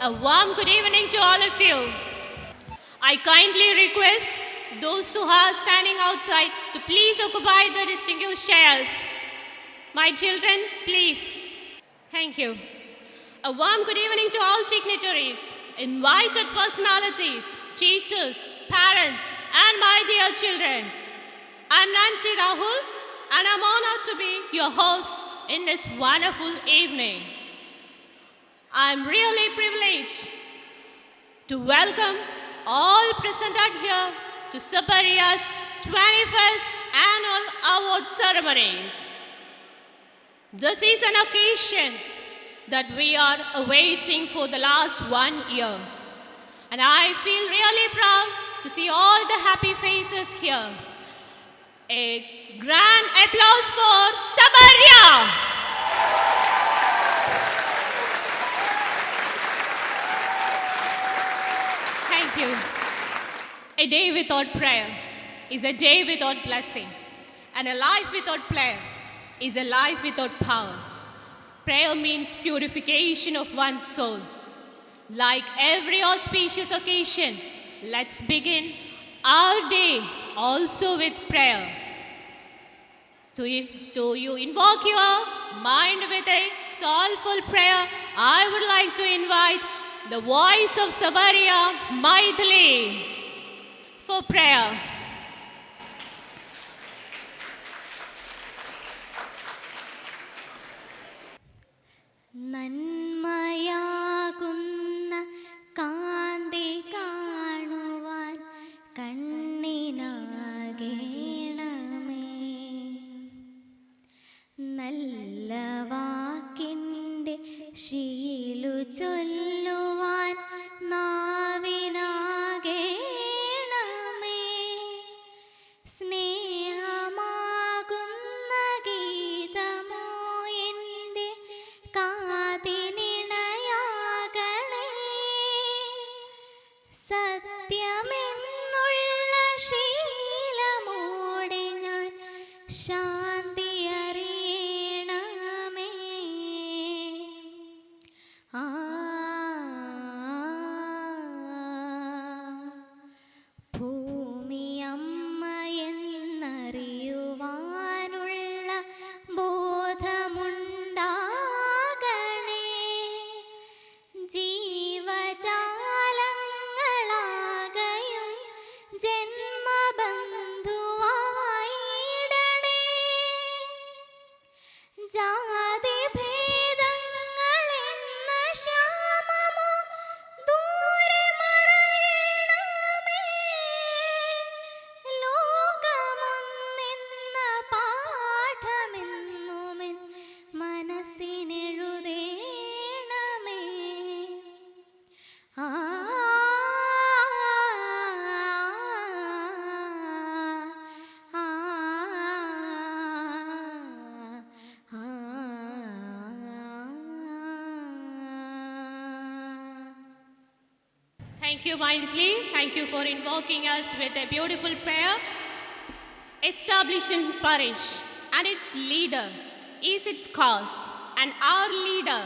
A warm good evening to all of you. I kindly request those who are standing outside to please occupy the distinguished chairs. My children, please. Thank you. A warm good evening to all dignitaries, invited personalities, teachers, parents, and my dear children. I'm Nancy Rahul, and I'm honored to be your host in this wonderful evening. I'm really privileged to welcome all present here to Sabaria's 21st Annual Award Ceremonies. This is an occasion that we are awaiting for the last 1 year. And I feel really proud to see all the happy faces here. A grand applause for Sabaria! Thank you. A day without prayer is a day without blessing. And a life without prayer is a life without power. Prayer means purification of one's soul. Like every auspicious occasion, let's begin our day also with prayer. To you invoke your mind with a soulful prayer, I would like to invite the voice of Sabaria, Maithili, for prayer. നന്മയാകുന്ന കാന്തി കാണുവാൻ കണ്ണിനാകേണമേ നല്ല വാക്കിൻ്റെ ശീലു ചൊല്ലുവാൻ നാവിനാകേണമേ സ്നേഹമാകുന്ന ഗീതമോ എൻ്റെ കാതിനിണയാകണേ സത്യമെന്നുള്ള ശീലമോടെ ഞാൻ ശാന്തി അറിയണമേ ഭൂമിയമ്മയെന്നറിയുവാനുള്ള ബോധമുണ്ടാകണേ ജീവജാലങ്ങളാകയും ജന്മബന്ധുവായിടണേ ജാതിഭേദങ്ങളെന്ന ശ്യാമമോ ദൂരെ മറയണമേ ലോകമൊന്നെന്ന പാഠമെന്നുമെൻ മനസ്സിനെഴുതേണമേ ആ Thank you, Maithili. Thank you for invoking us with a beautiful prayer. Establishing flourish and its leader is its cause, and our leader,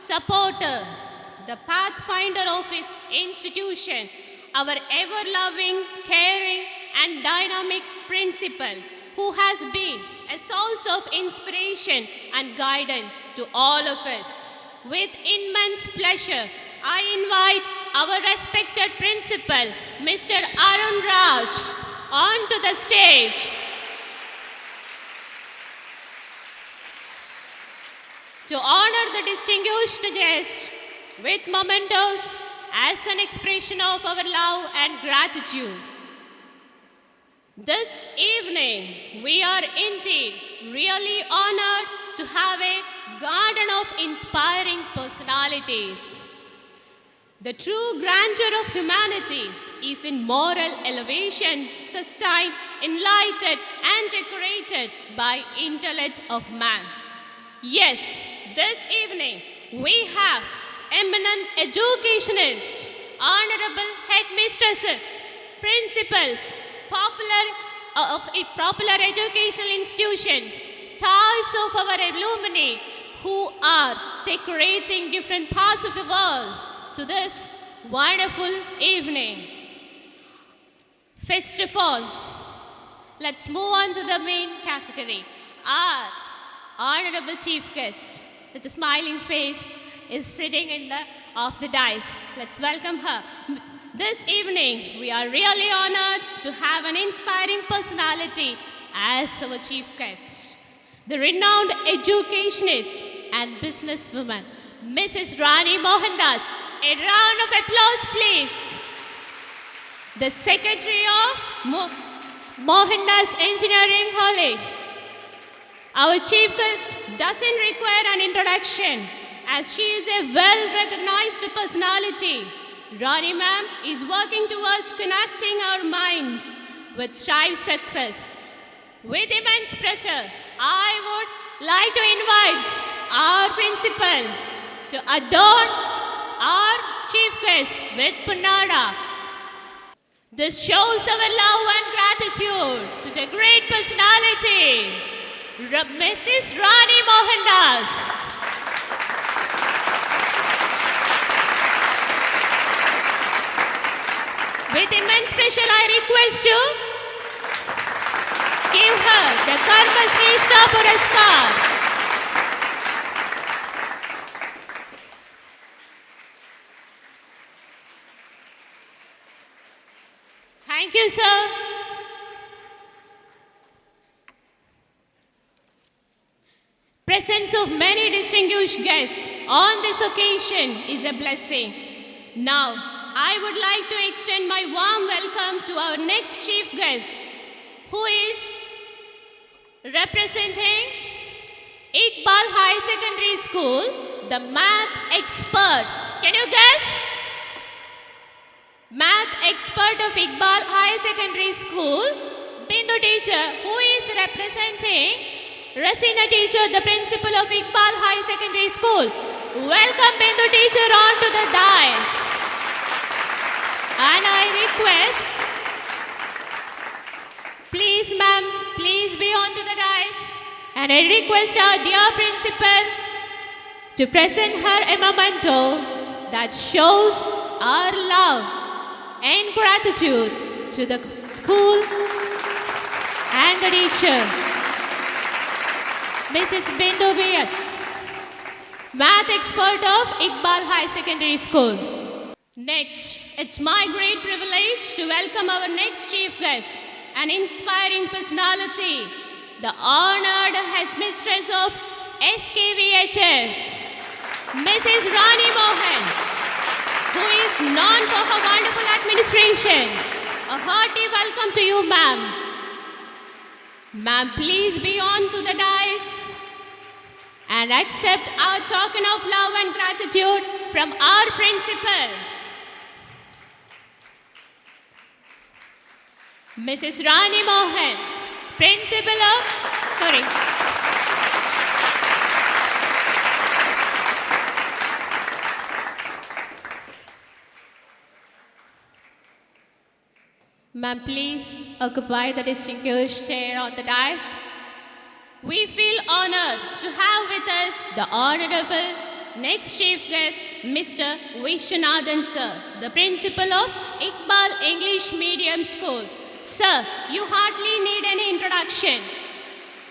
supporter, the pathfinder of his institution, our ever-loving, caring, and dynamic principal, who has been a source of inspiration and guidance to all of us. With immense pleasure, I invite our respected principal, Mr. Arun Raj, onto the stage. To honor the distinguished guest with mementos as an expression of our love and gratitude. This evening, we are indeed really honored to have a garden of inspiring personalities. The true grandeur of humanity is in moral elevation, sustained, enlightened, and decorated by intellect of man. Yes, this evening we have eminent educationists, honorable headmistresses, principals, popular educational institutions, stars of our alumni who are decorating different parts of the world to this wonderful evening. First of all, let's move on to the main category. Our honorable chief guest with a smiling face is sitting in the of the dais. Let's welcome her. This evening, we are really honored to have an inspiring personality as our chief guest. The renowned educationist and businesswoman, Mrs. Rani Mohandas. A round of applause, please. The secretary of Mohandas Engineering College. Our chief guest doesn't require an introduction as she is a well-recognized personality. Rani ma'am is working towards connecting our minds with strive success. With immense pressure, I would like to invite our principal to adorn our chief guest with Punada. This shows our love and gratitude to the great personality, Mrs. Rani Mohandas. With immense pressure, I request you give her the Karma Shrestha Puraskar. Thank you, sir. Presence of many distinguished guests on this occasion is a blessing. Now, I would like to extend my warm welcome to our next chief guest, who is representing Iqbal High Secondary School, the math expert. Can you guess? Math expert of Iqbal High Secondary School, Bindu teacher, who is representing Rasina teacher, the principal of Iqbal High Secondary School. Welcome Bindu teacher onto the dais. And I request, please ma'am, please be onto the dais. And I request our dear principal to present her a memento that shows our love and gratitude to the school and the teacher. Mrs. Bindu B.S., math expert of Iqbal High Secondary School. Next, it's my great privilege to welcome our next chief guest, an inspiring personality, the honored headmistress of SKVHS, Mrs. Rani Mohan, who is known for her wonderful administration. A hearty welcome to you, ma'am. Ma'am, please be on to the dais and accept our token of love and gratitude from our principal, Mrs. Rani Mohan, principal of, Ma'am, please occupy the distinguished chair on the dais. We feel honored to have with us the Honorable next chief guest, Mr. Vishwanathan sir, the principal of Iqbal English Medium School. Sir, you hardly need any introduction.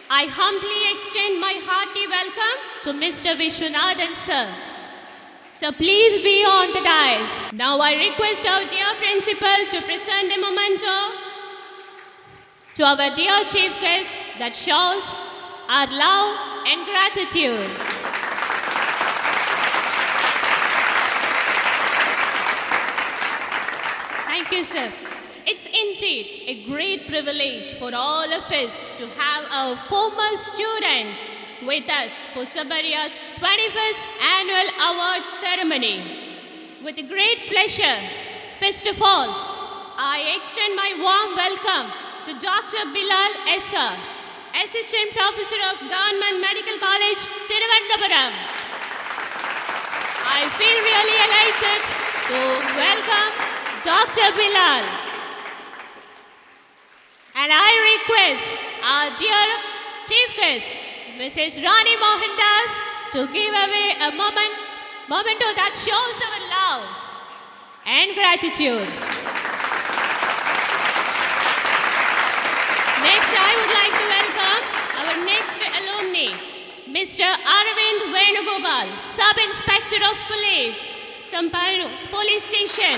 I humbly extend my hearty welcome to Mr. Vishwanathan sir. So please be on the dais. Now I request our dear principal to present a memento to our dear chief guest that shows our love and gratitude. Thank you, sir. It's indeed a great privilege for all of us to have our former students with us for Sabaria's 21st Annual Award Ceremony. With great pleasure, first of all, I extend my warm welcome to Dr. Bilal Essa, Assistant Professor of Government Medical College, Thiruvananthapuram. I feel really elated to welcome Dr. Bilal. And I request our dear chief guest, Mrs. Rani Mohandas, to give away a memento that shows our love and gratitude. Next, I would like to welcome our next alumni, Mr. Arvind Venugopal, Sub-Inspector of Police, Tampanu Police Station.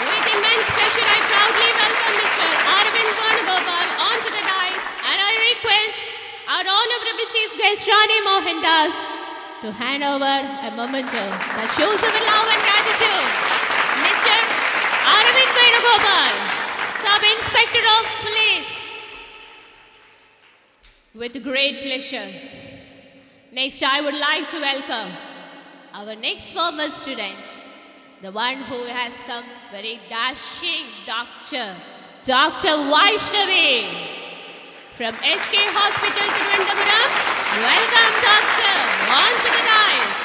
With immense pleasure, I proudly welcome Mr. Arvind Venugopal onto the dais, and I request our Honorable Chief Guest Rani Mohandas to hand over a memento that shows our love and gratitude. Mr. Arvind Venugopal, Sub-Inspector of Police. With great pleasure. Next, I would like to welcome our next former student, the one who has come very dashing, Dr. Vaishnavi from SK Hospital, Trivandrum. Welcome, Doctor, onto the dais.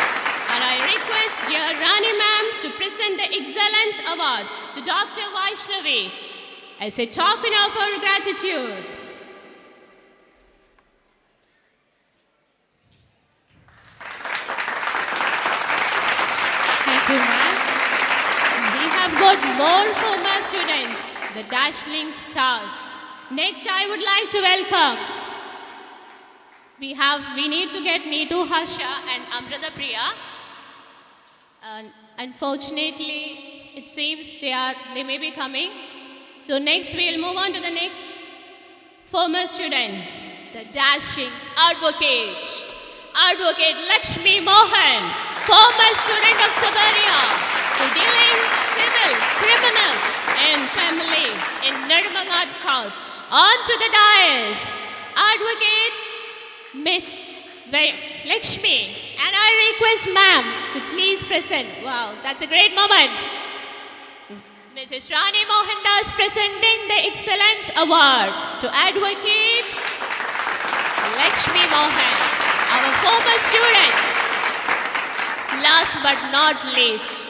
And I request dear Rani ma'am to present the Excellence Award to Dr. Vaishnavi as a token of our gratitude. Thank you, ma'am. We have got more former students, the Dashling Stars. Next, I would like to welcome. We need to get Neetu Harsha and Amrita Priya. Unfortunately, it seems they may be coming. So next, we will move on to the next former student, the dashing advocate, Advocate Lakshmi Mohan, former student of Sabaria, who dealing civil, criminal, and family in Nirmagat Court. On to the dais, Advocate Miss Lakshmi, and I request ma'am to please present. Wow, that's a great moment. Mrs. Rani Mohandas presenting the Excellence Award to Advocate Lakshmi Mohan, our former student. Last but not least,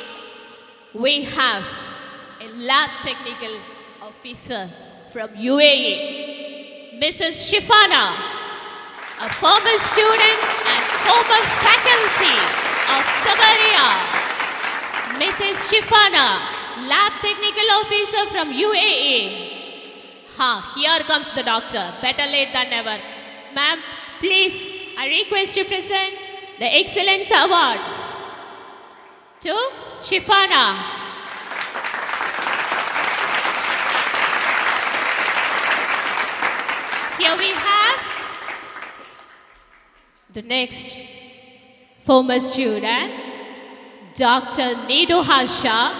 we have a lab technical officer from UAE, Mrs. Shifana, a former student and former faculty of Sabaria. Mrs. Shifana, lab technical officer from UAE. Here comes the doctor. Better late than never. Ma'am, please, I request you present the Excellence Award to Shifana. Here we have the next former student, Dr. Neetu Harsha,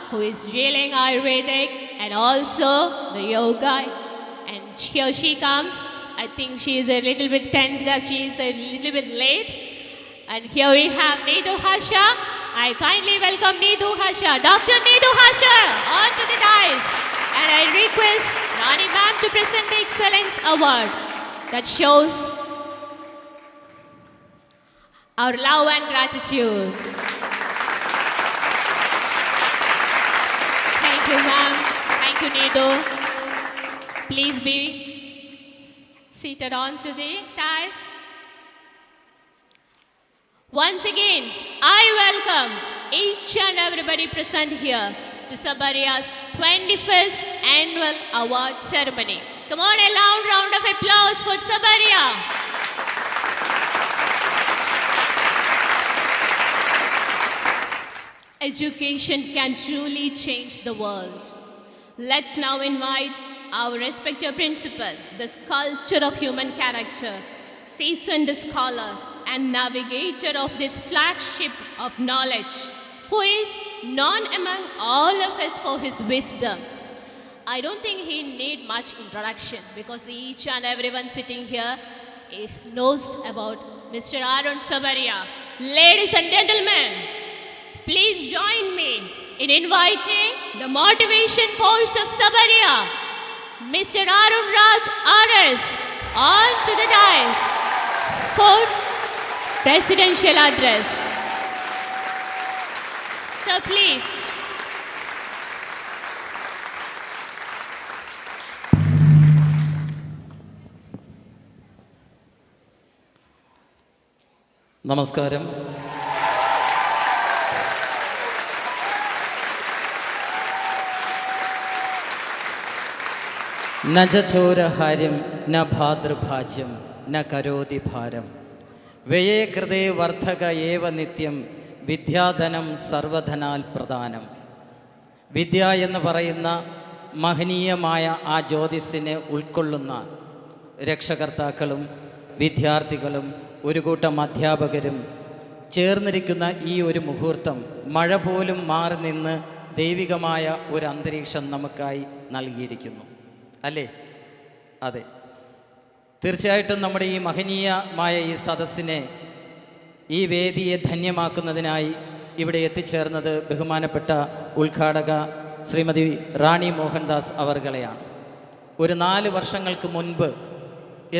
who is dealing Ayurvedic and also the yoga. And here she comes. I think she is a little bit tense as she is a little bit late. And here we have Neetu Harsha. I kindly welcome Neetu Harsha, Dr. Neetu Harsha, onto the dais. And I request Rani ma'am to present the Excellence Award that shows our love and gratitude. Thank you, ma'am. Thank you, Neetu. Please be seated onto the dais. Once again, I welcome each and everybody present here to Sabaria's 21st Annual Award Ceremony. Come on, a loud round of applause for Sabaria. Education can truly change the world. Let's now invite our respected principal, the sculptor of human character, seasoned scholar, and navigator of this flagship of knowledge, who is known among all of us for his wisdom. I don't think he need much introduction because each and everyone sitting here knows about Mr. Arun Sabaria. Ladies and gentlemen, please join me in inviting the motivation force of Sabaria, Mr. Arun Raj RS, on to the dais for presidential address. Sir, please. നമസ്കാരം. ന ച ചോരഹാര്യം ന ഭാതൃഭാജ്യം ന കരോതി ഭാരം വ്യയേ കൃതേ വർദ്ധക ഏവ നിത്യം വിദ്യാധനം സർവധനാൽ പ്രധാനം. വിദ്യ എന്ന് പറയുന്ന മഹനീയമായ ആ ജ്യോതിസിനെ ഉൾക്കൊള്ളുന്ന രക്ഷകർത്താക്കളും വിദ്യാർത്ഥികളും ഒരു കൂട്ടം അധ്യാപകരും ചേർന്നിരിക്കുന്ന ഈ ഒരു മുഹൂർത്തം മഴ പോലും മാറി നിന്ന് ദൈവികമായ ഒരു അന്തരീക്ഷം നമുക്കായി നൽകിയിരിക്കുന്നു, അല്ലേ? അതെ, തീർച്ചയായിട്ടും നമ്മുടെ ഈ മഹനീയമായ ഈ സദസ്സിനെ, ഈ വേദിയെ ധന്യമാക്കുന്നതിനായി ഇവിടെ എത്തിച്ചേർന്നത് ബഹുമാനപ്പെട്ട ഉദ്ഘാടക ശ്രീമതി റാണി മോഹൻദാസ് അവർകളെയാണ്. ഒരു 4 വർഷങ്ങൾക്ക് മുൻപ്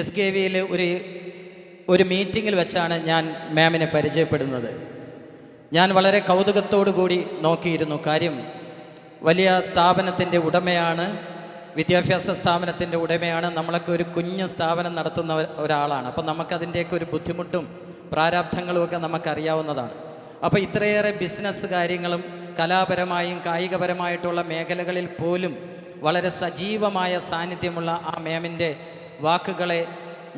SKVയിൽ ഒരു മീറ്റിങ്ങിൽ വെച്ചാണ് ഞാൻ മാമിനെ പരിചയപ്പെടുന്നത്. ഞാൻ വളരെ കൗതുകത്തോടു കൂടി നോക്കിയിരുന്നു. കാര്യം വലിയ സ്ഥാപനത്തിൻ്റെ ഉടമയാണ്, വിദ്യാഭ്യാസ സ്ഥാപനത്തിൻ്റെ ഉടമയാണ്. നമ്മളൊക്കെ ഒരു കുഞ്ഞു സ്ഥാപനം നടത്തുന്ന ഒരാളാണ്. അപ്പം നമുക്കതിൻ്റെയൊക്കെ ഒരു ബുദ്ധിമുട്ടും പ്രാരാബ്ധങ്ങളുമൊക്കെ നമുക്കറിയാവുന്നതാണ്. അപ്പോൾ ഇത്രയേറെ ബിസിനസ് കാര്യങ്ങളും കലാപരമായും കായികപരമായിട്ടുള്ള മേഖലകളിൽ പോലും വളരെ സജീവമായ സാന്നിധ്യമുള്ള ആ മാമിൻ്റെ വാക്കുകളെ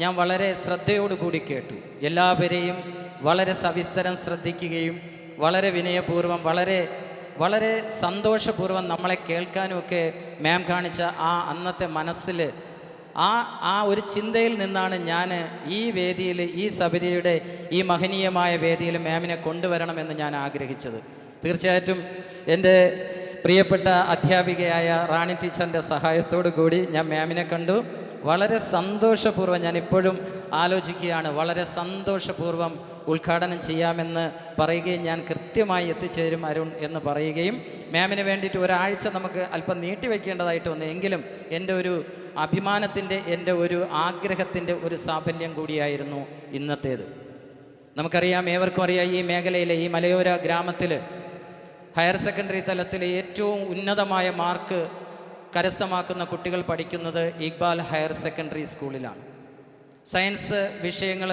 ഞാൻ വളരെ ശ്രദ്ധയോടുകൂടി കേട്ടു. എല്ലാവരെയും വളരെ സവിസ്തരം ശ്രദ്ധിക്കുകയും വളരെ വിനയപൂർവ്വം വളരെ സന്തോഷപൂർവ്വം നമ്മളെ കേൾക്കാനുമൊക്കെ മാം കാണിച്ച ആ അന്നത്തെ മനസ്സിൽ ആ ഒരു ചിന്തയിൽ നിന്നാണ് ഞാൻ ഈ വേദിയിൽ, ഈ സബരിയുടെ ഈ മഹനീയമായ വേദിയിൽ മാമിനെ കൊണ്ടുവരണമെന്ന് ഞാൻ ആഗ്രഹിച്ചത്. തീർച്ചയായിട്ടും എൻ്റെ പ്രിയപ്പെട്ട അധ്യാപികയായ റാണി ടീച്ചറിൻ്റെ സഹായത്തോടു കൂടി ഞാൻ മാമിനെ കണ്ടു. വളരെ സന്തോഷപൂർവ്വം, ഞാൻ ഇപ്പോഴും ആലോചിക്കുകയാണ്, വളരെ സന്തോഷപൂർവ്വം ഉദ്ഘാടനം ചെയ്യാമെന്ന് പറയുകയും ഞാൻ കൃത്യമായി എത്തിച്ചേരും അരുൺ എന്ന് പറയുകയും മാമിന് വേണ്ടിയിട്ട് ഒരാഴ്ച നമുക്ക് അല്പം നീട്ടിവെക്കേണ്ടതായിട്ട് വന്നു. എങ്കിലും എൻ്റെ ഒരു അഭിമാനത്തിൻ്റെ, എൻ്റെ ഒരു ആഗ്രഹത്തിൻ്റെ ഒരു സാഫല്യം കൂടിയായിരുന്നു ഇന്നത്തേത്. നമുക്കറിയാം, ഏവർക്കും അറിയാം, ഈ മേഖലയിലെ ഈ മലയോര ഗ്രാമത്തിൽ ഹയർ സെക്കൻഡറി തലത്തിൽ ഏറ്റവും ഉന്നതമായ മാർക്ക് കരസ്ഥമാക്കുന്ന കുട്ടികൾ പഠിക്കുന്നത് ഇക്ബാൽ ഹയർ സെക്കൻഡറി സ്കൂളിലാണ്. സയൻസ് വിഷയങ്ങൾ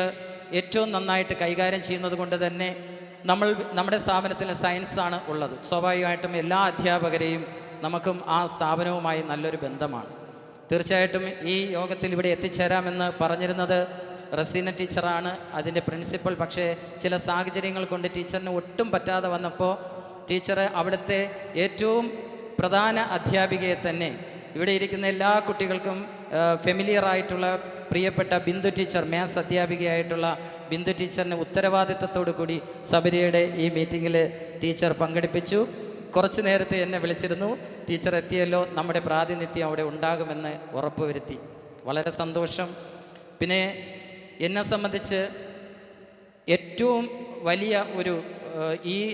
ഏറ്റവും നന്നായിട്ട് കൈകാര്യം ചെയ്യുന്നത് കൊണ്ട് തന്നെ നമ്മുടെ സ്ഥാപനത്തിൽ സയൻസാണ് ഉള്ളത്. സ്വാഭാവികമായിട്ടും എല്ലാ അധ്യാപകരെയും നമുക്കും ആ സ്ഥാപനവുമായി നല്ലൊരു ബന്ധമാണ്. തീർച്ചയായിട്ടും ഈ യോഗത്തിൽ ഇവിടെ എത്തിച്ചേരാമെന്ന് പറഞ്ഞിരുന്നത് റസീന ടീച്ചറാണ്, അതിൻ്റെ പ്രിൻസിപ്പൽ. പക്ഷേ ചില സാഹചര്യങ്ങൾ കൊണ്ട് ടീച്ചറിന് ഒട്ടും പറ്റാതെ വന്നപ്പോൾ ടീച്ചർ അവിടുത്തെ ഏറ്റവും പ്രധാന അധ്യാപികയെ തന്നെ, ഇവിടെ ഇരിക്കുന്ന എല്ലാ കുട്ടികൾക്കും ഫെമിലിയറായിട്ടുള്ള പ്രിയപ്പെട്ട ബിന്ദു ടീച്ചർ, മാത്സ് അധ്യാപികയായിട്ടുള്ള ബിന്ദു ടീച്ചറിന് ഉത്തരവാദിത്തത്തോടു കൂടി സബരിയുടെ ഈ മീറ്റിങ്ങിൽ ടീച്ചർ പങ്കെടുപ്പിച്ചു. കുറച്ച് നേരത്തെ എന്നെ വിളിച്ചിരുന്നു, ടീച്ചർ എത്തിയല്ലോ, നമ്മുടെ പ്രാതിനിധ്യം അവിടെ ഉണ്ടാകുമെന്ന് ഉറപ്പുവരുത്തി. വളരെ സന്തോഷം. പിന്നെ എന്നെ സംബന്ധിച്ച് ഏറ്റവും വലിയ ഒരു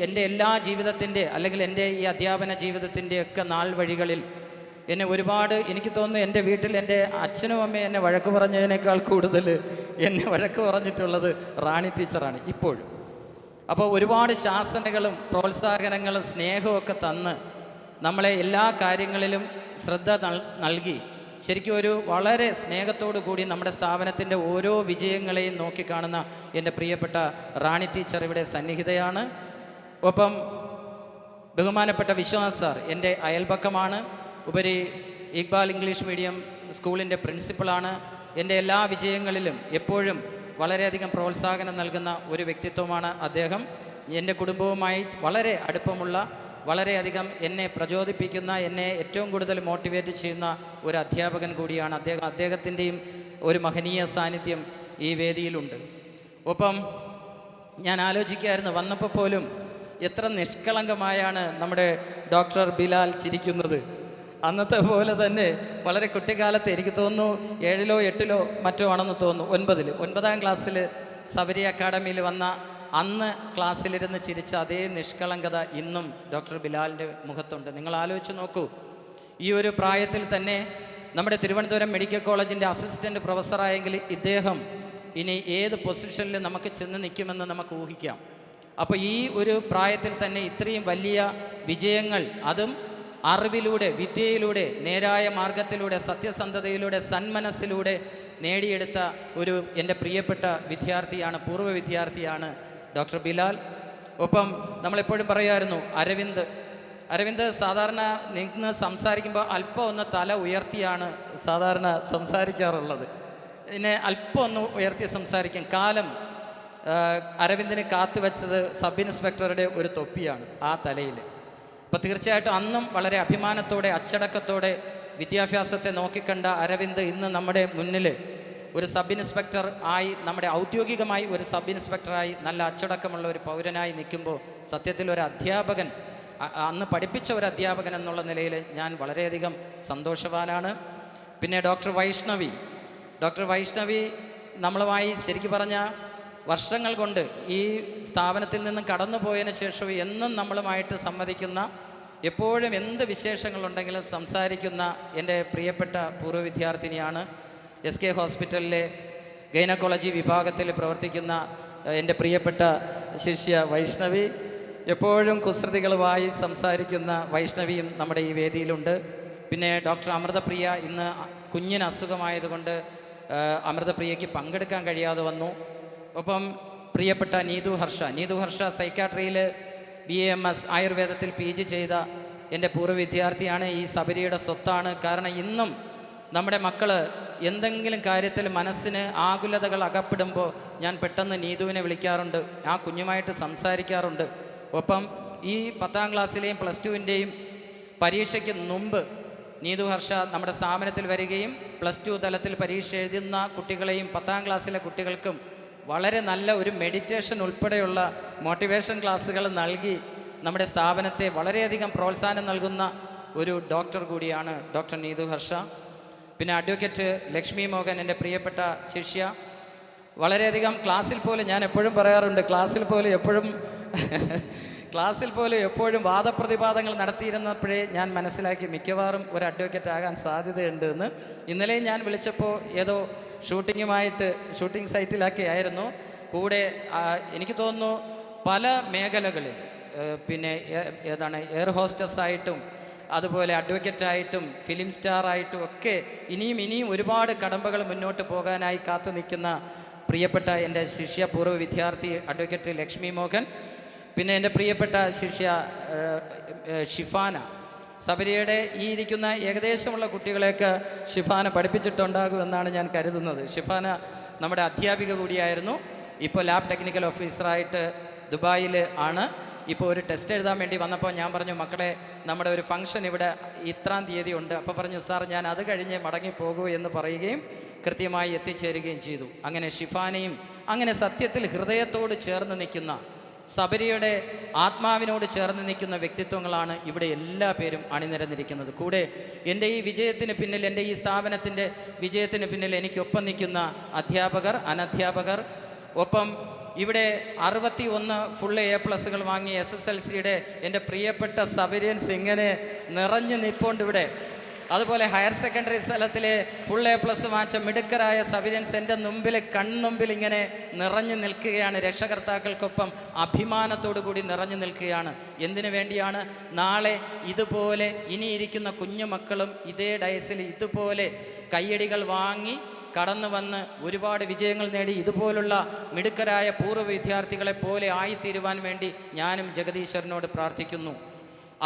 എൻ്റെ എല്ലാ ജീവിതത്തിൻ്റെ, അല്ലെങ്കിൽ എൻ്റെ ഈ അധ്യാപന ജീവിതത്തിൻ്റെയൊക്കെ നാൾ വഴികളിൽ എന്നെ ഒരുപാട്, എനിക്ക് തോന്നുന്നു എൻ്റെ വീട്ടിൽ എൻ്റെ അച്ഛനും അമ്മയും എന്നെ വഴക്ക് പറഞ്ഞതിനേക്കാൾ കൂടുതൽ എന്നെ വഴക്ക് പറഞ്ഞിട്ടുള്ളത് റാണി ടീച്ചറാണ് ഇപ്പോഴും. അപ്പോൾ ഒരുപാട് ശാസനകളും പ്രോത്സാഹനങ്ങളും സ്നേഹമൊക്കെ തന്ന് നമ്മളെ എല്ലാ കാര്യങ്ങളിലും ശ്രദ്ധ നൽകി ശരിക്കും ഒരു വളരെ സ്നേഹത്തോടു കൂടി നമ്മുടെ സ്ഥാപനത്തിൻ്റെ ഓരോ വിജയങ്ങളെയും നോക്കിക്കാണുന്ന എൻ്റെ പ്രിയപ്പെട്ട റാണി ടീച്ചർ ഇവിടെ സന്നിഹിതയാണ്. ഒപ്പം ബഹുമാനപ്പെട്ട വിശ്വനാഥ് സാർ എൻ്റെ അയൽപക്കമാണ്, ഉപരി ഇക്ബാൽ ഇംഗ്ലീഷ് മീഡിയം സ്കൂളിൻ്റെ പ്രിൻസിപ്പളാണ്. എൻ്റെ എല്ലാ വിജയങ്ങളിലും എപ്പോഴും വളരെയധികം പ്രോത്സാഹനം നൽകുന്ന ഒരു വ്യക്തിത്വമാണ് അദ്ദേഹം. എൻ്റെ കുടുംബവുമായി വളരെ അടുപ്പമുള്ള, വളരെയധികം എന്നെ പ്രചോദിപ്പിക്കുന്ന, എന്നെ ഏറ്റവും കൂടുതൽ മോട്ടിവേറ്റ് ചെയ്യുന്ന ഒരു അധ്യാപകൻ കൂടിയാണ് അദ്ദേഹം. അദ്ദേഹത്തിൻ്റെയും ഒരു മഹനീയ സാന്നിധ്യം ഈ വേദിയിലുണ്ട്. ഒപ്പം ഞാൻ ആലോചിക്കുകയായിരുന്നു, വന്നപ്പോൾ പോലും എത്ര നിഷ്കളങ്കമായാണ് നമ്മുടെ ഡോക്ടർ ബിലാൽ ചിരിക്കുന്നത്. അന്നത്തെ പോലെ തന്നെ വളരെ കുട്ടിക്കാലത്ത്, എനിക്ക് തോന്നുന്നു 7ലോ 8ലോ മറ്റോ ആണെന്ന് തോന്നുന്നു, 9ാം ക്ലാസ്സിൽ സബരി അക്കാഡമിയിൽ വന്ന അന്ന് ക്ലാസ്സിലിരുന്ന് ചിരിച്ച അതേ നിഷ്കളങ്കത ഇന്നും ഡോക്ടർ ബിലാലിൻ്റെ മുഖത്തുണ്ട്. നിങ്ങൾ ആലോചിച്ച് നോക്കൂ, ഈ ഒരു പ്രായത്തിൽ തന്നെ നമ്മുടെ തിരുവനന്തപുരം മെഡിക്കൽ കോളേജിൻ്റെ അസിസ്റ്റൻ്റ് പ്രൊഫസറായെങ്കിൽ ഇദ്ദേഹം ഇനി ഏത് പൊസിഷനിൽ നമുക്ക് ചെന്ന് നിൽക്കുമെന്ന് നമുക്ക് ഊഹിക്കാം. അപ്പോൾ ഈ ഒരു പ്രായത്തിൽ തന്നെ ഇത്രയും വലിയ വിജയങ്ങൾ, അതും അറിവിലൂടെ, വിദ്യയിലൂടെ, നേരായ മാർഗത്തിലൂടെ, സത്യസന്ധതയിലൂടെ, സന്മനസ്സിലൂടെ നേടിയെടുത്ത ഒരു എൻ്റെ പ്രിയപ്പെട്ട വിദ്യാർത്ഥിയാണ്, പൂർവ്വ വിദ്യാർത്ഥിയാണ് ഡോക്ടർ ബിലാൽ. ഒപ്പം നമ്മളെപ്പോഴും പറയുമായിരുന്നു, അരവിന്ദ് സാധാരണ നിന്ന് സംസാരിക്കുമ്പോൾ അല്പം ഒന്ന് തല ഉയർത്തിയാണ് സാധാരണ സംസാരിക്കാറുള്ളത്. ഇതിനെ അല്പം ഒന്ന് ഉയർത്തി സംസാരിക്കും. കാലം അരവിന്ദിന് കാത്തുവെച്ചത് സബ് ഇൻസ്പെക്ടറുടെ ഒരു തൊപ്പിയാണ് ആ തലയിൽ. അപ്പോൾ തീർച്ചയായിട്ടും അന്നും വളരെ അഭിമാനത്തോടെ അച്ചടക്കത്തോടെ വിദ്യാഭ്യാസത്തെ നോക്കിക്കണ്ട അരവിന്ദ് ഇന്ന് നമ്മുടെ മുന്നിൽ ഒരു സബ് ഇൻസ്പെക്ടർ ആയി, നമ്മുടെ ഔദ്യോഗികമായി ഒരു സബ് ഇൻസ്പെക്ടറായി നല്ല അച്ചടക്കമുള്ള ഒരു പൗരനായി നിൽക്കുമ്പോൾ സത്യത്തിൽ ഒരു അധ്യാപകൻ, അന്ന് പഠിപ്പിച്ച ഒരു അധ്യാപകൻ എന്നുള്ള നിലയിൽ ഞാൻ വളരെയധികം സന്തോഷവാനാണ്. പിന്നെ ഡോക്ടർ വൈഷ്ണവി നമ്മളുമായി ശരിക്കും പറഞ്ഞാൽ വർഷങ്ങൾ കൊണ്ട് ഈ സ്ഥാപനത്തിൽ നിന്നും കടന്നു പോയതിന് ശേഷം എന്നും നമ്മളുമായിട്ട് സംവദിക്കുന്ന, എപ്പോഴും എന്ത് വിശേഷങ്ങളുണ്ടെങ്കിലും സംസാരിക്കുന്ന എൻ്റെ പ്രിയപ്പെട്ട പൂർവ്വ വിദ്യാർത്ഥിനിയാണ്. SK ഹോസ്പിറ്റലിലെ ഗൈനക്കോളജി വിഭാഗത്തിൽ പ്രവർത്തിക്കുന്ന എൻ്റെ പ്രിയപ്പെട്ട ശിഷ്യ വൈഷ്ണവി. എപ്പോഴും കുസൃതികളുമായി സംസാരിക്കുന്ന വൈഷ്ണവിയും നമ്മുടെ ഈ വേദിയിലുണ്ട്. പിന്നെ ഡോക്ടർ അമൃതപ്രിയ ഇന്ന് കുഞ്ഞിന് അസുഖമായതുകൊണ്ട് അമൃതപ്രിയയ്ക്ക് പങ്കെടുക്കാൻ കഴിയാതെ വന്നു. ഒപ്പം പ്രിയപ്പെട്ട നീതു ഹർഷ സൈക്കാട്രിയിൽ BAMS ആയുർവേദത്തിൽ PG ചെയ്ത എൻ്റെ പൂർവ്വ വിദ്യാർത്ഥിയാണ്. ഈ സബരിയുടെ സ്വത്താണ്. കാരണം ഇന്നും നമ്മുടെ മക്കൾ എന്തെങ്കിലും കാര്യത്തിൽ മനസ്സിന് ആകുലതകൾ അകപ്പെടുമ്പോൾ ഞാൻ പെട്ടെന്ന് നീതുവിനെ വിളിക്കാറുണ്ട്, ആ കുഞ്ഞുമായിട്ട് സംസാരിക്കാറുണ്ട്. ഒപ്പം ഈ 10ാം ക്ലാസ്സിലെയും +2-ൻ്റെയും പരീക്ഷയ്ക്ക് മുമ്പ് നീതു ഹർഷ നമ്മുടെ സ്ഥാപനത്തിൽ വരികയും +2 തലത്തിൽ പരീക്ഷ എഴുതുന്ന കുട്ടികളെയും 10ാം ക്ലാസ്സിലെ കുട്ടികൾക്കും വളരെ നല്ല ഒരു മെഡിറ്റേഷൻ ഉൾപ്പെടെയുള്ള മോട്ടിവേഷൻ ക്ലാസ്സുകൾ നൽകി നമ്മുടെ സ്ഥാപനത്തെ വളരെയധികം പ്രോത്സാഹനം നൽകുന്ന ഒരു ഡോക്ടർ കൂടിയാണ് ഡോക്ടർ നീതു ഹർഷ. പിന്നെ അഡ്വക്കേറ്റ് ലക്ഷ്മി മോഹൻ എൻ്റെ പ്രിയപ്പെട്ട ശിഷ്യ. വളരെയധികം ക്ലാസ്സിൽ പോലും ഞാൻ എപ്പോഴും പറയാറുണ്ട്, ക്ലാസ്സിൽ പോലും എപ്പോഴും വാദപ്രതിവാദങ്ങൾ നടത്തിയിരുന്നപ്പോഴേ ഞാൻ മനസ്സിലാക്കി മിക്കവാറും ഒരു അഡ്വക്കേറ്റ് ആകാൻ സാധ്യതയുണ്ട് എന്ന്. ഇന്നലെയും ഞാൻ വിളിച്ചപ്പോൾ ഏതോ ഷൂട്ടിംഗ് സൈറ്റിലൊക്കെ ആയിരുന്നു. കൂടെ എനിക്ക് തോന്നുന്നു പല മേഖലകളിൽ, പിന്നെ എയർ ഹോസ്റ്റസായിട്ടും അതുപോലെ അഡ്വക്കേറ്റായിട്ടും ഫിലിം സ്റ്റാറായിട്ടും ഒക്കെ ഇനിയും ഒരുപാട് കടമ്പകൾ മുന്നോട്ട് പോകാനായി കാത്തു നിൽക്കുന്ന പ്രിയപ്പെട്ട എൻ്റെ ശിഷ്യ പൂർവ്വ വിദ്യാർത്ഥി അഡ്വക്കേറ്റ് ലക്ഷ്മി മോഹൻ. പിന്നെ എൻ്റെ പ്രിയപ്പെട്ട ശിഷ്യ ഷിഫാന. സബരിയുടെ ഈ ഇരിക്കുന്ന ഏകദേശമുള്ള കുട്ടികളെയൊക്കെ ഷിഫാന പഠിപ്പിച്ചിട്ടുണ്ടാകുമെന്നാണ് ഞാൻ കരുതുന്നത്. ഷിഫാന നമ്മുടെ അധ്യാപിക കൂടിയായിരുന്നു. ഇപ്പോൾ ലാബ് ടെക്നിക്കൽ ഓഫീസറായിട്ട് ദുബായിൽ ആണ്. ഇപ്പോൾ ഒരു ടെസ്റ്റ് എഴുതാൻ വേണ്ടി വന്നപ്പോൾ ഞാൻ പറഞ്ഞു, മക്കളെ നമ്മുടെ ഒരു ഫംഗ്ഷൻ ഇവിടെ ഇത്രാം തീയതി ഉണ്ട്. അപ്പോൾ പറഞ്ഞു, സാർ ഞാൻ അത് കഴിഞ്ഞ് മടങ്ങിപ്പോകൂ എന്ന് പറയുകയും കൃത്യമായി എത്തിച്ചേരുകയും ചെയ്തു. അങ്ങനെ ഷിഫാനയും അങ്ങനെ സത്യത്തിൽ ഹൃദയത്തോട് ചേർന്ന് നിൽക്കുന്ന, സബരിയുടെ ആത്മാവിനോട് ചേർന്ന് നിൽക്കുന്ന വ്യക്തിത്വങ്ങളാണ് ഇവിടെ എല്ലാ പേരും അണിനിരന്നിരിക്കുന്നത്. കൂടെ എൻ്റെ ഈ വിജയത്തിന് പിന്നിൽ, എൻ്റെ ഈ സ്ഥാപനത്തിൻ്റെ വിജയത്തിന് പിന്നിൽ എനിക്കൊപ്പം നിൽക്കുന്ന അധ്യാപകർ, അനധ്യാപകർ, ഒപ്പം ഇവിടെ 61 ഫുൾ A+ വാങ്ങിയ SSLCയുടെ എൻ്റെ പ്രിയപ്പെട്ട സബരിയൻസ് ഇങ്ങനെ നിറഞ്ഞു നിൽപ്പുണ്ട് ഇവിടെ. അതുപോലെ ഹയർ സെക്കൻഡറി സ്ഥലത്തിലെ ഫുൾ A+ വാങ്ങിച്ച മിടുക്കരായ സബരിയൻസ് എൻ്റെ കൺമുമ്പിൽ ഇങ്ങനെ നിറഞ്ഞു നിൽക്കുകയാണ്. രക്ഷകർത്താക്കൾക്കൊപ്പം അഭിമാനത്തോടു കൂടി നിറഞ്ഞു നിൽക്കുകയാണ്. എന്തിനു വേണ്ടിയാണ്? നാളെ ഇതുപോലെ ഇനിയിരിക്കുന്ന കുഞ്ഞു മക്കളും ഇതേ ഡയസിൽ ഇതുപോലെ കയ്യടികൾ വാങ്ങി കടന്നു വന്ന് ഒരുപാട് വിജയങ്ങൾ നേടി ഇതുപോലുള്ള മിടുക്കരായ പൂർവ്വ വിദ്യാർത്ഥികളെ പോലെ ആയിത്തീരുവാൻ വേണ്ടി ഞാനും ജഗദീശ്വരനോട് പ്രാർത്ഥിക്കുന്നു.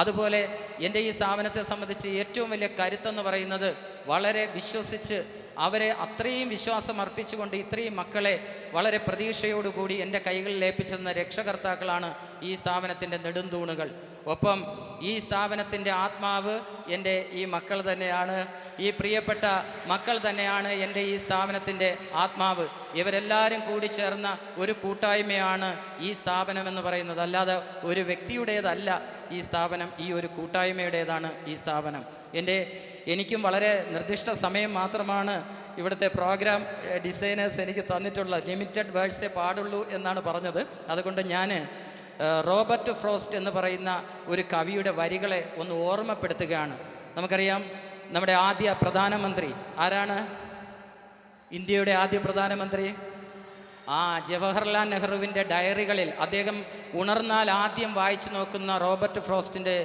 അതുപോലെ എൻ്റെ ഈ സ്ഥാപനത്തെ സംബന്ധിച്ച് ഏറ്റവും വലിയ കരുത്തെന്ന് പറയുന്നത്, വളരെ വിശ്വസിച്ച് അവരെ അത്രയും വിശ്വാസം അർപ്പിച്ചുകൊണ്ട് ഇത്രയും മക്കളെ വളരെ പ്രതീക്ഷയോടുകൂടി എൻ്റെ കൈകളിൽ ഏൽപ്പിച്ചെന്ന രക്ഷകർത്താക്കളാണ് ഈ സ്ഥാപനത്തിൻ്റെ നെടുന്തൂണുകൾ. ഒപ്പം ഈ സ്ഥാപനത്തിൻ്റെ ആത്മാവ് എൻ്റെ ഈ മക്കൾ തന്നെയാണ്. ഈ പ്രിയപ്പെട്ട മക്കൾ തന്നെയാണ് എൻ്റെ ഈ സ്ഥാപനത്തിൻ്റെ ആത്മാവ്. ഇവരെല്ലാവരും കൂടി ചേർന്ന ഒരു കൂട്ടായ്മയാണ് ഈ സ്ഥാപനമെന്ന് പറയുന്നത്. അല്ലാതെ ഒരു വ്യക്തിയുടേതല്ല ഈ സ്ഥാപനം, ഈ ഒരു കൂട്ടായ്മയുടേതാണ് ഈ സ്ഥാപനം. എനിക്കും വളരെ നിർദ്ദിഷ്ട സമയം മാത്രമാണ് ഇവിടുത്തെ പ്രോഗ്രാം ഡിസൈനേഴ്സ് എനിക്ക് തന്നിട്ടുള്ള, ലിമിറ്റഡ് വേർഡ്സേ പാടുള്ളൂ എന്നാണ് പറഞ്ഞത്. അതുകൊണ്ട് ഞാൻ റോബർട്ട് ഫ്രോസ്റ്റ് എന്ന് പറയുന്ന ഒരു കവിയുടെ വരികളെ ഒന്ന് ഓർമ്മപ്പെടുത്തുകയാണ്. നമുക്കറിയാം, നമ്മുടെ ആദ്യ പ്രധാനമന്ത്രി ആരാണ്? ഇന്ത്യയുടെ ആദ്യ പ്രധാനമന്ത്രി ജവഹർലാൽ നെഹ്റുവിൻ്റെ ഡയറികളിൽ അദ്ദേഹം ഉണർന്നാൽ ആദ്യം വായിച്ചു നോക്കുന്ന Robert ഫ്രോസ്റ്റിൻ്റെ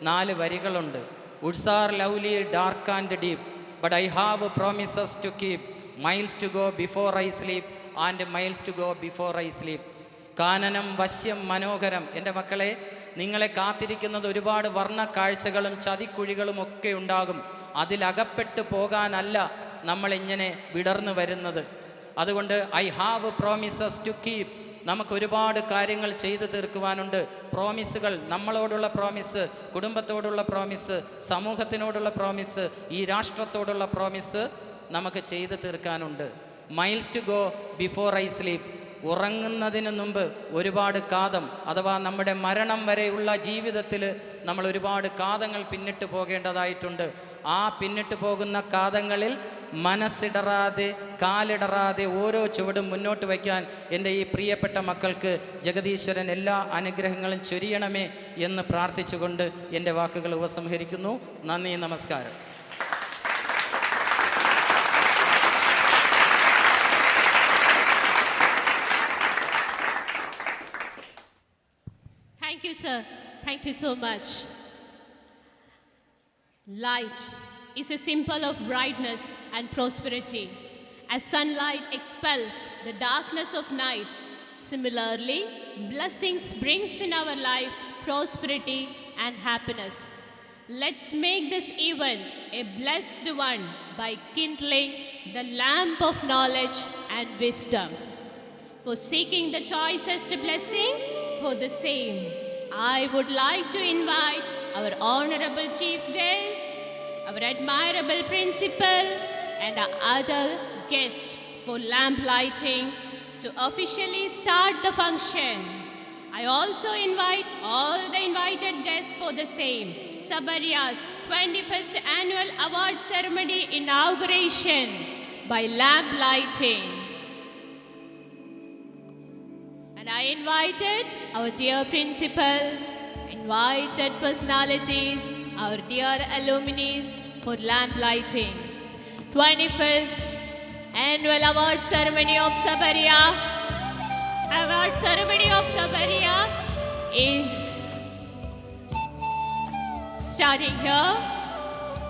4 വരികളുണ്ട്. Woods are lovely, dark and deep, but I have promises to keep. Miles to go before I sleep and miles to go before I sleep. കാനനം വശ്യം മനോഹരം. എൻ്റെ മക്കളെ, നിങ്ങളെ കാത്തിരിക്കുന്നത് ഒരുപാട് വർണ്ണ കാഴ്ചകളും ചതിക്കുഴികളും ഒക്കെ ഉണ്ടാകും. അതിലകപ്പെട്ടു പോകാനല്ല നമ്മളിങ്ങനെ വിടർന്നു വരുന്നത്. അതുകൊണ്ട് I have promises to keep. നമുക്ക് ഒരുപാട് കാര്യങ്ങൾ ചെയ്തു തീർക്കുവാനുണ്ട്. പ്രോമിസുകൾ, നമ്മളോടുള്ള പ്രോമിസ്, കുടുംബത്തോടുള്ള പ്രോമിസ്, സമൂഹത്തിനോടുള്ള പ്രോമിസ്, ഈ രാഷ്ട്രത്തോടുള്ള പ്രോമിസ് നമുക്ക് ചെയ്തു തീർക്കാനുണ്ട്. Miles to go before I sleep. ഉറങ്ങുന്നതിന് മുമ്പ് ഒരുപാട് കാതം, അഥവാ നമ്മുടെ മരണം വരെയുള്ള ജീവിതത്തിൽ നമ്മൾ ഒരുപാട് കാതങ്ങൾ പിന്നിട്ട് പോകേണ്ടതായിട്ടുണ്ട്. ആ പിന്നിട്ട് പോകുന്ന കാതങ്ങളിൽ മനസ്സിടറാതെ, കാലിടറാതെ ഓരോ ചുവടും മുന്നോട്ട് വയ്ക്കാൻ എൻ്റെ ഈ പ്രിയപ്പെട്ട മക്കൾക്ക് ജഗദീശ്വരൻ എല്ലാ അനുഗ്രഹങ്ങളും ചൊരിയണമേ എന്ന് പ്രാർത്ഥിച്ചുകൊണ്ട് എൻ്റെ വാക്കുകൾ ഉപസംഹരിക്കുന്നു. നന്ദി, നമസ്കാരം. Thank you, sir. Thank you so much. Light is a symbol of brightness and prosperity. As sunlight expels the darkness of night, similarly, blessings brings in our life prosperity and happiness. Let's make this event a blessed one by kindling the lamp of knowledge and wisdom. For seeking the choicest blessing for the same, I would like to invite our honorable chief guest, our admirable principal, and our other guests for lamp lighting to officially start the function. I also invite all the invited guests for the same, Sabariya's 21st Annual Award Ceremony inauguration by lamp lighting. And I invited our dear principal, invited personalities, our dear alumni for lamp lighting. 21st Annual Award Ceremony of Sabariya. Award Ceremony of Sabariya is starting here.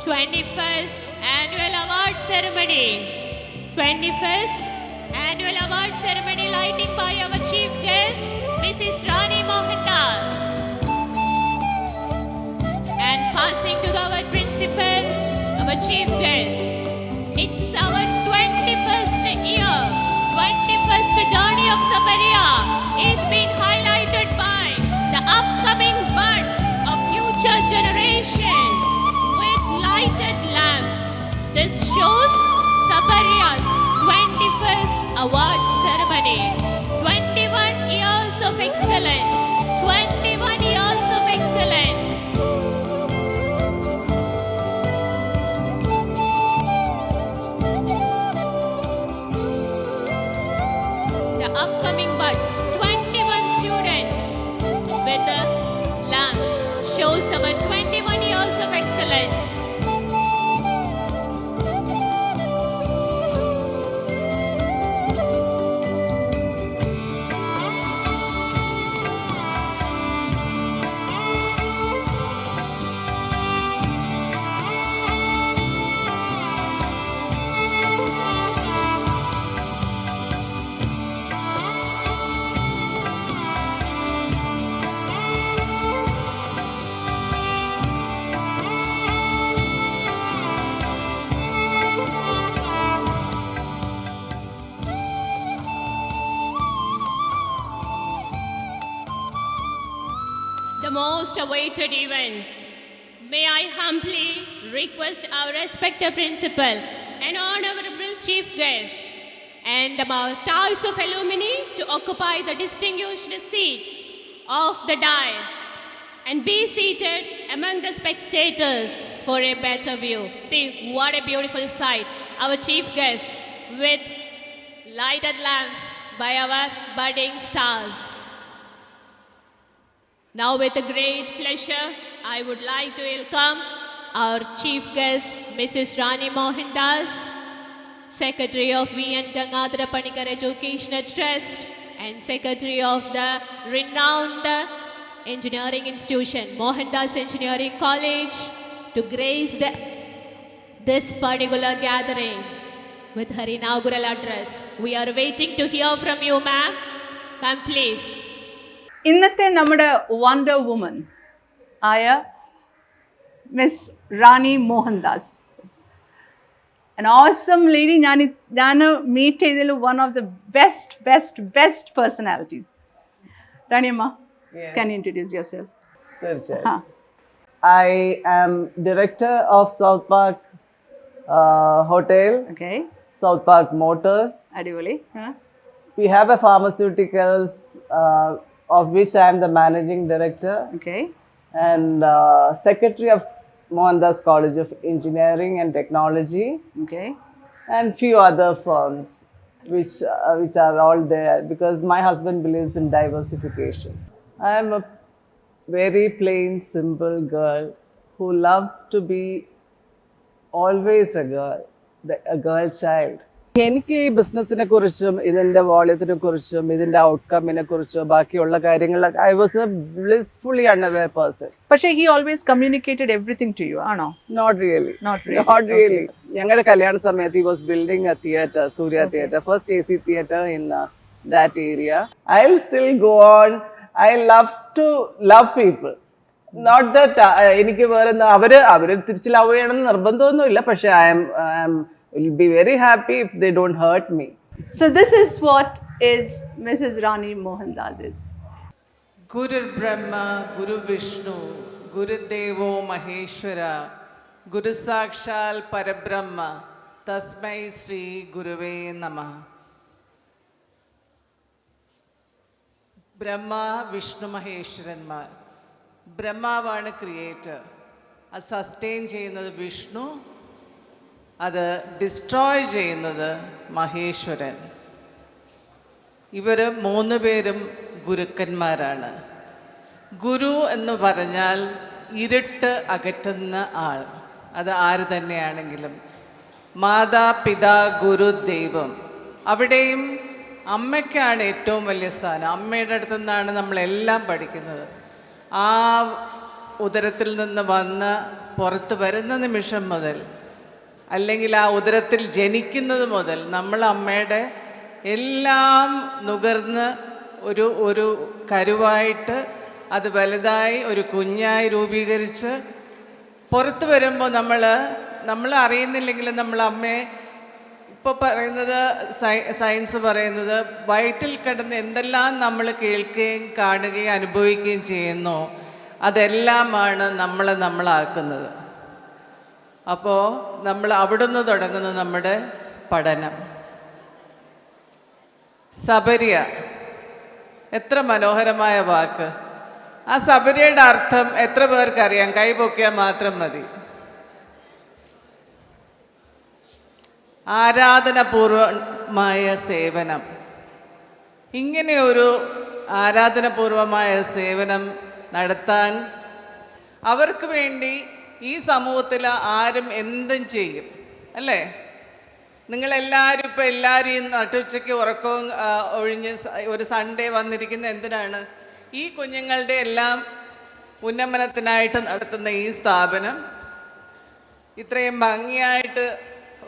21st Annual Award Ceremony. 21st Annual Award Ceremony lighting by our chief guest, Mrs. Rani Mohandas. And passing to our principal, our chief guest. It's our 21st year, 21st journey of Sabariya is being highlighted by the upcoming buds of future generation with lighted lamps. This shows Sabariya's 21st award ceremony. 21 years of excellence. 21 years of excellence. The upcoming buds, 21 students with the lamps, shows our 21 years of excellence. The most awaited events. May I humbly request our respected principal and honorable chief guest and our stars of alumni to occupy the distinguished seats of the dais and be seated among the spectators for a better view. See what a beautiful sight. Our chief guest with lighted lamps by our budding stars. Now with a great pleasure, I would like to welcome our chief guest, Mrs. Rani Mohandas, Secretary of V.N. Gangadhara Panikar Educational Trust and Secretary of the renowned engineering institution, Mohandas Engineering College, to grace this particular gathering with her inaugural address. We are waiting to hear from you, ma'am. Ma'am, please. ഇന്നത്തെ നമ്മുടെ wonder woman ആയ miss Rani Mohandas, an awesome lady. ഞാൻ meet ചെയ്തതിൽ one of the best personalities. റാണി അമ്മ, can you introduce yourself? തീർച്ചയായും. I am director of South Park Hotel, Okay, South Park Motors. അടിപൊളി. We have a pharmaceuticals of which I am the managing director Okay, and secretary of Mohandas College of Engineering and Technology okay, and few other firms which are all there because my husband believes in diversification. I am a very plain, simple girl who loves to be always a girl child. എനിക്ക് ഈ ബിസിനസ്സിനെ കുറിച്ചും ഇതിൻ്റെ വോളിയത്തിനെ കുറിച്ചും ഇതിൻ്റെ ഔട്ട്കമ്മിനെ കുറിച്ചും ബാക്കിയുള്ള കാര്യങ്ങളിലൊക്കെ I was a blissfully unaware person. പക്ഷേ he always communicated everything to you, ആണോ? Not really. Not really. Not really. ഞങ്ങളുടെ കല്യാണ സമയത്ത് he was building a theatre, Surya Theatre, first AC theatre in that area. I'll still go on. I love to love people. Not that എനിക്ക് വേറെ അവര് തിരിച്ച് love ചെയ്യണമെന്ന് നിർബന്ധമൊന്നുമില്ല. പക്ഷെ I will be very happy if they don't hurt me. So this is what is Mrs. Rani Mohandas is. Guru Brahma, Guru Vishnu, Guru Devo Maheshwara, Guru Sakshal Parabrahma, Tasmai Sri Guruve Namah. Brahma Vishnu മഹേശ്വരന്മാർ. ബ്രഹ്മാവാണ് creator, അത് sustain ചെയ്യുന്നത് വിഷ്ണു, അത് destroy ചെയ്യുന്നത് മഹേശ്വരൻ. ഇവർ മൂന്ന് പേരും ഗുരുക്കന്മാരാണ്. ഗുരു എന്ന് പറഞ്ഞാൽ ഇരുട്ട് അകറ്റുന്ന ആൾ, അത് ആര് തന്നെയാണെങ്കിലും. മാതാപിതാ ഗുരു ദൈവം, അവിടെയും അമ്മയ്ക്കാണ് ഏറ്റവും വലിയ സ്ഥാനം. അമ്മയുടെ അടുത്തു നിന്നാണ് നമ്മളെല്ലാം പഠിക്കുന്നത്. ആ ഉദരത്തിൽ നിന്ന് വന്ന് പുറത്ത് വരുന്ന നിമിഷം മുതൽ, അല്ലെങ്കിൽ ആ ഉദരത്തിൽ ജനിക്കുന്നത് മുതൽ നമ്മൾ അമ്മയുടെ എല്ലാം നുകർന്ന് ഒരു കരുവായിട്ട് അത് വലുതായി ഒരു കുഞ്ഞായി രൂപീകരിച്ച് പുറത്ത് വരുമ്പോൾ നമ്മൾ അറിയുന്നില്ലെങ്കിലും നമ്മൾ അമ്മയെ, ഇപ്പോൾ പറയുന്നത് സയൻസ് പറയുന്നത് വയറ്റിൽ കിടന്ന് എന്തെല്ലാം നമ്മൾ കേൾക്കുകയും കാണുകയും അനുഭവിക്കുകയും ചെയ്യുന്നു, അതെല്ലാമാണ് നമ്മളാക്കുന്നത്. അപ്പോൾ നമ്മൾ അവിടുന്ന് തുടങ്ങുന്ന നമ്മുടെ പഠനം. സബര്യ, എത്ര മനോഹരമായ വാക്ക്. ആ സബര്യയുടെ അർത്ഥം എത്ര പേർക്കറിയാം? കൈ പൊക്കിയാൽ മാത്രം മതി. ആരാധനപൂർവമായ സേവനം. ഇങ്ങനെയൊരു ആരാധനപൂർവമായ സേവനം നടത്താൻ അവർക്ക് വേണ്ടി ഈ സമൂഹത്തിൽ ആരും എന്തും ചെയ്യും, അല്ലേ? നിങ്ങളെല്ലാവരും ഇപ്പോൾ എല്ലാവരും നട്ടുച്ചയ്ക്ക് ഉറക്കവും ഒഴിഞ്ഞ് ഒരു സൺഡേ വന്നിരിക്കുന്ന എന്തിനാണ്? ഈ കുഞ്ഞുങ്ങളുടെ എല്ലാം ഉന്നമനത്തിനായിട്ട് നടത്തുന്ന ഈ സ്ഥാപനം ഇത്രയും ഭംഗിയായിട്ട്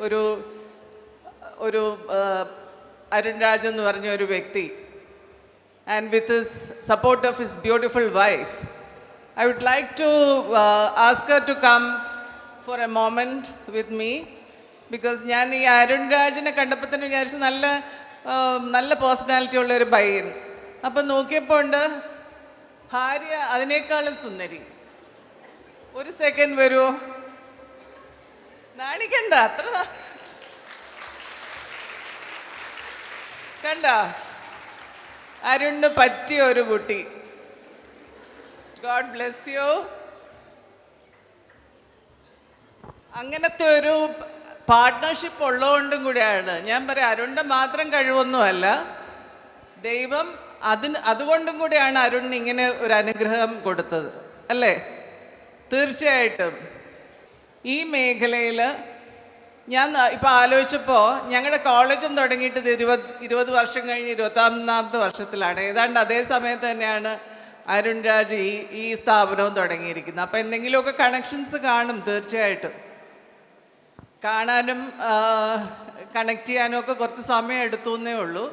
ഒരു അരുൺ രാജ് എന്ന് പറഞ്ഞ ഒരു വ്യക്തി, and with his support of his beautiful wife, I would like to ask her to come for a moment with me because ഞാൻ ഈ അരുൺ രാജിനെ കണ്ടപ്പോൾ തന്നെ വിചാരിച്ചു നല്ല പേഴ്സണാലിറ്റി ഉള്ള ഒരു പയ്യൻ. അപ്പം നോക്കിയപ്പോൾ ഉണ്ട് ഭാര്യ അതിനേക്കാളും സുന്ദരി. ഒരു സെക്കൻഡ് വരുമോ? നാണിക്കണ്ട, അത്ര കണ്ട അരുണിന് പറ്റിയ ഒരു കുട്ടി. God bless you. അങ്ങനത്തെ ഒരു പാർട്ട്ണർഷിപ്പ് ഉള്ളതുകൊണ്ടും കൂടിയാണ് ഞാൻ പറയാം, അരുണിൻ്റെ മാത്രം കഴിവൊന്നുമല്ല, ദൈവം അതുകൊണ്ടും കൂടിയാണ് അരുണിന് ഇങ്ങനെ ഒരു അനുഗ്രഹം കൊടുത്തത്, അല്ലേ? തീർച്ചയായിട്ടും ഈ മേഖലയിൽ ഞാൻ ഇപ്പോൾ ആലോചിച്ചപ്പോൾ ഞങ്ങളുടെ കോളേജും തുടങ്ങിയിട്ട് 20 വർഷം കഴിഞ്ഞ് 21ാമത്തെ വർഷത്തിലാണ്. ഏതാണ്ട് അതേ സമയത്ത് തന്നെയാണ് അരുൺ രാജ് ഈ സ്ഥാപനവും തുടങ്ങിയിരിക്കുന്നത്. അപ്പോൾ എന്തെങ്കിലുമൊക്കെ കണക്ഷൻസ് കാണും തീർച്ചയായിട്ടും. കാണാനും കണക്ട് ചെയ്യാനും ഒക്കെ കുറച്ച് സമയം എടുത്തു എന്നേ ഉള്ളൂ.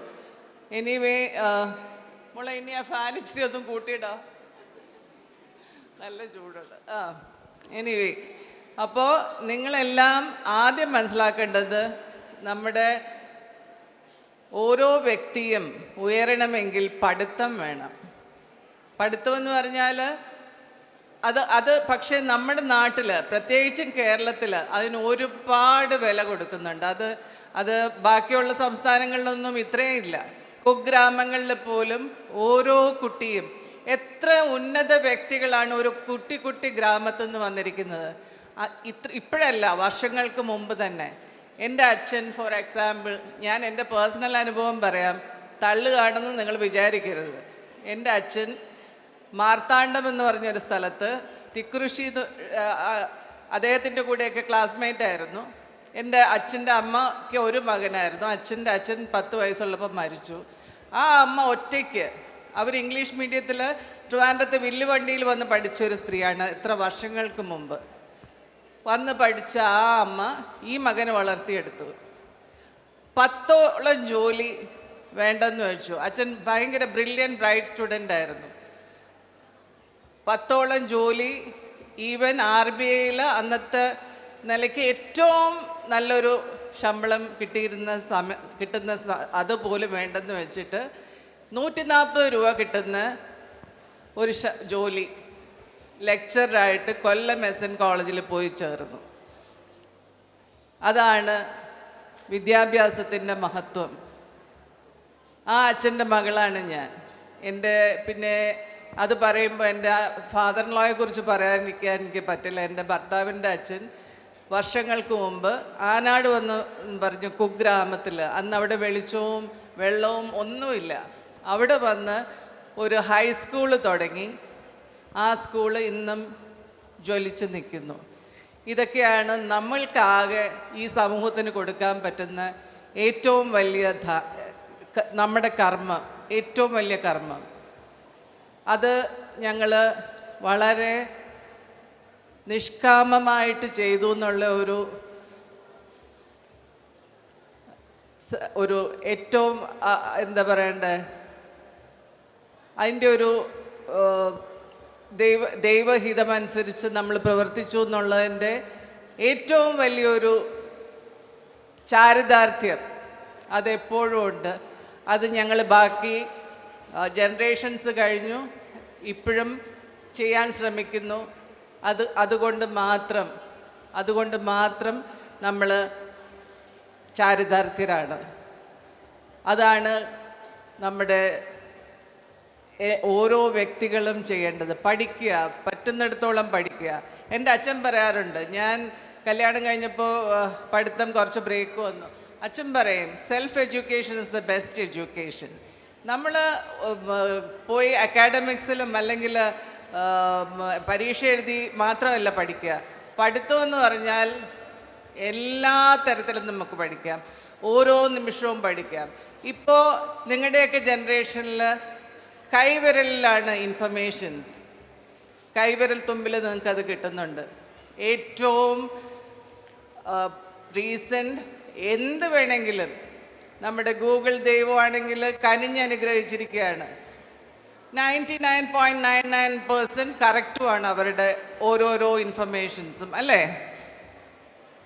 എനിവേ മോളെ ഇനി ആ ഫാൻ ഇച്ചിരി ഒന്നും കൂട്ടിയിടാം, നല്ല ചൂടുണ്ട്. എനിവേ, അപ്പോൾ നിങ്ങളെല്ലാം ആദ്യം മനസ്സിലാക്കേണ്ടത് നമ്മുടെ ഓരോ വ്യക്തിയും ഉയരണമെങ്കിൽ പഠിത്തം വേണം. പഠിത്തം എന്ന് പറഞ്ഞാൽ അത് പക്ഷേ നമ്മുടെ നാട്ടിൽ, പ്രത്യേകിച്ചും കേരളത്തിൽ, അതിന് ഒരുപാട് വില കൊടുക്കുന്നുണ്ട്. അത് ബാക്കിയുള്ള സംസ്ഥാനങ്ങളിലൊന്നും ഇത്രയും ഇല്ല. കുഗ്രാമങ്ങളിൽ പോലും ഓരോ കുട്ടിയും എത്ര ഉന്നത വ്യക്തികളാണ് ഒരു കുട്ടി ഗ്രാമത്തിൽ നിന്ന് വന്നിരിക്കുന്നത്. ഇപ്പോഴല്ല, വർഷങ്ങൾക്ക് മുമ്പ് തന്നെ. എൻ്റെ അച്ഛൻ, ഫോർ എക്സാമ്പിൾ, ഞാൻ എൻ്റെ പേഴ്സണൽ അനുഭവം പറയാം, തള്ളുകയാണെന്ന് നിങ്ങൾ വിചാരിക്കരുത്. എൻ്റെ അച്ഛൻ മാർത്താണ്ഡം എന്ന് പറഞ്ഞൊരു സ്ഥലത്ത് തിക്കുറിശി, അദ്ദേഹത്തിൻ്റെ കൂടെയൊക്കെ ക്ലാസ്മേറ്റ് ആയിരുന്നു. എൻ്റെ അച്ഛൻ്റെ അമ്മയ്ക്ക് ഒരു മകനായിരുന്നു. അച്ഛൻ്റെ അച്ഛൻ 10 വയസ്സുള്ളപ്പോൾ മരിച്ചു. ആ അമ്മ ഒറ്റയ്ക്ക്, അവർ ഇംഗ്ലീഷ് മീഡിയത്തിൽ ട്രിവാൻഡ്രത്ത് വില്ലുവണ്ടിയിൽ വന്ന് പഠിച്ചൊരു സ്ത്രീയാണ്. എത്ര വർഷങ്ങൾക്ക് മുമ്പ് വന്ന് പഠിച്ച ആ അമ്മ ഈ മകനെ വളർത്തിയെടുത്തു. 10ഓളം ജോലി വേണ്ടെന്ന് വെച്ചു. അച്ഛൻ ഭയങ്കര ബ്രില്യൻ ബ്രൈറ്റ് സ്റ്റുഡൻ്റ് ആയിരുന്നു. 10ഓളം ജോലി, ഈവൻ RBIയിൽ അന്നത്തെ നിലയ്ക്ക് ഏറ്റവും നല്ലൊരു ശമ്പളം കിട്ടുന്ന അതുപോലും വേണ്ടെന്ന് വെച്ചിട്ട് 140 രൂപ കിട്ടുന്ന ഒരു ജോലി, ലെക്ചറായിട്ട് കൊല്ലം SN കോളേജിൽ പോയി ചേർന്നു. അതാണ് വിദ്യാഭ്യാസത്തിൻ്റെ മഹത്വം. ആ അച്ഛൻ്റെ മകളാണ് ഞാൻ. പിന്നെ അത് പറയുമ്പോൾ എൻ്റെ ഫാദർ ഇൻ ലോയെ കുറിച്ച് പറയാതിരിക്കാൻ എനിക്ക് പറ്റില്ല. എൻ്റെ ഭർത്താവിൻ്റെ അച്ഛൻ വർഷങ്ങൾക്ക് മുമ്പ് ആനാട് വന്ന് പറഞ്ഞു, കുഗ്രാമത്തിൽ, അന്ന് അവിടെ വെളിച്ചവും വെള്ളവും ഒന്നുമില്ല, അവിടെ വന്ന് ഒരു ഹൈസ്കൂള് തുടങ്ങി. ആ സ്കൂള് ഇന്നും ജ്വലിച്ച് നിൽക്കുന്നു. ഇതൊക്കെയാണ് നമ്മൾക്കാകെ ഈ സമൂഹത്തിന് കൊടുക്കാൻ പറ്റുന്ന ഏറ്റവും വലിയ നമ്മുടെ കർമ്മം, ഏറ്റവും വലിയ കർമ്മം. അത് ഞങ്ങൾ വളരെ നിഷ്കാമമായിട്ട് ചെയ്തു എന്നുള്ള ഒരു ഏറ്റവും എന്താ പറയണ്ടേ, അതിൻ്റെ ഒരു ദൈവഹിതമനുസരിച്ച് നമ്മൾ പ്രവർത്തിച്ചു എന്നുള്ളതിൻ്റെ ഏറ്റവും വലിയൊരു ചാരിതാർത്ഥ്യം അതെപ്പോഴും ഉണ്ട്. അത് ഞങ്ങൾ ബാക്കി ജനറേഷൻസ് കഴിഞ്ഞു ഇപ്പോഴും ചെയ്യാൻ ശ്രമിക്കുന്നു. അതുകൊണ്ട് മാത്രം നമ്മൾ ചാരിതാർത്ഥ്യരാണ്. അതാണ് നമ്മുടെ ഓരോ വ്യക്തികളും ചെയ്യേണ്ടത്. പഠിക്കുക, പറ്റുന്നിടത്തോളം പഠിക്കുക. എൻ്റെ അച്ഛൻ പറയാറുണ്ട്, ഞാൻ കല്യാണം കഴിഞ്ഞപ്പോൾ പഠിത്തം കുറച്ച് ബ്രേക്ക് വന്നു. അച്ഛൻ പറയും, self education is the best education. നമ്മൾ പോയി അക്കാഡമിക്സിലും അല്ലെങ്കിൽ പരീക്ഷ എഴുതി മാത്രമല്ല പഠിക്കുക. പഠിത്തം എന്ന് പറഞ്ഞാൽ എല്ലാ തരത്തിലും നമുക്ക് പഠിക്കാം, ഓരോ നിമിഷവും പഠിക്കാം. ഇപ്പോൾ നിങ്ങളുടെയൊക്കെ ജനറേഷനിൽ കൈവിരലിലാണ് ഇൻഫർമേഷൻസ്, കൈവിരൽ തുമ്പിൽ നിങ്ങൾക്കത് കിട്ടുന്നുണ്ട്. ഏറ്റവും റീസെൻ്റ് എന്ത് വേണമെങ്കിലും നമ്മുടെ ഗൂഗിൾ ദൈവമാണെങ്കിൽ കനിഞ്ഞനുഗ്രഹിച്ചിരിക്കുകയാണ്. 99.99% കറക്റ്റുമാണ് അവരുടെ ഓരോരോ ഇൻഫർമേഷൻസും, അല്ലേ?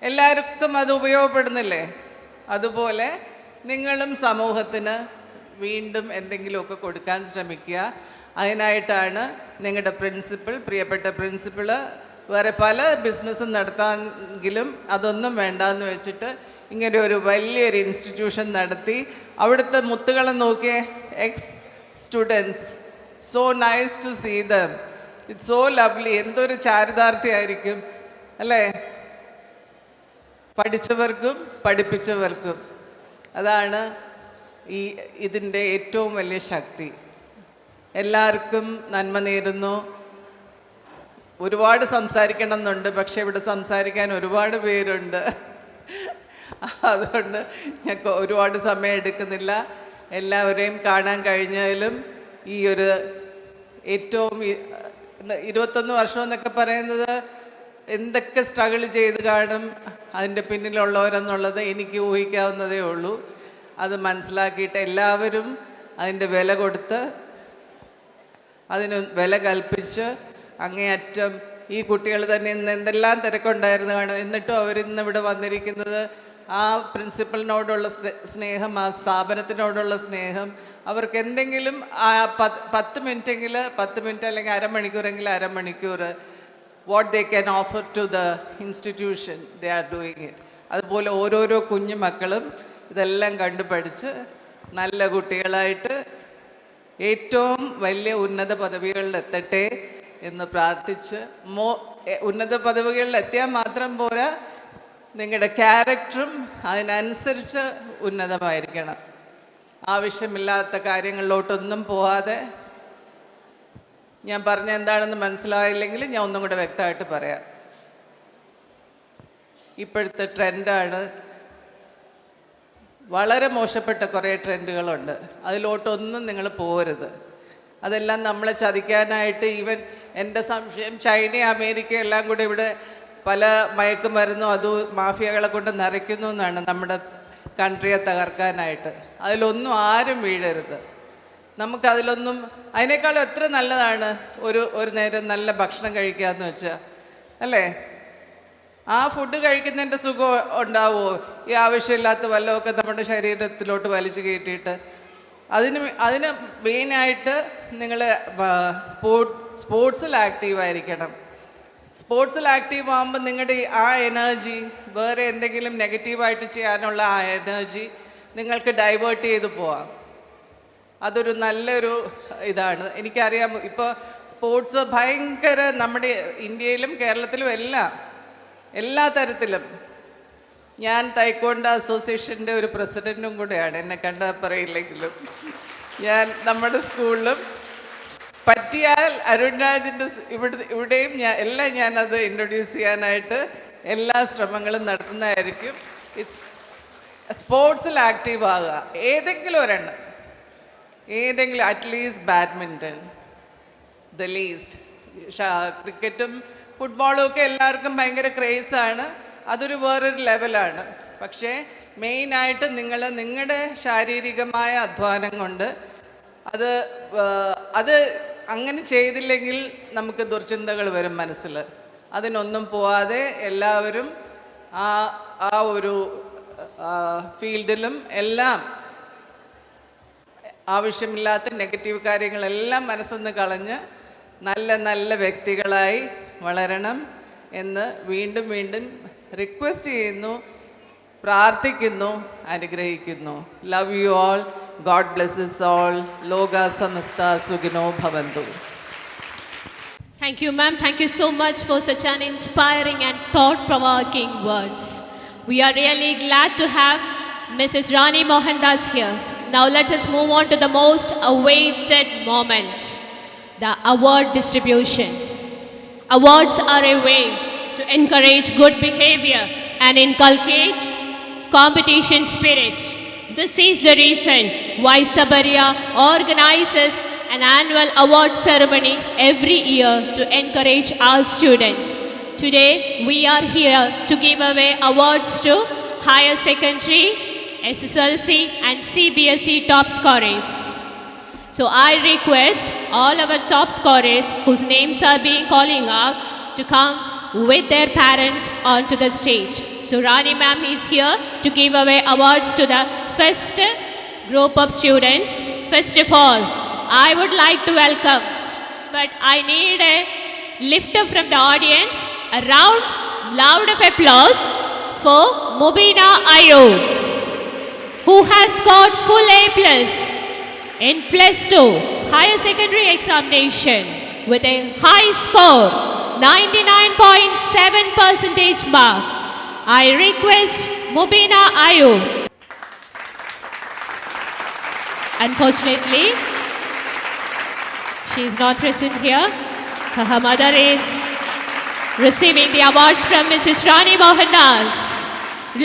എല്ലാവർക്കും അത് ഉപയോഗപ്പെടുന്നില്ലേ? അതുപോലെ നിങ്ങളും സമൂഹത്തിന് വീണ്ടും എന്തെങ്കിലുമൊക്കെ കൊടുക്കാൻ ശ്രമിക്കുക. അതിനായിട്ടാണ് നിങ്ങളുടെ പ്രിയപ്പെട്ട പ്രിൻസിപ്പിൾ വേറെ പല ബിസിനസ്സും നടത്താമെങ്കിലും അതൊന്നും വേണ്ടാന്ന് വെച്ചിട്ട് ഇങ്ങനെ ഒരു വലിയൊരു ഇൻസ്റ്റിറ്റ്യൂഷൻ നടത്തി അവിടുത്തെ മുത്തുകളെ നോക്കിയേ, ex students, so nice to see them, it's so lovely. എന്തൊരു ചാരിതാർത്ഥ്യമായിരിക്കും അല്ലേ? പഠിച്ചവർക്കും പഠിപ്പിച്ചവർക്കും. അതാണ് ഇതിൻ്റെ ഏറ്റവും വലിയ ശക്തി. എല്ലാവർക്കും നന്മ നേരുന്നു. ഒരുപാട് സംസാരിക്കണം എന്നുണ്ട്, പക്ഷേ ഇവിടെ സംസാരിക്കാൻ ഒരുപാട് പേരുണ്ട്. അതുകൊണ്ട് ഞാൻ ഒരുപാട് സമയം എടുക്കുന്നില്ല. എല്ലാവരെയും കാണാൻ കഴിഞ്ഞാലും ഈ ഒരു ഏറ്റവും 21 വർഷം എന്നൊക്കെ പറയുന്നത് എന്തൊക്കെ സ്ട്രഗിൾ ചെയ്ത് കാണും അതിൻ്റെ പിന്നിലുള്ളവരെന്നുള്ളത് എനിക്ക് ഊഹിക്കാവുന്നതേ ഉള്ളൂ. അത് മനസ്സിലാക്കിയിട്ട് എല്ലാവരും അതിൻ്റെ വില കൊടുത്ത് അതിന് വില കൽപ്പിച്ച് അങ്ങേയറ്റം ഈ കുട്ടികൾ തന്നെ ഇന്ന് എന്തെല്ലാം തിരക്കുണ്ടായിരുന്നു കാണും, എന്നിട്ടും അവരിന്ന് ഇവിടെ വന്നിരിക്കുന്നത് ആ പ്രിൻസിപ്പലിനോടുള്ള സ്നേഹം, ആ സ്ഥാപനത്തിനോടുള്ള സ്നേഹം, അവർക്ക് എന്തെങ്കിലും 10 മിനിറ്റ് അല്ലെങ്കിൽ അരമണിക്കൂറെങ്കിലും അരമണിക്കൂർ what they can offer to the institution, they are doing it. അതുപോലെ ഓരോരോ കുഞ്ഞു മക്കളും ഇതെല്ലാം കണ്ടു പഠിച്ച് നല്ല കുട്ടികളായിട്ട് ഏറ്റവും വലിയ ഉന്നത പദവികളിൽ എത്തട്ടെ എന്ന് പ്രാർത്ഥിച്ച്, ഉന്നത പദവികളിൽ എത്തിയാൽ മാത്രം പോരാ, നിങ്ങളുടെ ക്യാരക്ടറും അതിനനുസരിച്ച് ഉന്നതമായിരിക്കണം. ആവശ്യമില്ലാത്ത കാര്യങ്ങളിലോട്ടൊന്നും പോവാതെ, ഞാൻ പറഞ്ഞ എന്താണെന്ന് മനസ്സിലായില്ലെങ്കിൽ ഞാൻ ഒന്നും കൂടെ വ്യക്തമായിട്ട് പറയാം. ഇപ്പോഴത്തെ ട്രെൻഡാണ്, വളരെ മോശപ്പെട്ട കുറേ ട്രെൻഡുകളുണ്ട്, അതിലോട്ടൊന്നും നിങ്ങൾ പോകരുത്. അതെല്ലാം നമ്മളെ ചതിക്കാനായിട്ട്, ഈവൻ എൻ്റെ സംശയം ചൈന അമേരിക്ക എല്ലാം കൂടെ ഇവിടെ പല മയക്കുമരുന്നും അതും മാഫിയകളെ കൊണ്ട് നിറയ്ക്കുന്നു എന്നാണ് നമ്മുടെ കൺട്രിയെ തകർക്കാനായിട്ട്. അതിലൊന്നും ആരും വീഴരുത്. നമുക്കതിലൊന്നും, അതിനേക്കാളും എത്ര നല്ലതാണ് ഒരു നേരം നല്ല ഭക്ഷണം കഴിക്കുക എന്ന് വെച്ചാൽ, അല്ലേ? ആ ഫുഡ് കഴിക്കുന്നതിൻ്റെ സുഖം ഉണ്ടാവുമോ ഈ ആവശ്യമില്ലാത്ത വല്ലതൊക്കെ നമ്മുടെ ശരീരത്തിലോട്ട് വലിച്ചു കയറ്റിയിട്ട്? അതിന് മെയിനായിട്ട് നിങ്ങൾ സ്പോർട്സിൽ ആക്റ്റീവായിരിക്കണം. സ്പോർട്സിൽ ആക്റ്റീവ് ആകുമ്പോൾ നിങ്ങളുടെ ആ എനർജി, വേറെ എന്തെങ്കിലും നെഗറ്റീവായിട്ട് ചെയ്യാനുള്ള ആ എനർജി നിങ്ങൾക്ക് ഡൈവേർട്ട് ചെയ്ത് പോവാം. അതൊരു നല്ലൊരു ഇതാണ്. എനിക്കറിയാം, ഇപ്പോൾ സ്പോർട്സ് ഭയങ്കര നമ്മുടെ ഇന്ത്യയിലും കേരളത്തിലും എല്ലാ തരത്തിലും. ഞാൻ തൈക്കോണ്ട അസോസിയേഷൻ്റെ ഒരു പ്രസിഡൻറ്റും കൂടെയാണ്, എന്നെ കണ്ടാൽ പറയില്ലെങ്കിലും. ഞാൻ നമ്മുടെ സ്കൂളിലും പറ്റിയാൽ അരുൺരാജിൻ്റെ ഇവിടെയും ഞാനത് ഇൻട്രൊഡ്യൂസ് ചെയ്യാനായിട്ട് എല്ലാ ശ്രമങ്ങളും നടത്തുന്നതായിരിക്കും. സ്പോർട്സിൽ ആക്റ്റീവ് ആകുക, ഏതെങ്കിലും ഒരെണ്ണം, അറ്റ്ലീസ്റ്റ് ബാഡ്മിൻ്റൺ, ദ ലീസ്റ്റ്. ക്രിക്കറ്റും ഫുട്ബോളും ഒക്കെ എല്ലാവർക്കും ഭയങ്കര ക്രേസാണ്, അതൊരു വേറൊരു ലെവലാണ്. പക്ഷേ മെയിനായിട്ട് നിങ്ങളുടെ ശാരീരികമായ അധ്വാനം കൊണ്ട് അത് അങ്ങനെ ചെയ്തില്ലെങ്കിൽ നമുക്ക് ദുർചിന്തകൾ വരും മനസ്സിൽ. അതിനൊന്നും പോവാതെ എല്ലാവരും ആ ഒരു ഫീൽഡിലും എല്ലാം ആവശ്യമില്ലാത്ത നെഗറ്റീവ് കാര്യങ്ങളെല്ലാം മനസ്സിൽ നിന്ന് കളഞ്ഞ് നല്ല നല്ല വ്യക്തികളായി വളരണം എന്ന് വീണ്ടും വീണ്ടും റിക്വസ്റ്റ് ചെയ്യുന്നു, പ്രാർത്ഥിക്കുന്നു, അനുഗ്രഹിക്കുന്നു. Love you all. God blesses all. ലോക സമസ്ത സുഖിനോ ഭവന്തു. Thank you, ma'am. Thank you so much for such an inspiring and thought-provoking words. We are really glad to have Mrs. Rani Mohandas here. Now let us move on to the most awaited moment, the award distribution. Awards are a way to encourage good behavior and inculcate competition spirit. This is the reason why Sabaria organizes an annual award ceremony every year to encourage our students. Today, we are here to give away awards to higher secondary, SSLC and CBSE top scorers. So I request all our top scorers whose names are being calling out to come with their parents onto the stage. So Rani ma'am is here to give away awards to the first group of students. First of all, I would like to welcome, but I need a lifter from the audience, a round loud of applause for Mubina Ayo, who has scored full A+ in +2 higher secondary examination with a high score, 99.7% mark. I request Mubina Ayo. Unfortunately, she is not present here. So her mother is receiving the awards from Mrs. Rani Mohandas.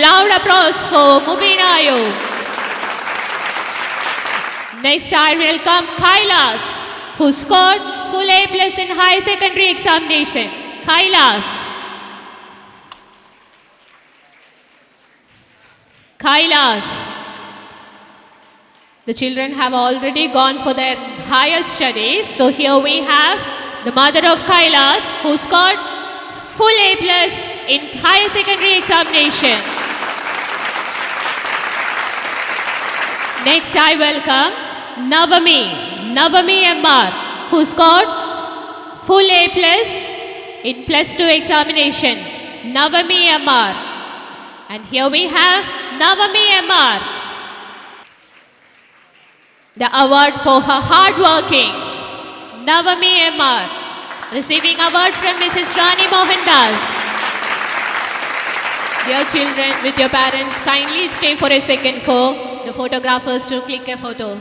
Loud applause for Mubina Ayo. Next, I welcome Kailas, who scored full A+ in high secondary examination. Kailas. The children have already gone for their higher studies. So here we have the mother of Kailas who scored full A+ in higher secondary examination. Next I welcome Navami MR who scored full A+ in +2 examination. Navami MR. And here we have Navami MR. The award for her hard working. Navami MR. Receiving award from Mrs. Rani Mohandas. Dear children, with your parents, kindly stay for a second for the photographers to click a photo.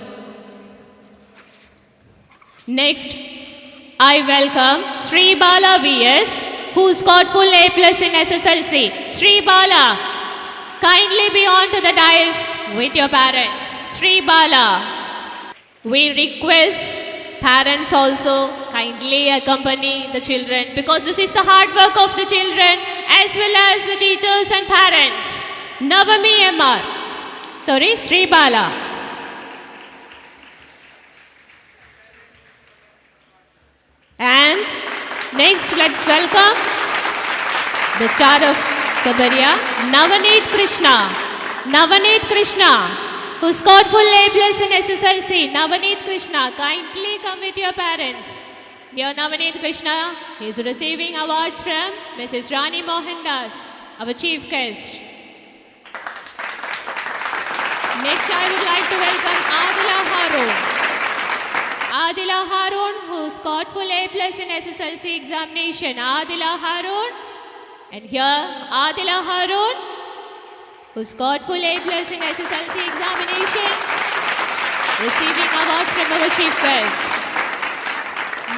Next, I welcome Sri Bala VS, who scored full A+ in SSLC. Sri Bala, kindly be on to the dais with your parents. Sri Bala. We request parents also kindly accompany the children, because this is the hard work of the children as well as the teachers and parents. Navami MR. Sorry, Sri Bala. And next, let's welcome the star of Sabaria, Navaneet Krishna. Navaneet Krishna, who scored full A+ in SSLC. Navaneet Krishna, kindly come with your parents. Dear Navaneet Krishna, he is receiving awards from Mrs. Rani Mohandas, our chief guest. Next, I would like to welcome Adila Harun. Adila Harun, who scored full A+ in SSLC examination. Adila Harun. And here, Adila Harun, who scored full A+ in SSLC examination, receiving award from our chief guest.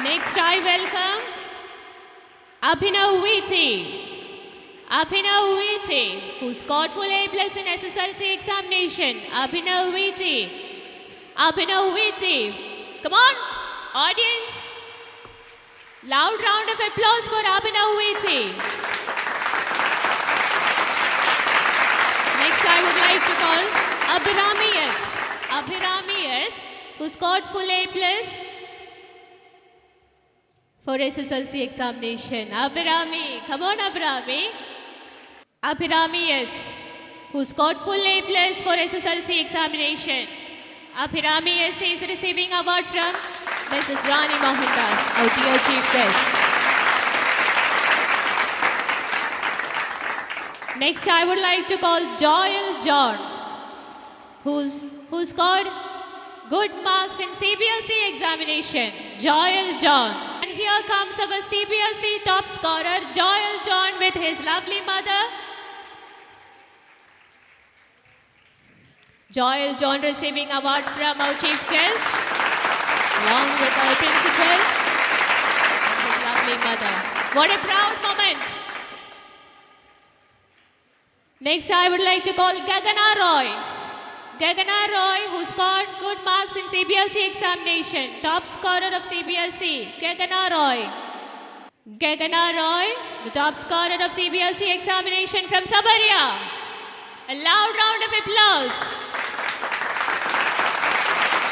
Next, I welcome Abhinav Viti. Abhinav Viti, who scored full A+ in SSLC examination. Abhinav Viti. Abhinav Viti. Come on, audience. Loud round of applause for Abhinav Viti. Next, I would like to call Abhirami S. Abhirami S, who scored full A+ for SSLC examination. Abhirami, come on Abhirami. Abhirami S, who scored full A+ for SSLC examination. Abhirami S is receiving award from Mrs. Rani Mohandas, our dear chief guest. Next, I would like to call Joel John, who scored good marks in CBSE examination. Joel John. And here comes our CBSE top scorer, Joel John, with his lovely mother. Joel John receiving award from our chief guest, along with our principal and his lovely mother. What a proud moment. Next, I would like to call Gagana Roy. Gagana Roy, who scored good marks in CBSE examination. Top scorer of CBSE, Gagana Roy. Gagana Roy, the top scorer of CBSE examination from Sabaria. A loud round of applause.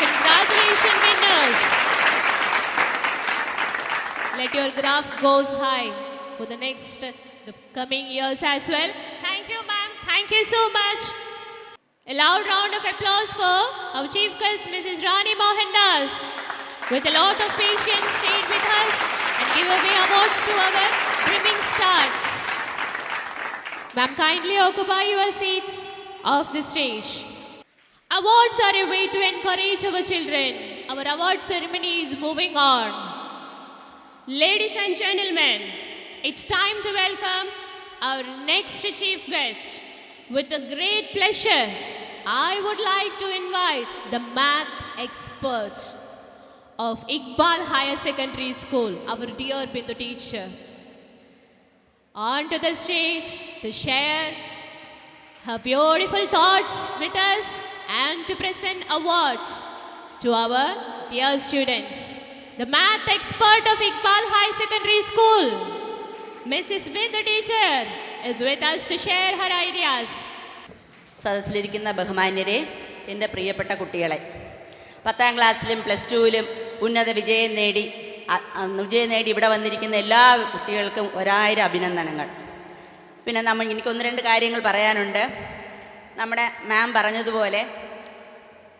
Congratulations, winners. Let your graph goes high for the coming years as well. Thank you, ma'am. Thank you so much. A loud round of applause for our chief guest, Mrs. Rani Mohandas, with a lot of patience stayed with us and give away awards to our brimming stars. Ma'am, kindly occupy your seats off the stage. Awards are a way to encourage our children. Our award ceremony is moving on. Ladies and gentlemen, it's time to welcome our next chief guest. With a great pleasure, I would like to invite the math expert of Iqbal Higher Secondary School, our dear Bindu teacher, onto the stage to share her beautiful thoughts with us and to present awards to our dear students. The math expert of Iqbal High Secondary School, Mrs. Bindu teacher, is with us to share her ideas. സദസ്സിലിരിക്കുന്ന ബഹുമാന്യരെ, എൻ്റെ പ്രിയപ്പെട്ട കുട്ടികളെ, 10ാം ക്ലാസ്സിലും plus ടുവിലും ഉന്നത വിജയം നേടി ഇവിടെ വന്നിരിക്കുന്ന എല്ലാ കുട്ടികൾക്കും 1000 അഭിനന്ദനങ്ങൾ. പിന്നെ എനിക്ക് 1-2 കാര്യങ്ങൾ പറയാനുണ്ട്. നമ്മുടെ മാം പറഞ്ഞതുപോലെ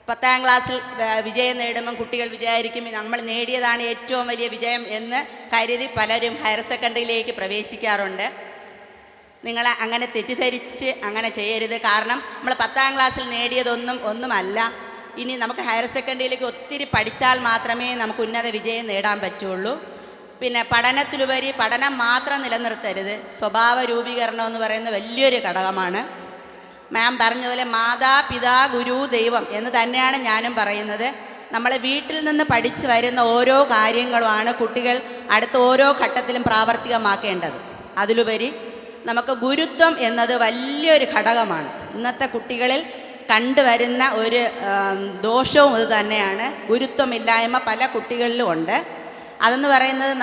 10ാം ക്ലാസ്സിൽ വിജയം നേടുമ്പം കുട്ടികൾ വിചാരിക്കും നമ്മൾ നേടിയതാണ് ഏറ്റവും വലിയ വിജയം എന്ന് കരുതി പലരും ഹയർ സെക്കൻഡറിയിലേക്ക് പ്രവേശിക്കാറുണ്ട്. നിങ്ങൾ അങ്ങനെ തെറ്റിദ്ധരിച്ച് അങ്ങനെ ചെയ്യരുത്. കാരണം നമ്മൾ 10ാം ക്ലാസ്സിൽ നേടിയതൊന്നുമല്ല. ഇനി നമുക്ക് ഹയർ സെക്കൻഡറിയിലേക്ക് ഒത്തിരി പഠിച്ചാൽ മാത്രമേ നമുക്ക് ഉന്നത വിജയം നേടാൻ പറ്റുള്ളൂ. പിന്നെ പഠനത്തിലുപരി പഠനം മാത്രം നിലനിർത്തരുത്. സ്വഭാവ രൂപീകരണം എന്ന് പറയുന്ന വലിയൊരു ഘടകമാണ്. മാം പറഞ്ഞ പോലെ മാതാപിതാ ഗുരു ദൈവം എന്ന് തന്നെയാണ് ഞാനും പറയുന്നത്. നമ്മൾ വീട്ടിൽ നിന്ന് പഠിച്ചു വരുന്ന ഓരോ കാര്യങ്ങളുമാണ് കുട്ടികൾ അടുത്ത ഓരോ ഘട്ടത്തിലും പ്രാവർത്തികമാക്കേണ്ടത്. അതിലുപരി നമുക്ക് ഗുരുത്വം എന്നത് വലിയൊരു ഘടകമാണ്. ഇന്നത്തെ കുട്ടികളിൽ കണ്ടുവരുന്ന ഒരു ദോഷവും ഇത് തന്നെയാണ്. ഗുരുത്വമില്ലായ്മ പല കുട്ടികളിലും ഉണ്ട്. അതെന്ന് പറയുന്നത്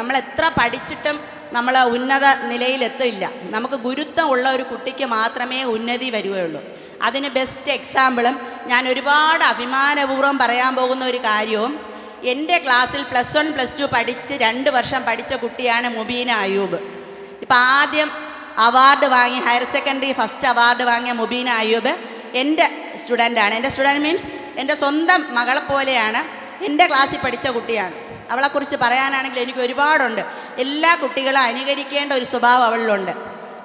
നമ്മൾ എത്ര പഠിച്ചിട്ടും നമ്മൾ ഉന്നത നിലയിലെത്തില്ല. നമുക്ക് ഗുരുത്വം ഉള്ള ഒരു കുട്ടിക്ക് മാത്രമേ ഉന്നതി വരികയുള്ളൂ. അതിന് ബെസ്റ്റ് എക്സാമ്പിളും ഞാൻ ഒരുപാട് അഭിമാനപൂർവ്വം പറയാൻ പോകുന്ന ഒരു കാര്യവും എൻ്റെ ക്ലാസ്സിൽ +1 +2 പഠിച്ച് 2 വർഷം പഠിച്ച കുട്ടിയാണ് മുബീന അയ്യൂബ്. ഇപ്പം ആദ്യം അവാർഡ് വാങ്ങി ഹയർ സെക്കൻഡറി ഫസ്റ്റ് അവാർഡ് വാങ്ങിയ മുബീന അയ്യൂബ് എൻ്റെ സ്റ്റുഡൻ്റാണ്. എൻ്റെ സ്റ്റുഡൻറ്റ് മീൻസ് എൻ്റെ സ്വന്തം മകളെ പോലെയാണ്. എൻ്റെ ക്ലാസ്സിൽ പഠിച്ച കുട്ടിയാണ്. അവളെക്കുറിച്ച് പറയാനാണെങ്കിൽ എനിക്ക് ഒരുപാടുണ്ട്. എല്ലാ കുട്ടികളും അനുകരിക്കേണ്ട ഒരു സ്വഭാവം അവളിലുണ്ട്.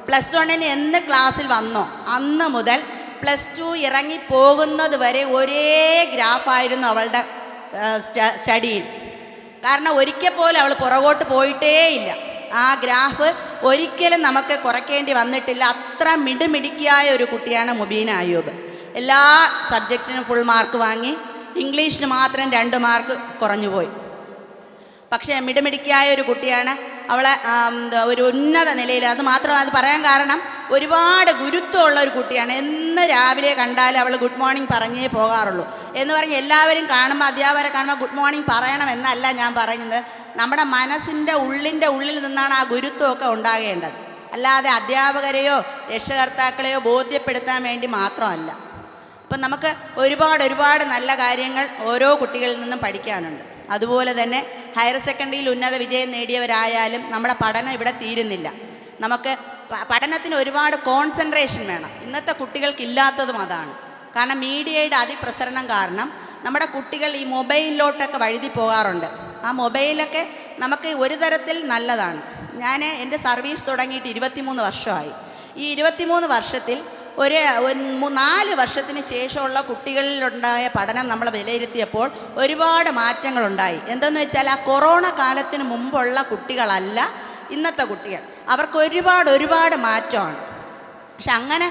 +1 എന്ന് ക്ലാസ്സിൽ വന്നോ അന്ന് മുതൽ +2 ഇറങ്ങി പോകുന്നത് വരെ ഒരേ ഗ്രാഫായിരുന്നു അവളുടെ സ്റ്റഡിയിൽ. കാരണം ഒരിക്കൽ പോലും അവൾ പുറകോട്ട് പോയിട്ടേയില്ല. ആ ഗ്രാഫ് ഒരിക്കലും നമുക്ക് കുറയ്ക്കേണ്ടി വന്നിട്ടില്ല. അത്ര മിടുമിടുക്കിയായ ഒരു കുട്ടിയാണ് മുബീന അയ്യൂബ്. എല്ലാ സബ്ജക്റ്റിനും ഫുൾ മാർക്ക് വാങ്ങി. ഇംഗ്ലീഷിന് മാത്രം 2 മാർക്ക് കുറഞ്ഞുപോയി. പക്ഷേ മിടുമിടുക്കിയായ ഒരു കുട്ടിയാണ്. അവളെ ഒരു ഉന്നത നിലയിൽ അത് പറയാൻ കാരണം ഒരുപാട് ഗുരുത്വമുള്ള ഒരു കുട്ടിയാണ്. എന്ന് രാവിലെ കണ്ടാലും അവൾ ഗുഡ് മോർണിംഗ് പറഞ്ഞേ പോകാറുള്ളൂ. എന്ന് പറഞ്ഞ് എല്ലാവരും കാണുമ്പോൾ അധ്യാപകരെ കാണുമ്പോൾ ഗുഡ് മോർണിംഗ് പറയണമെന്നല്ല ഞാൻ പറയുന്നത്. നമ്മുടെ മനസ്സിൻ്റെ ഉള്ളിൽ നിന്നാണ് ആ ഗുരുത്വമൊക്കെ ഉണ്ടാകേണ്ടത്. അല്ലാതെ അധ്യാപകരെയോ രക്ഷകർത്താക്കളെയോ ബോധ്യപ്പെടുത്താൻ വേണ്ടി മാത്രമല്ല. അപ്പം നമുക്ക് ഒരുപാട് നല്ല കാര്യങ്ങൾ ഓരോ കുട്ടികളിൽ നിന്നും പഠിക്കാനുണ്ട്. അതുപോലെ തന്നെ ഹയർ സെക്കൻഡറിയിൽ ഉന്നത വിജയം നേടിയവരായാലും നമ്മുടെ പഠനം ഇവിടെ തീരുന്നില്ല. നമുക്ക് പഠനത്തിന് ഒരുപാട് കോൺസെൻട്രേഷൻ വേണം. ഇന്നത്തെ കുട്ടികൾക്കില്ലാത്തതും അതാണ്. കാരണം മീഡിയയുടെ അതിപ്രസരണം കാരണം നമ്മുടെ കുട്ടികൾ ഈ മൊബൈലിലോട്ടൊക്കെ വഴുതി പോകാറുണ്ട്. ആ മൊബൈലൊക്കെ നമുക്ക് ഒരു തരത്തിൽ നല്ലതാണ്. ഞാൻ എൻ്റെ സർവീസ് തുടങ്ങിയിട്ട് 23 വർഷമായി. ഈ 23 വർഷത്തിൽ ഒരു 4 വർഷത്തിന് ശേഷമുള്ള കുട്ടികളിലുണ്ടായ പഠനം നമ്മൾ വിലയിരുത്തിയപ്പോൾ ഒരുപാട് മാറ്റങ്ങളുണ്ടായി. എന്തെന്ന് വെച്ചാൽ ആ കൊറോണ കാലത്തിന് മുമ്പുള്ള കുട്ടികളല്ല ഇന്നത്തെ കുട്ടികൾ. അവർക്ക് ഒരുപാട് മാറ്റമാണ്. പക്ഷെ അങ്ങനെ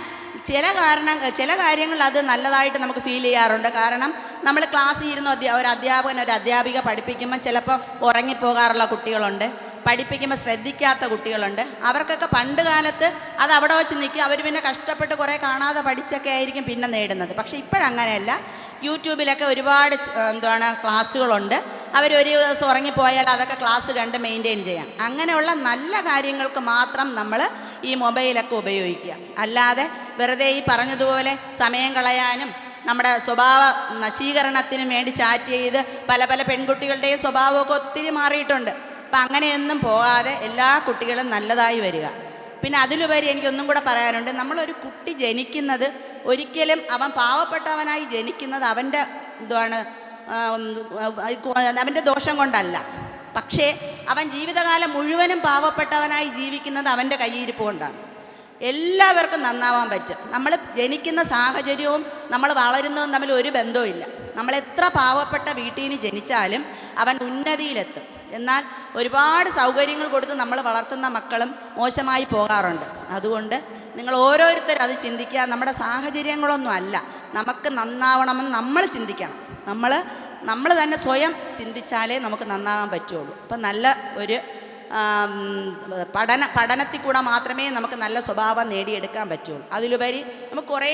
ചില കാര്യങ്ങൾ അത് നല്ലതായിട്ട് നമുക്ക് ഫീൽ ചെയ്യാറുണ്ട്. കാരണം നമ്മൾ ക്ലാസ്സിൽ ഇരുന്ന് ഒരു അധ്യാപകൻ ഒരു അധ്യാപിക പഠിപ്പിക്കുമ്പോൾ ചിലപ്പോൾ ഉറങ്ങിപ്പോകാറുള്ള കുട്ടികളുണ്ട്. പഠിപ്പിക്കുമ്പോൾ ശ്രദ്ധിക്കാത്ത കുട്ടികളുണ്ട്. അവർക്കൊക്കെ പണ്ട് കാലത്ത് അത് അവിടെ വെച്ച് നിൽക്കും. അവർ പിന്നെ കഷ്ടപ്പെട്ട് കുറേ കാണാതെ പഠിച്ചൊക്കെ ആയിരിക്കും പിന്നെ നേടുന്നത്. പക്ഷേ ഇപ്പോഴങ്ങനെയല്ല. യൂട്യൂബിലൊക്കെ ഒരുപാട് ക്ലാസ്സുകളുണ്ട്. അവരൊരു ദിവസം ഉറങ്ങിപ്പോയാൽ അതൊക്കെ ക്ലാസ് കണ്ട് മെയിൻറ്റെയിൻ ചെയ്യാം. അങ്ങനെയുള്ള നല്ല കാര്യങ്ങൾക്ക് മാത്രം നമ്മൾ ഈ മൊബൈലൊക്കെ ഉപയോഗിക്കുക. അല്ലാതെ വെറുതെ ഈ പറഞ്ഞതുപോലെ സമയം കളയാനും നമ്മുടെ സ്വഭാവ നശീകരണത്തിനും വേണ്ടി ചാറ്റ് ചെയ്ത് പല പെൺകുട്ടികളുടെയും സ്വഭാവമൊക്കെ ഒത്തിരി മാറിയിട്ടുണ്ട്. അപ്പം അങ്ങനെയൊന്നും പോകാതെ എല്ലാ കുട്ടികളും നല്ലതായി വരിക. പിന്നെ അതിലുപരി എനിക്കൊന്നും കൂടെ പറയാനുണ്ട്. നമ്മളൊരു കുട്ടി ജനിക്കുന്നത് ഒരിക്കലും അവൻ പാവപ്പെട്ടവനായി ജനിക്കുന്നത് അവൻ്റെ ദോഷം കൊണ്ടല്ല. പക്ഷേ അവൻ ജീവിതകാലം മുഴുവനും പാവപ്പെട്ടവനായി ജീവിക്കുന്നത് അവൻ്റെ കയ്യിരിപ്പ് കൊണ്ടാണ്. എല്ലാവർക്കും നന്നാവാൻ പറ്റും. നമ്മൾ ജനിക്കുന്ന സാഹചര്യവും നമ്മൾ വളരുന്നതും തമ്മിൽ ഒരു ബന്ധവുമില്ല. നമ്മളെത്ര പാവപ്പെട്ട വീട്ടിൽ നിന്ന് ജനിച്ചാലും അവൻ ഉന്നതിയിലെത്തും. എന്നാൽ ഒരുപാട് സൗകര്യങ്ങൾ കൊടുത്ത് നമ്മൾ വളർത്തുന്ന മക്കളും മോശമായി പോകാറുണ്ട്. അതുകൊണ്ട് നിങ്ങൾ ഓരോരുത്തരും അത് ചിന്തിക്കുക. നമ്മുടെ സാഹചര്യങ്ങളൊന്നും അല്ല, നമുക്ക് നന്നാവണമെന്ന് നമ്മൾ ചിന്തിക്കണം. നമ്മൾ തന്നെ സ്വയം ചിന്തിച്ചാലേ നമുക്ക് നന്നാകാൻ പറ്റുള്ളൂ. അപ്പം നല്ല ഒരു പഠനത്തിൽ കൂടെ മാത്രമേ നമുക്ക് നല്ല സ്വഭാവം നേടിയെടുക്കാൻ പറ്റുള്ളൂ. അതിലുപരി നമുക്ക് കുറേ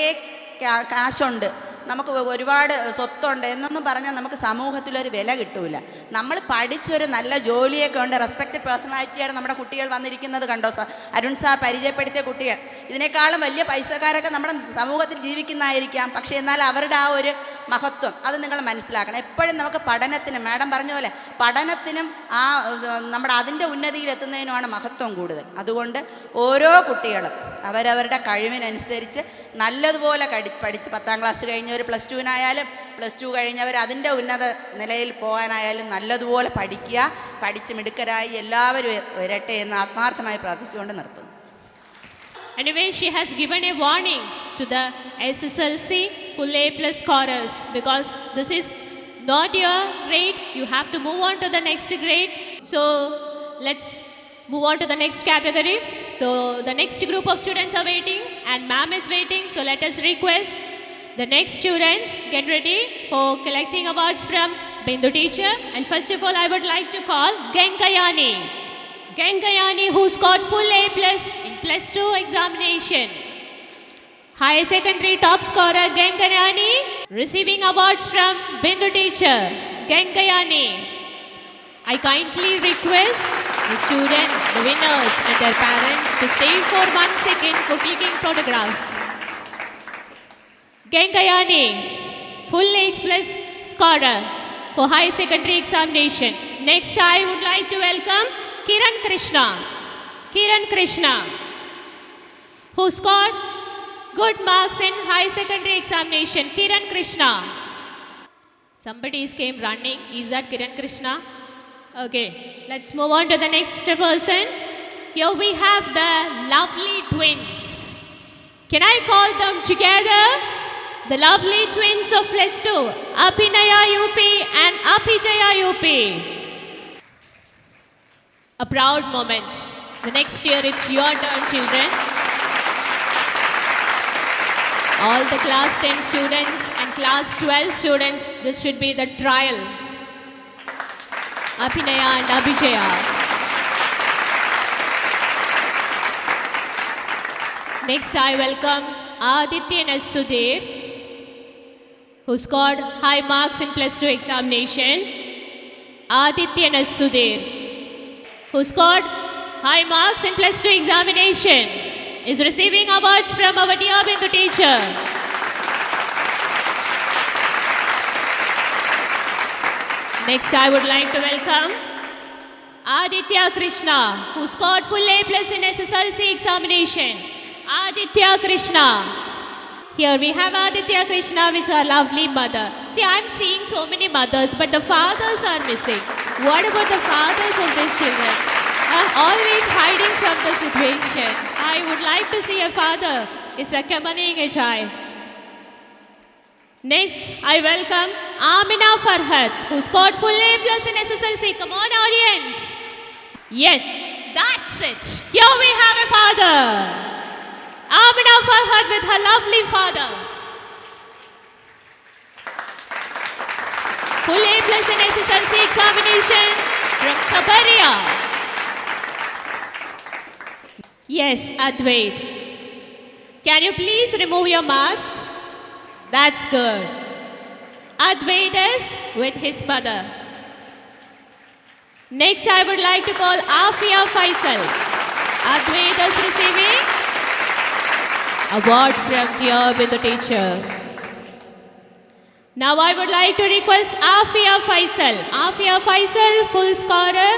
കാശുണ്ട്, നമുക്ക് ഒരുപാട് സ്വത്തുണ്ട് എന്നൊന്നും പറഞ്ഞാൽ നമുക്ക് സമൂഹത്തിലൊരു വില കിട്ടൂല. നമ്മൾ പഠിച്ചൊരു നല്ല ജോലിയൊക്കെ ഉണ്ട്, റെസ്പെക്റ്റഡ് പേഴ്സണാലിറ്റിയാണ് നമ്മുടെ കുട്ടികൾ വന്നിരിക്കുന്നത്. കണ്ടോ അരുൺ സാർ പരിചയപ്പെടുത്തിയ കുട്ടികൾ, ഇതിനേക്കാളും വലിയ പൈസക്കാരൊക്കെ നമ്മുടെ സമൂഹത്തിൽ ജീവിക്കുന്നതായിരിക്കാം. പക്ഷേ എന്നാൽ അവരുടെ ആ ഒരു മഹത്വം അത് നിങ്ങൾ മനസ്സിലാക്കണം. എപ്പോഴും നമുക്ക് പഠനത്തിനും, മാഡം പറഞ്ഞ പോലെ പഠനത്തിനും ആ നമ്മുടെ അതിൻ്റെ ഉന്നതിയിലെത്തുന്നതിനുമാണ് മഹത്വം കൂടുതൽ. അതുകൊണ്ട് ഓരോ കുട്ടികളും അവരവരുടെ കഴിവിനനുസരിച്ച് നല്ലതുപോലെ പഠിച്ച് 10ാം ക്ലാസ് കഴിഞ്ഞവർ പ്ലസ് ടുവിനായാലും പ്ലസ് ടു കഴിഞ്ഞവർ അതിൻ്റെ ഉന്നത നിലയിൽ പോകാനായാലും നല്ലതുപോലെ പഠിക്കുക. പഠിച്ച് മിടുക്കരായി എല്ലാവരും വരട്ടെ എന്ന് ആത്മാർത്ഥമായി പ്രാർത്ഥിച്ചുകൊണ്ട് നിർത്തുന്നു. Anyway, she has given a warning to the SSLC full A+ scorers, because this is not your grade. You have to move on to the next grade. So let's move on to the next category. So the next group of students are waiting and ma'am is waiting. So let us request the next students get ready for collecting awards from Bindu teacher. And first of all, I would like to call Genkayani. Genkayani, who scored full A+ in plus 2 examination. Higher secondary top scorer Genkayani receiving awards from Bindu teacher. Genkayani. I kindly request the students, the winners and their parents to stay for 1 second for clicking photographs. Genkayani, full A+ scorer for higher secondary examination. Next, I would like to welcome Kiran Krishna. Kiran Krishna, who scored good marks in high secondary examination. Kiran Krishna. Somebody came running. Is that Kiran Krishna? Okay, let's move on to the next person. Here we have the lovely twins. Can I call them together? The lovely twins of plus 2, Abhinaya UP and Abhijaya UP. A proud moment. The next year it's your turn, children. All the class 10 students and class 12 students, this should be the trial. Abhinaya and Abhijaya. Next I welcome Aditya and Sudhir, who scored high marks in plus 2 examination. Aditya and Sudhir, who scored high marks in plus 2 examination, is receiving awards from our dear Bindu teacher. Next, I would like to welcome Aditya Krishna, who scored full A+ in SSLC examination. Aditya Krishna. Here we have Aditya Krishna with her lovely mother. See, I'm seeing so many mothers, but the fathers are missing. What about the fathers of these children? Are always hiding from the situation. I would like to see a father is accompanying a child. Next, I welcome Amina Farhat, who scored full A+ in SSLC. Come on, audience. Yes, that's it. Here we have a father. Amina Farhat with her lovely father. Full A+ in SSLC examination from Kabaria. Yes, Advait. Can you please remove your mask? That's good. Advait is with his mother. Next, I would like to call Afia Faisal. Advait is receiving award from dear Bindu teacher. Now I would like to request Afia Faisal. Afia Faisal, full scorer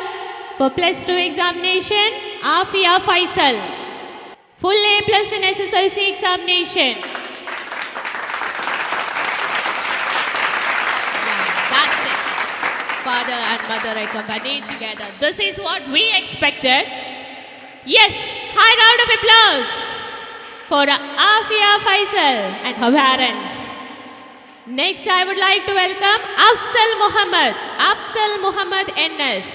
for plus 2 examination. Afia Faisal, full A+ in SSLC examination. Yeah, that's it. Father and mother accompanied together. This is what we expected. Yes, high round of applause for Afia Faisal and her parents. Next, I would like to welcome Afzal Muhammad. Afzal Muhammad NS.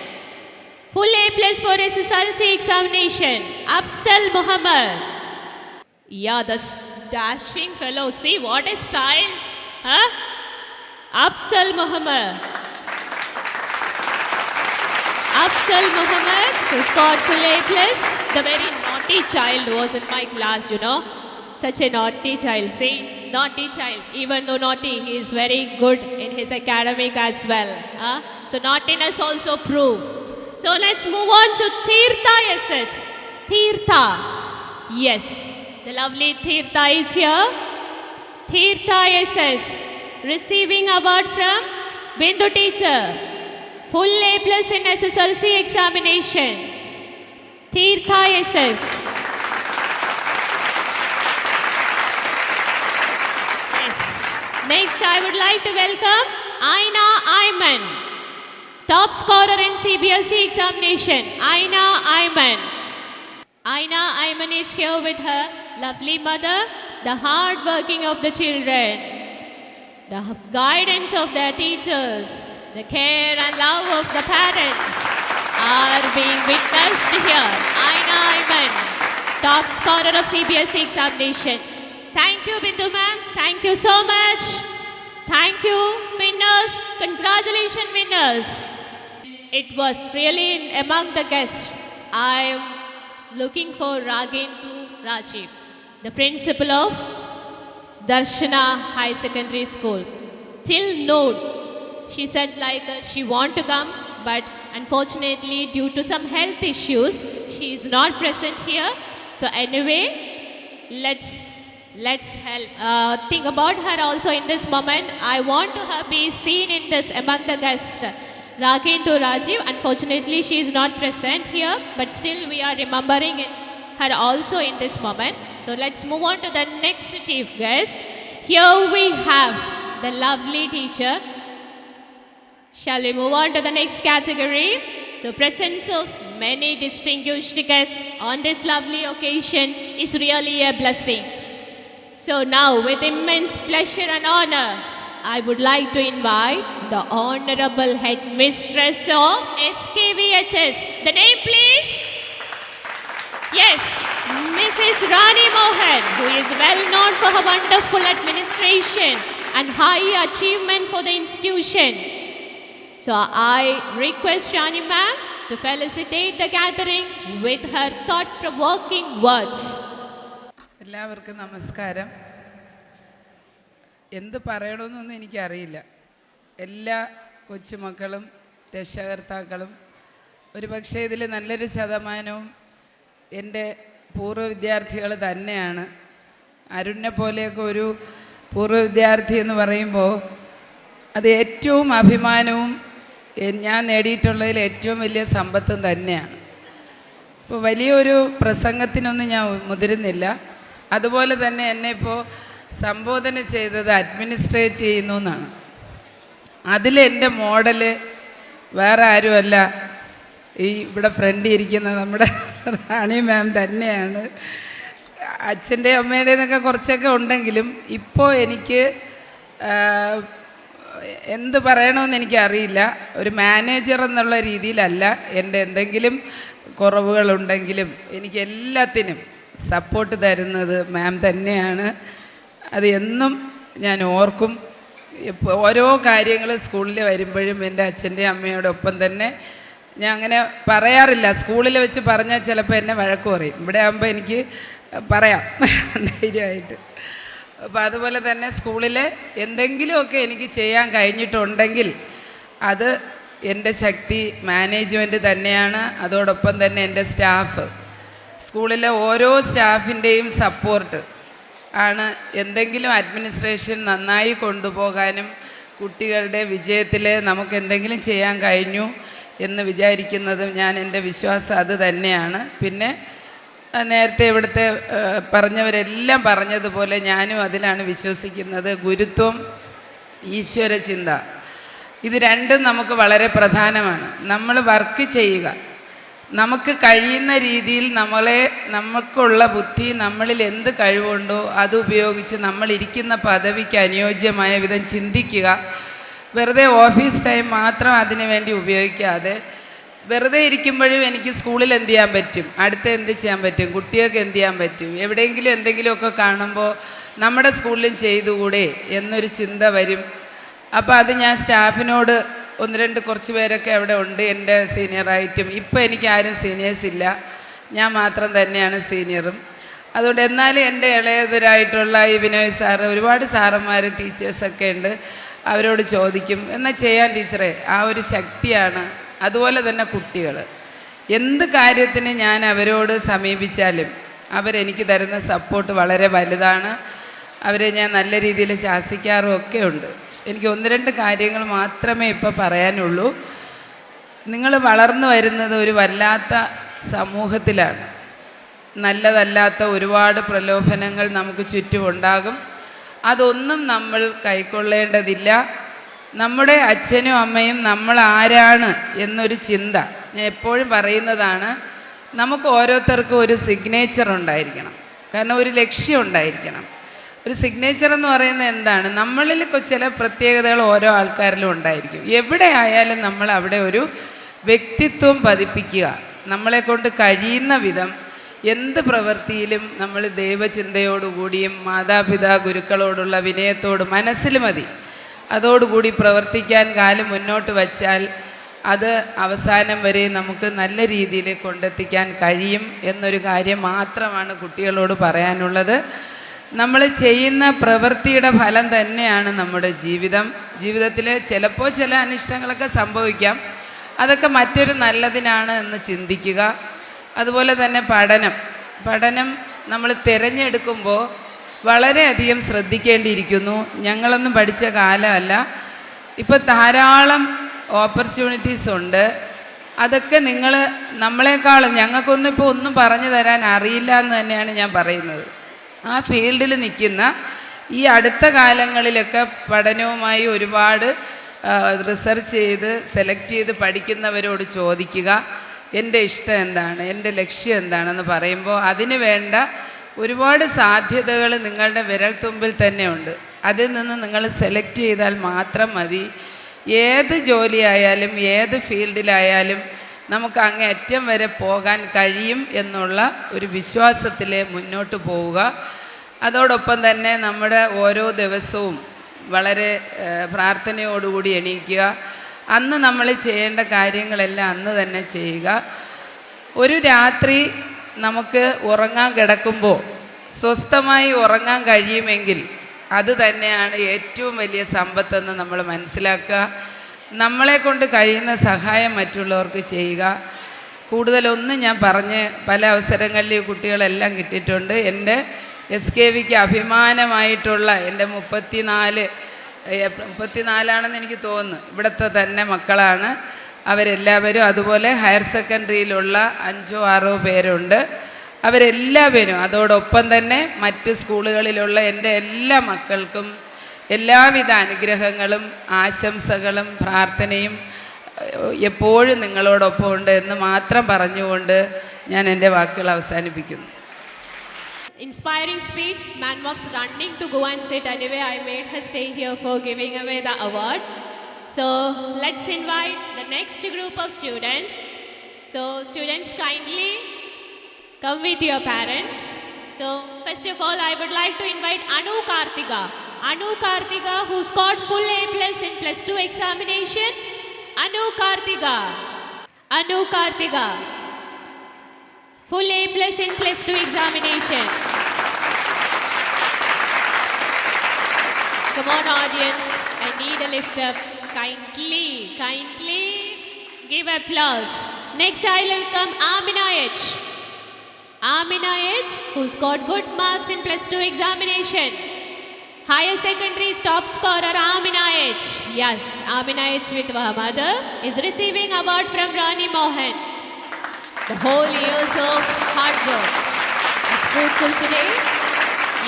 Full A+ for SSLC examination. Afzal Muhammad. Yeah, the dashing fellow. See what a style. Huh? Afzal Muhammad. Afzal Muhammad, who scored full A+. The very naughty child was in my class, you know. Such a naughty child. See, naughty child. Even though naughty, he is very good in his academic as well. So naughtiness also proof. So let's move on to Tirtha SS. Tirtha. Yes, the lovely Tirtha is here. Tirtha SS receiving award from Bindu teacher. Full A+ in SSLC examination. Tirtha SS. Yes. Next, I would like to welcome Aina Ayman, top scorer in CBSE examination. Aina Ayman. Aina Ayman is here with her lovely mother, the hard working of the children, the guidance of their teachers, the care and love of the parents are being witnessed here. Aina Ayman, top scorer of CBSE examination. Thank you, Bindu ma'am. Thank you so much. Thank you, winners. Congratulations, winners. It was really among the guests. I am looking for Raghendu Rajiv, the principal of Darshana High Secondary School. Till noon, she said she want to come, but unfortunately due to some health issues, she is not present here. So anyway, let's help think about her also in this moment. I want her be seen in this among the guests. Raghendu Rajiv, unfortunately she is not present here, but still we are remembering her also in this moment. So let's move on to the next chief guest. Here we have the lovely teacher. Shall we move on to the next category? So presence of many distinguished guests on this lovely occasion is really a blessing. So now, with immense pleasure and honor, I would like to invite the Honorable Headmistress of SKVHS. The name, please? Yes, Mrs. Rani Mohan, who is well known for her wonderful administration and high achievement for the institution. So I request Rani ma'am to felicitate the gathering with her thought-provoking words. എല്ലാവർക്കും നമസ്കാരം. എന്ത് പറയണമെന്നൊന്നും എനിക്കറിയില്ല. എല്ലാ കൊച്ചുമക്കളും രക്ഷകർത്താക്കളും ഒരു പക്ഷേ ഇതിൽ നല്ലൊരു ശതമാനവും എൻ്റെ പൂർവ്വ വിദ്യാർത്ഥികൾ തന്നെയാണ്. അരുണിനെ പോലെയൊക്കെ ഒരു പൂർവ്വ വിദ്യാർത്ഥി എന്ന് പറയുമ്പോൾ അത് ഏറ്റവും അഭിമാനവും ഞാൻ നേടിയിട്ടുള്ളതിൽ ഏറ്റവും വലിയ സമ്പത്തും തന്നെയാണ്. ഇപ്പോൾ വലിയൊരു പ്രസംഗത്തിനൊന്നും ഞാൻ മുതിരുന്നില്ല. അതുപോലെ തന്നെ എന്നെ ഇപ്പോൾ സംബോധന ചെയ്തത് അഡ്മിനിസ്ട്രേറ്റ് ചെയ്യുന്നു എന്നാണ്. അതിലെൻ്റെ മോഡല് വേറെ ആരുമല്ല, ഈ ഇവിടെ ഫ്രണ്ടിൽ ഇരിക്കുന്ന നമ്മുടെ റാണി മാം തന്നെയാണ്. അച്ഛൻ്റെ അമ്മയുടെ എന്നൊക്കെ കുറച്ചൊക്കെ ഉണ്ടെങ്കിലും ഇപ്പോൾ എനിക്ക് എന്ത് പറയണമെന്ന് എനിക്കറിയില്ല. ഒരു മാനേജർ എന്നുള്ള രീതിയിലല്ല, എൻ്റെ എന്തെങ്കിലും കുറവുകളുണ്ടെങ്കിലും എനിക്ക് എല്ലാത്തിനും സപ്പോർട്ട് തരുന്നത് മാം തന്നെയാണ്. അത് എന്നും ഞാൻ ഓർക്കും. ഓരോ കാര്യങ്ങൾ സ്കൂളിൽ വരുമ്പോഴും എൻ്റെ അച്ഛൻ്റെ അമ്മയോടൊപ്പം തന്നെ ഞാൻ അങ്ങനെ പറയാറില്ല. സ്കൂളിൽ വെച്ച് പറഞ്ഞാൽ ചിലപ്പോൾ എന്നെ വഴക്ക് പറയും. ഇവിടെ ആകുമ്പോൾ എനിക്ക് പറയാം ധൈര്യമായിട്ട്. അപ്പോൾ അതുപോലെ തന്നെ സ്കൂളിൽ എന്തെങ്കിലുമൊക്കെ എനിക്ക് ചെയ്യാൻ കഴിഞ്ഞിട്ടുണ്ടെങ്കിൽ അത് എൻ്റെ ശക്തി മാനേജ്മെൻറ്റ് തന്നെയാണ്. അതോടൊപ്പം തന്നെ എൻ്റെ സ്റ്റാഫ്, സ്കൂളിലെ ഓരോ സ്റ്റാഫിൻ്റെയും സപ്പോർട്ട് ആണ് എന്തെങ്കിലും അഡ്മിനിസ്ട്രേഷൻ നന്നായി കൊണ്ടുപോകാനും കുട്ടികളുടെ വിജയത്തിൽ നമുക്ക് എന്തെങ്കിലും ചെയ്യാൻ കഴിഞ്ഞു എന്ന് വിചാരിക്കുന്നതും എൻ്റെ വിശ്വാസം അത് തന്നെയാണ്. പിന്നെ നേരത്തെ ഇവിടുത്തെ പറഞ്ഞവരെല്ലാം പറഞ്ഞതുപോലെ ഞാനും അതിലാണ് വിശ്വസിക്കുന്നത്. ഗുരുത്വം, ഈശ്വര ചിന്ത, ഇത് രണ്ടും നമുക്ക് വളരെ പ്രധാനമാണ്. നമ്മൾ വർക്ക് ചെയ്യുക, നമുക്ക് കഴിയുന്ന രീതിയിൽ നമുക്കുള്ള ബുദ്ധി, നമ്മളിൽ എന്ത് കഴിവുണ്ടോ അതുപയോഗിച്ച് നമ്മളിരിക്കുന്ന പദവിക്ക് അനുയോജ്യമായ വിധം ചിന്തിക്കുക. വെറുതെ ഓഫീസ് ടൈം മാത്രം അതിനു വേണ്ടി ഉപയോഗിക്കാതെ വെറുതെ ഇരിക്കുമ്പോഴും എനിക്ക് സ്കൂളിൽ എന്ത് ചെയ്യാൻ പറ്റും, അടുത്ത് എന്ത് ചെയ്യാൻ പറ്റും, കുട്ടികൾക്ക് എന്ത് ചെയ്യാൻ പറ്റും, എവിടെയെങ്കിലും എന്തെങ്കിലുമൊക്കെ കാണുമ്പോൾ നമ്മുടെ സ്കൂളിൽ ചെയ്തുകൂടെ എന്നൊരു ചിന്ത വരും. അപ്പോൾ അത് ഞാൻ സ്റ്റാഫിനോട് കുറച്ച് പേരൊക്കെ അവിടെ ഉണ്ട് എൻ്റെ സീനിയറായിട്ടും. ഇപ്പോൾ എനിക്ക് ആരും സീനിയേഴ്സ് ഇല്ല, ഞാൻ മാത്രം തന്നെയാണ് സീനിയറും. അതുകൊണ്ട് എന്നാലും എൻ്റെ ഇളയതരായിട്ടുള്ള ഈ ബിനോയ് സാറ്, ഒരുപാട് സാറന്മാർ ടീച്ചേഴ്സൊക്കെ ഉണ്ട്, അവരോട് ചോദിക്കും എന്നാൽ ചെയ്യാൻ ടീച്ചറെ, ആ ഒരു ശക്തിയാണ്. അതുപോലെ തന്നെ കുട്ടികൾ, എന്ത് കാര്യത്തിന് ഞാൻ അവരോട് സമീപിച്ചാലും അവരെനിക്ക് തരുന്ന സപ്പോർട്ട് വളരെ വലുതാണ്. അവരെ ഞാൻ നല്ല രീതിയിൽ ശാസിക്കാറും ഒക്കെ ഉണ്ട്. എനിക്ക് 1-2 കാര്യങ്ങൾ മാത്രമേ ഇപ്പോൾ പറയാനുള്ളൂ. നിങ്ങൾ വളർന്നു വരുന്നത് ഒരു വല്ലാത്ത സമൂഹത്തിലാണ്. നല്ലതല്ലാത്ത ഒരുപാട് പ്രലോഭനങ്ങൾ നമുക്ക് ചുറ്റുമുണ്ടാകും. അതൊന്നും നമ്മൾ കൈക്കൊള്ളേണ്ടതില്ല. നമ്മുടെ അച്ഛനും അമ്മയും നമ്മൾ ആരാണ് എന്നൊരു ചിന്ത, ഞാൻ എപ്പോഴും പറയുന്നതാണ്, നമുക്ക് ഓരോരുത്തർക്കും ഒരു സിഗ്നേച്ചർ ഉണ്ടായിരിക്കണം. കാരണം ഒരു ലക്ഷ്യം ഉണ്ടായിരിക്കണം. ഒരു സിഗ്നേച്ചർ എന്ന് പറയുന്നത് എന്താണ്? നമ്മളിൽ ചില പ്രത്യേകതകൾ ഓരോ ആൾക്കാരിലും ഉണ്ടായിരിക്കും. എവിടെ ആയാലും നമ്മൾ അവിടെ ഒരു വ്യക്തിത്വം പതിപ്പിക്കുക. നമ്മളെക്കൊണ്ട് കഴിയുന്ന വിധം എന്ത് പ്രവൃത്തിയിലും നമ്മൾ ദൈവചിന്തയോടുകൂടിയും മാതാപിതാ ഗുരുക്കളോടുള്ള വിനയത്തോട് മനസ്സിൽ മതി, അതോടുകൂടി പ്രവർത്തിക്കാൻ കാലം മുന്നോട്ട് വച്ചാൽ അത് അവസാനം വരെ നമുക്ക് നല്ല രീതിയിൽ കൊണ്ടെത്തിക്കാൻ കഴിയും എന്നൊരു കാര്യം മാത്രമാണ് കുട്ടികളോട് പറയാനുള്ളത്. നമ്മൾ ചെയ്യുന്ന പ്രവൃത്തിയുടെ ഫലം തന്നെയാണ് നമ്മുടെ ജീവിതം. ജീവിതത്തിൽ ചിലപ്പോൾ ചില അനിഷ്ടങ്ങളൊക്കെ സംഭവിക്കാം, അതൊക്കെ മറ്റൊരു നല്ലതിനാണ് എന്ന് ചിന്തിക്കുക. അതുപോലെ തന്നെ പഠനം നമ്മൾ തിരഞ്ഞെടുക്കുമ്പോൾ വളരെയധികം ശ്രദ്ധിക്കേണ്ടിയിരിക്കുന്നു. ഞങ്ങളൊന്നും പഠിച്ച കാലമല്ല, ഇപ്പോൾ ധാരാളം ഓപ്പർച്യൂണിറ്റീസ് ഉണ്ട്. അതൊക്കെ നമ്മളെക്കാളും ഞങ്ങൾക്കൊന്നും ഇപ്പോൾ ഒന്നും പറഞ്ഞു തരാൻ അറിയില്ല എന്ന് തന്നെയാണ് ഞാൻ പറയുന്നത്. ആ ഫീൽഡിൽ നിൽക്കുന്ന ഈ അടുത്ത കാലങ്ങളിലൊക്കെ പഠനവുമായി ഒരുപാട് റിസർച്ച് ചെയ്ത് സെലക്ട് ചെയ്ത് പഠിക്കുന്നവരോട് ചോദിക്കുക, എൻ്റെ ഇഷ്ടം എന്താണ്, എൻ്റെ ലക്ഷ്യം എന്താണെന്ന് പറയുമ്പോൾ അതിന് വേണ്ട ഒരുപാട് സാധ്യതകൾ നിങ്ങളുടെ വിരൽത്തുമ്പിൽ തന്നെ ഉണ്ട്. അതിൽ നിന്ന് നിങ്ങൾ സെലക്ട് ചെയ്താൽ മാത്രം മതി. ഏത് ജോലിയായാലും ഏത് ഫീൽഡിലായാലും നമുക്ക് അങ്ങേയറ്റം വരെ പോകാൻ കഴിയും എന്നുള്ള ഒരു വിശ്വാസത്തിൽ മുന്നോട്ട് പോവുക. അതോടൊപ്പം തന്നെ നമ്മുടെ ഓരോ ദിവസവും വളരെ പ്രാർത്ഥനയോടുകൂടി എണീക്കുക. അന്ന് നമ്മൾ ചെയ്യേണ്ട കാര്യങ്ങളെല്ലാം അന്ന് തന്നെ ചെയ്യുക. ഒരു രാത്രി നമുക്ക് ഉറങ്ങാൻ കിടക്കുമ്പോൾ സ്വസ്ഥമായി ഉറങ്ങാൻ കഴിയുമെങ്കിൽ അത് തന്നെയാണ് ഏറ്റവും വലിയ സമ്പത്തെന്ന് നമ്മൾ മനസ്സിലാക്കുക. നമ്മളെ കൊണ്ട് കഴിയുന്ന സഹായം മറ്റുള്ളവർക്ക് ചെയ്യുക. കൂടുതലൊന്നും ഞാൻ പറഞ്ഞ് പല അവസരങ്ങളിൽ കുട്ടികളെല്ലാം കിട്ടിയിട്ടുണ്ട്. എൻ്റെ SKVക്ക് അഭിമാനമായിട്ടുള്ള എൻ്റെ 34 എനിക്ക് തോന്നുന്നു ഇവിടുത്തെ തന്നെ മക്കളാണ് അവരെല്ലാവരും. അതുപോലെ ഹയർ സെക്കൻഡറിയിലുള്ള 5-6 പേരുണ്ട്. അവരെല്ലാവരും, അതോടൊപ്പം തന്നെ മറ്റ് സ്കൂളുകളിലുള്ള എൻ്റെ എല്ലാ മക്കൾക്കും എല്ലാവിധ അനുഗ്രഹങ്ങളും ആശംസകളും പ്രാർത്ഥനയും എപ്പോഴും നിങ്ങളോടൊപ്പം ഉണ്ട് എന്ന് മാത്രം പറഞ്ഞുകൊണ്ട് ഞാൻ എൻ്റെ വാക്കുകൾ അവസാനിപ്പിക്കുന്നു. Inspiring speech. Man was running to go and sit. Anyway, I made her stay here for giving away the awards. So let's invite the next group of students. So students, kindly come with your parents. So first of all, I would like to invite Anu Kartika. Anu Kartika, who scored full A+ in +2 examination. Anu Kartika. Anu Kartika. Full A+ in +2 examination. Come on audience, I need a lift up. Kindly give applause. Next I welcome Amina H. Amina H, who scored good marks in +2 examination. Higher secondary's top scorer Amina H. Yes, Amina H with her mother is receiving award from Rani Mohan. The whole years of hard work is fruitful today,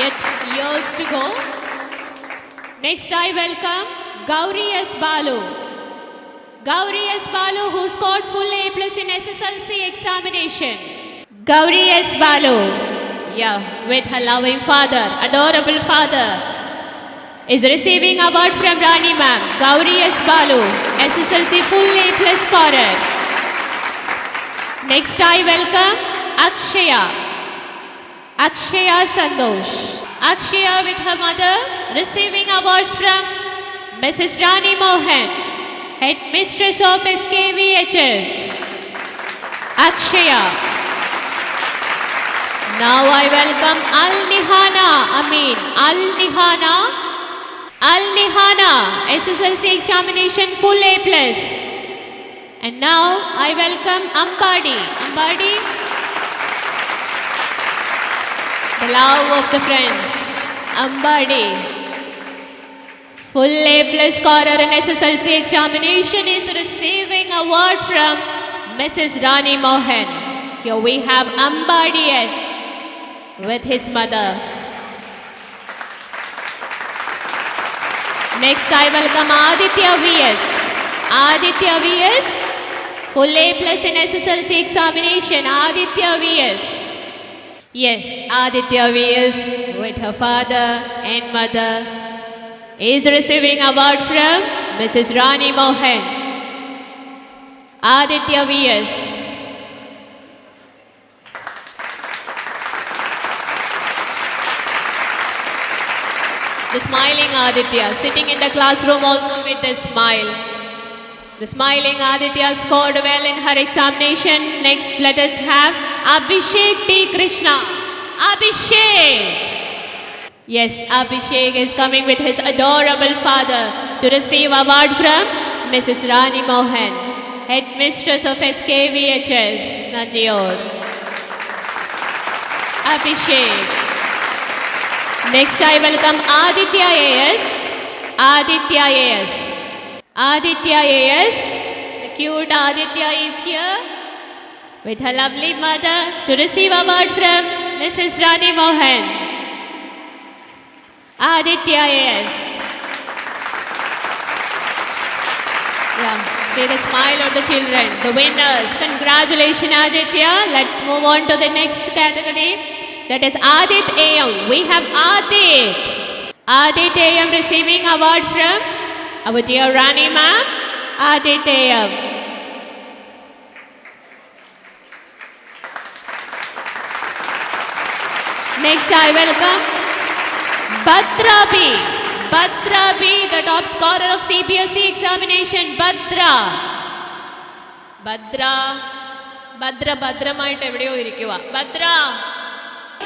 yet years to go. Next I welcome Gauri S. Balu. Gauri S. Balu, who scored full A+ in SSLC examination. Gauri S. Balu, with her loving father, adorable father, is receiving award from Rani ma'am. Gauri S. Balu, SSLC full A+ scorer. Next I welcome Akshaya. Akshaya Sandosh. Akshaya with her mother receiving awards from Mrs. Rani Mohan, Head Mistress of SKVHS. Akshaya. Now I welcome Al-Nihana Amin. Al-Nihana. Al-Nihana, SSLC examination full A+. And now I welcome Ambadi. Ambadi, the love of the friends. Ambadi, full A+ scorer in SSLC examination, is receiving award from Mrs. Rani Mohan. Here we have Ambadi S with his mother. Next I welcome Aditya VS. Aditya VS, full A+ in SSLC examination. Aditya VS. Yes, Aditya VS with her father and mother is receiving award from Mrs. Rani Mohan. Aditya VS. The smiling Aditya, sitting in the classroom also with a smile. The smiling Aditya scored well in her examination. Next, let us have Abhishek T. Krishna. Abhishek. Yes, Abhishek is coming with his adorable father to receive award from Mrs. Rani Mohan, Headmistress of SKVHS, Nandior. Abhishek. Next, I welcome Aditya AS. Aditya AS. Aditya AS. The cute Aditya is here with her lovely mother to receive award from Mrs. Rani Mohan. Aditya AS. Yeah, see the smile of the children, the winners. Congratulations, Aditya. Let's move on to the next category. That is Adit AM. We have Adit. Adit AM receiving award from our dear Rani ma'am. Adit AM. Next I welcome Badra B. Badra B, the top scorer of CBSE examination. Badra. Badra. Badra ഭദ്രമായിട്ട് എവിടെയോ ഇരിക്കുക. Badra.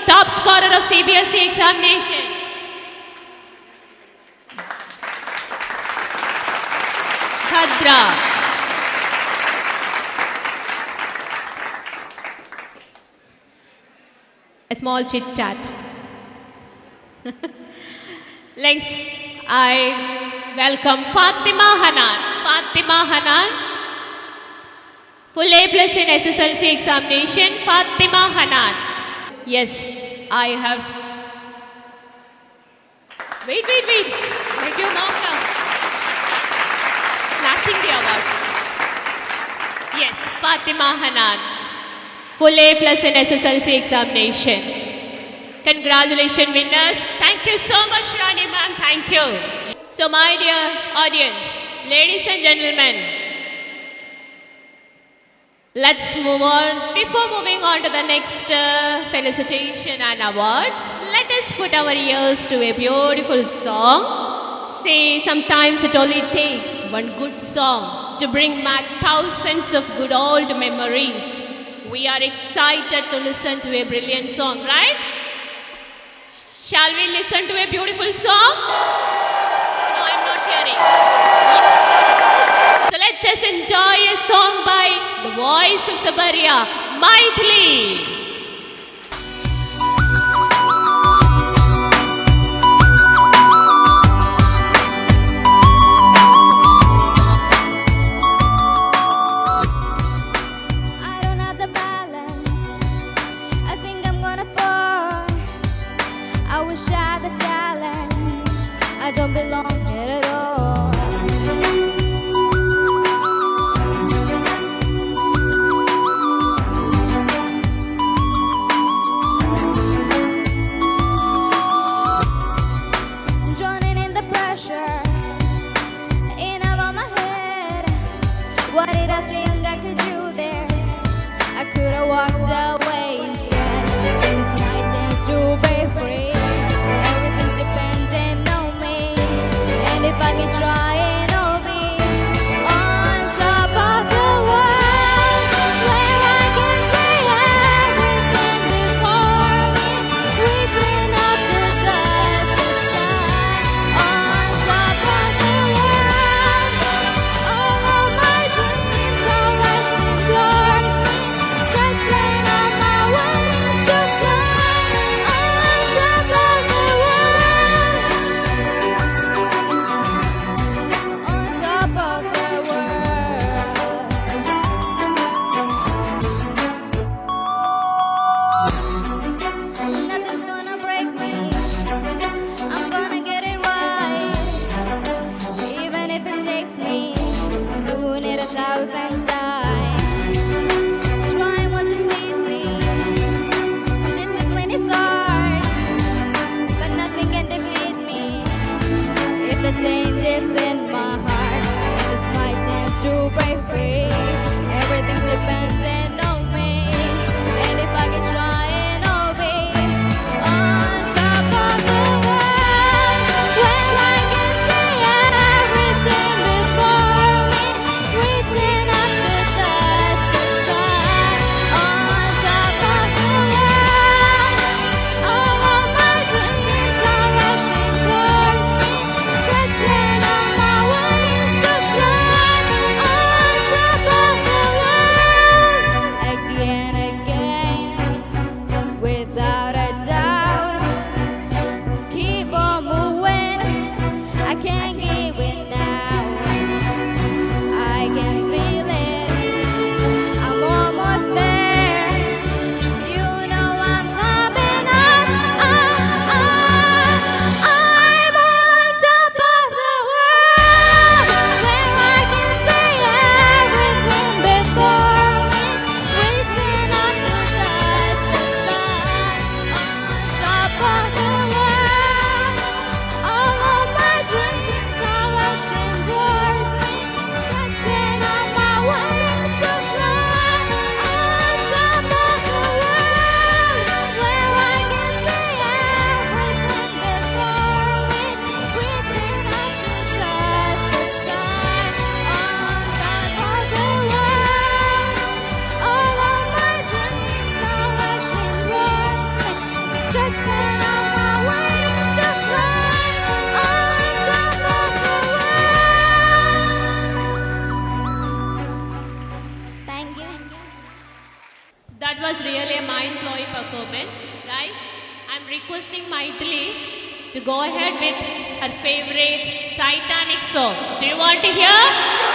Top scorer of CBSE examination. Bhadra. A small chit chat. Next, I welcome Fatima Hanan. Fatima Hanan, full A+ in SSLC examination. Fatima Hanan. Yes, I have. Wait. Let you knock down. Snatching the award. Yes, Fatima Hanan. Full A+ in SSLC examination. Congratulations, winners. Thank you so much, Rani ma'am. Thank you. So, my dear audience, ladies and gentlemen, let's move on. Before moving on to the next felicitation and awards, let us put our ears to a beautiful song. Say, sometimes it only takes one good song to bring back thousands of good old memories. We are excited to listen to a brilliant song, right? Shall we listen to a beautiful song? No, I'm not hearing. So let us enjoy a song by the voice of Sabaria, Maithili. I don't have the balance. I think I'm gonna fall. I wish I had the talent. I don't belong here at all. Drowning in the pressure in above my head. What did I think I could do there? I could have walked away instead. This is my chance to break free. Everything's dependent on me. And if I requesting Maithili to go ahead with her favorite Titanic song. Do you want to hear?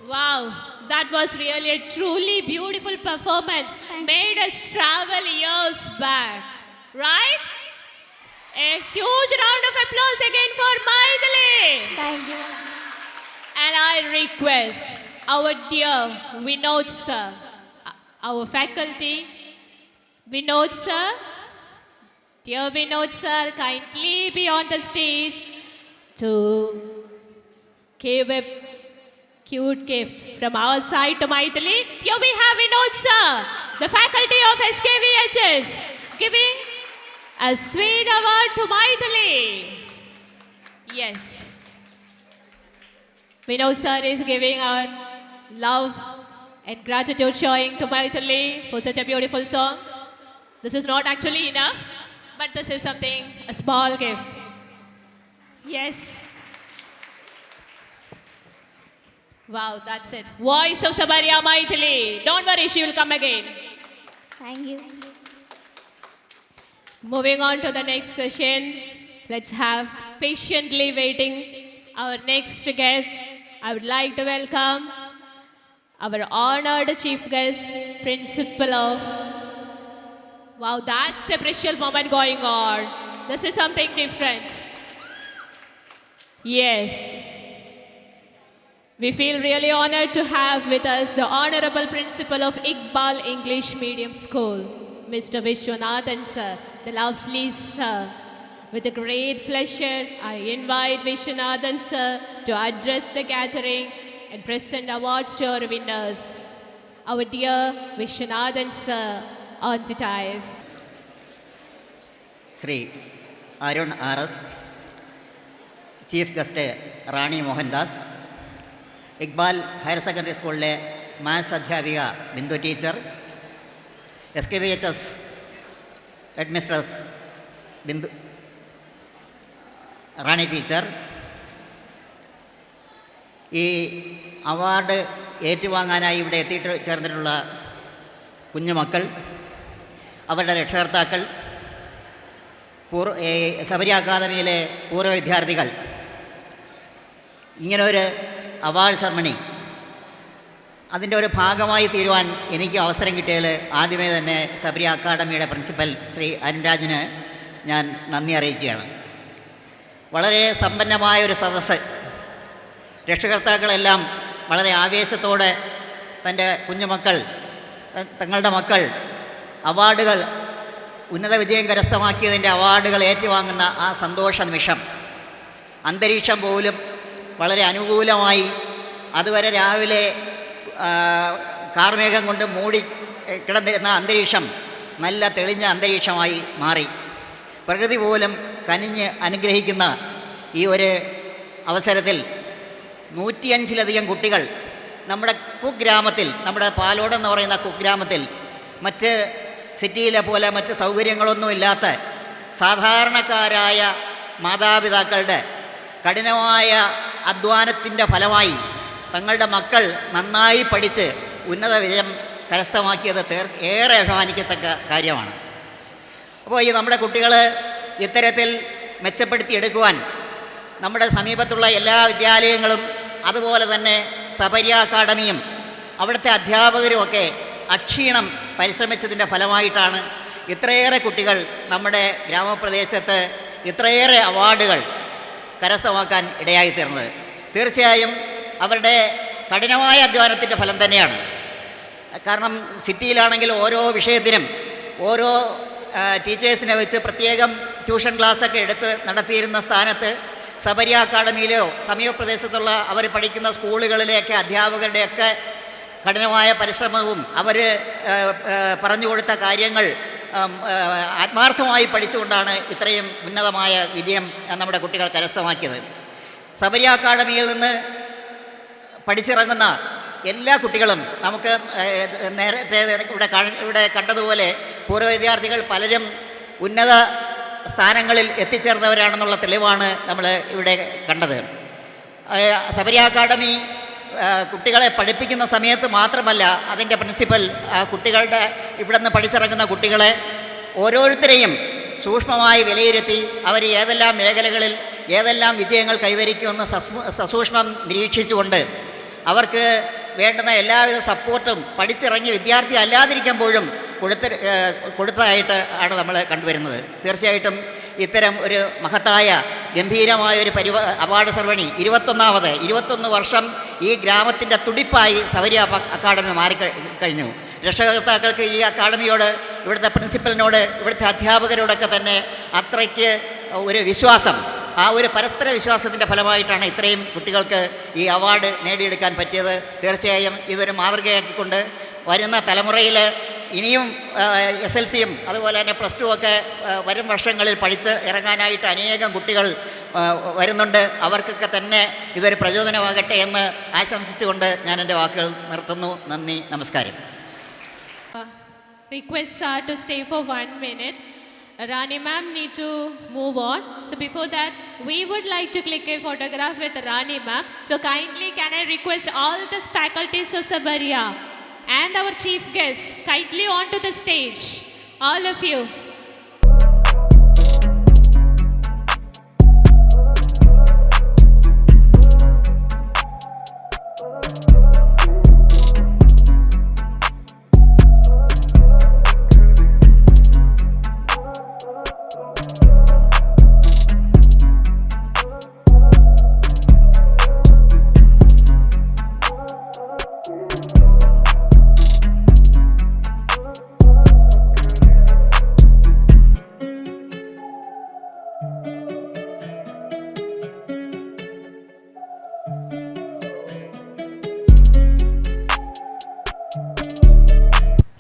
Wow, that was really a truly beautiful performance. Made us travel years back, right? A huge round of applause again for Maithili. Thank you. And I request our dear Vinod sir, our faculty, Vinod sir, dear Vinod sir, kindly be on the stage to give a cute gift from our side to Maithili. Here we have Vinod sir, the faculty of SKVHS, giving A sweet award to Maithili. Yes. Vinod sir is giving our love and gratitude showing to Maithili for such a beautiful song. This is not actually enough, but this is something, a small gift. Yes. Wow, that's it. Voice of Sabaria Maithili. Don't worry, she will come again. Thank you. Moving on to the next session, let's have patiently waiting our next guest. I would like to welcome our honored chief guest, principal of... Wow, that's a precious moment going on. This is something different. Yes. We feel really honored to have with us the Honorable Principal of Iqbal English Medium School, Mr. Vishwanathan sir, the lovely sir. With a great pleasure, I invite Vishwanathan sir to address the gathering and present awards to our winners. Our dear Vishwanathan sir on to dais. Shri Arun RS, chief guest Rani Mohandas, Iqbal higher secondary സ്കൂളിലെ maths അധ്യാപിക Bindu teacher, SKVHS headmistress Bindu Rani teacher, ഈ award ഏറ്റുവാങ്ങാനായി ഇവിടെ ചേർന്നിട്ടുള്ള കുഞ്ഞുമക്കൾ, അവരുടെ രക്ഷകർത്താക്കൾ, സബരി അക്കാദമിയിലെ പൂർവ്വ വിദ്യാർത്ഥികൾ, ഇങ്ങനൊരു അവാർഡ് സെറമണി അതിൻ്റെ ഒരു ഭാഗമായി തീരുവാൻ എനിക്ക് അവസരം കിട്ടിയതിൽ ആദ്യമേ തന്നെ സബരി അക്കാദമിയുടെ പ്രിൻസിപ്പൽ ശ്രീ അരുൺരാജിന് ഞാൻ നന്ദി അറിയിക്കുകയാണ്. വളരെ സമ്പന്നമായ ഒരു സദസ്സ്. രക്ഷകർത്താക്കളെല്ലാം വളരെ ആവേശത്തോടെ തൻ്റെ കുഞ്ഞുമക്കൾ, തങ്ങളുടെ മക്കൾ അവാർഡുകൾ, ഉന്നത വിജയം കരസ്ഥമാക്കിയതിൻ്റെ അവാർഡുകൾ ഏറ്റുവാങ്ങുന്ന ആ സന്തോഷ നിമിഷം, അന്തരീക്ഷം പോലും വളരെ അനുകൂലമായി. അതുവരെ രാവിലെ കാർമേഘം കൊണ്ട് മൂടി കിടന്നിരുന്ന അന്തരീക്ഷം നല്ല തെളിഞ്ഞ അന്തരീക്ഷമായി മാറി. പ്രകൃതി പോലും കനിഞ്ഞ് അനുഗ്രഹിക്കുന്ന ഈ ഒരു അവസരത്തിൽ 105-ലധികം കുട്ടികൾ നമ്മുടെ കുഗ്രാമത്തിൽ, നമ്മുടെ പാലോടെന്ന് പറയുന്ന കുഗ്രാമത്തിൽ, മറ്റ് സിറ്റിയിലെ പോലെ മറ്റ് സൗകര്യങ്ങളൊന്നുമില്ലാത്ത സാധാരണക്കാരായ മാതാപിതാക്കളുടെ കഠിനമായ അധ്വാനത്തിൻ്റെ ഫലമായി തങ്ങളുടെ മക്കൾ നന്നായി പഠിച്ച് ഉന്നത വിജയം കരസ്ഥമാക്കിയത് ഏറെ അഭിമാനിക്കത്തക്ക കാര്യമാണ്. അപ്പോൾ ഈ നമ്മുടെ കുട്ടികൾ ഇത്തരത്തിൽ മെച്ചപ്പെടുത്തിയെടുക്കുവാൻ നമ്മുടെ സമീപത്തുള്ള എല്ലാ വിദ്യാലയങ്ങളും അതുപോലെ തന്നെ സബരി അക്കാദമിയും അവിടുത്തെ അധ്യാപകരുമൊക്കെ അക്ഷീണം പരിശ്രമിച്ചതിൻ്റെ ഫലമായിട്ടാണ് ഇത്രയേറെ കുട്ടികൾ നമ്മുടെ ഗ്രാമപ്രദേശത്ത് ഇത്രയേറെ അവാർഡുകൾ കരസ്ഥമാക്കാൻ ഇടയായിത്തീർന്നത്. തീർച്ചയായും അവരുടെ കഠിനമായ അധ്വാനത്തിൻ്റെ ഫലം തന്നെയാണ്. കാരണം സിറ്റിയിലാണെങ്കിൽ ഓരോ വിഷയത്തിനും ഓരോ ടീച്ചേഴ്സിനെ വെച്ച് പ്രത്യേകം ട്യൂഷൻ ക്ലാസ്സൊക്കെ എടുത്ത് നടത്തിയിരുന്ന സ്ഥാനത്ത് സബരി അക്കാദമിയിലോ സമീപപ്രദേശത്തുള്ള അവർ പഠിക്കുന്ന സ്കൂളുകളിലെയൊക്കെ അധ്യാപകരുടെയൊക്കെ കഠിനമായ പരിശ്രമവും അവർ പറഞ്ഞു കൊടുത്ത കാര്യങ്ങൾ ആത്മാർത്ഥമായി പഠിച്ചുകൊണ്ടാണ് ഇത്രയും ഉന്നതമായ വിജയം നമ്മുടെ കുട്ടികൾ കരസ്ഥമാക്കിയത്. സബരി അക്കാദമിയിൽ നിന്ന് പഠിച്ചിറങ്ങുന്ന എല്ലാ കുട്ടികളും നമുക്ക് നേരത്തെ ഇവിടെ കണ്ടതുപോലെ പൂർവ്വ വിദ്യാർത്ഥികൾ പലരും ഉന്നത സ്ഥാനങ്ങളിൽ എത്തിച്ചേർന്നവരാണെന്നുള്ള തെളിവാണ് നമ്മൾ ഇവിടെ കണ്ടത്. സബരി അക്കാദമി കുട്ടികളെ പഠിപ്പിക്കുന്ന സമയത്ത് മാത്രമല്ല, അതിൻ്റെ പ്രിൻസിപ്പൽ കുട്ടികളുടെ ഇവിടെ നിന്ന് പഠിച്ചിറങ്ങുന്ന കുട്ടികളെ ഓരോരുത്തരെയും സൂക്ഷ്മമായി വിലയിരുത്തി അവർ ഏതെല്ലാം മേഖലകളിൽ ഏതെല്ലാം വിജയങ്ങൾ കൈവരിക്കുമെന്ന് സസൂക്ഷ്മം നിരീക്ഷിച്ചുകൊണ്ട് അവർക്ക് വേണ്ടുന്ന എല്ലാവിധ സപ്പോർട്ടും പഠിച്ചിറങ്ങി വിദ്യാർത്ഥി അല്ലാതിരിക്കുമ്പോഴും കൊടുത്തതായിട്ട് ആണ് നമ്മൾ കണ്ടുവരുന്നത്. തീർച്ചയായിട്ടും ഇത്തരം ഒരു മഹത്തായ ഗംഭീരമായ ഒരു അവാർഡ് സെറമണി 21 വർഷം ഈ ഗ്രാമത്തിൻ്റെ തുടിപ്പായി സബരി അക്കാദമി മാറിക്കഴിഞ്ഞു. രക്ഷകർത്താക്കൾക്ക് ഈ അക്കാദമിയോട്, ഇവിടുത്തെ പ്രിൻസിപ്പലിനോട്, ഇവിടുത്തെ അധ്യാപകരോടൊക്കെ തന്നെ അത്രയ്ക്ക് ഒരു വിശ്വാസം, ആ ഒരു പരസ്പര വിശ്വാസത്തിൻ്റെ ഫലമായിട്ടാണ് ഇത്രയും കുട്ടികൾക്ക് ഈ അവാർഡ് നേടിയെടുക്കാൻ പറ്റിയത്. തീർച്ചയായും ഇതൊരു മാതൃകയാക്കിക്കൊണ്ട് വരുന്ന തലമുറയിൽ ഇനിയും SLCയും അതുപോലെ തന്നെ +2 ഒക്കെ വരും വർഷങ്ങളിൽ പഠിച്ച് ഇറങ്ങാനായിട്ട് അനേകം കുട്ടികൾ വരുന്നുണ്ട്. അവർക്കൊക്കെ തന്നെ ഇതൊരു പ്രചോദനമാകട്ടെ എന്ന് ആശംസിച്ചുകൊണ്ട് ഞാൻ എൻ്റെ വാക്കുകൾ നിർത്തുന്നു. നന്ദി, നമസ്കാരം. Requests are to stay for 1 minute. Rani ma'am need to move on. So before that, we would like to click a photograph with Rani ma'am. So kindly can I request all the faculties of Sabaria and our chief guest kindly onto the stage. All of you.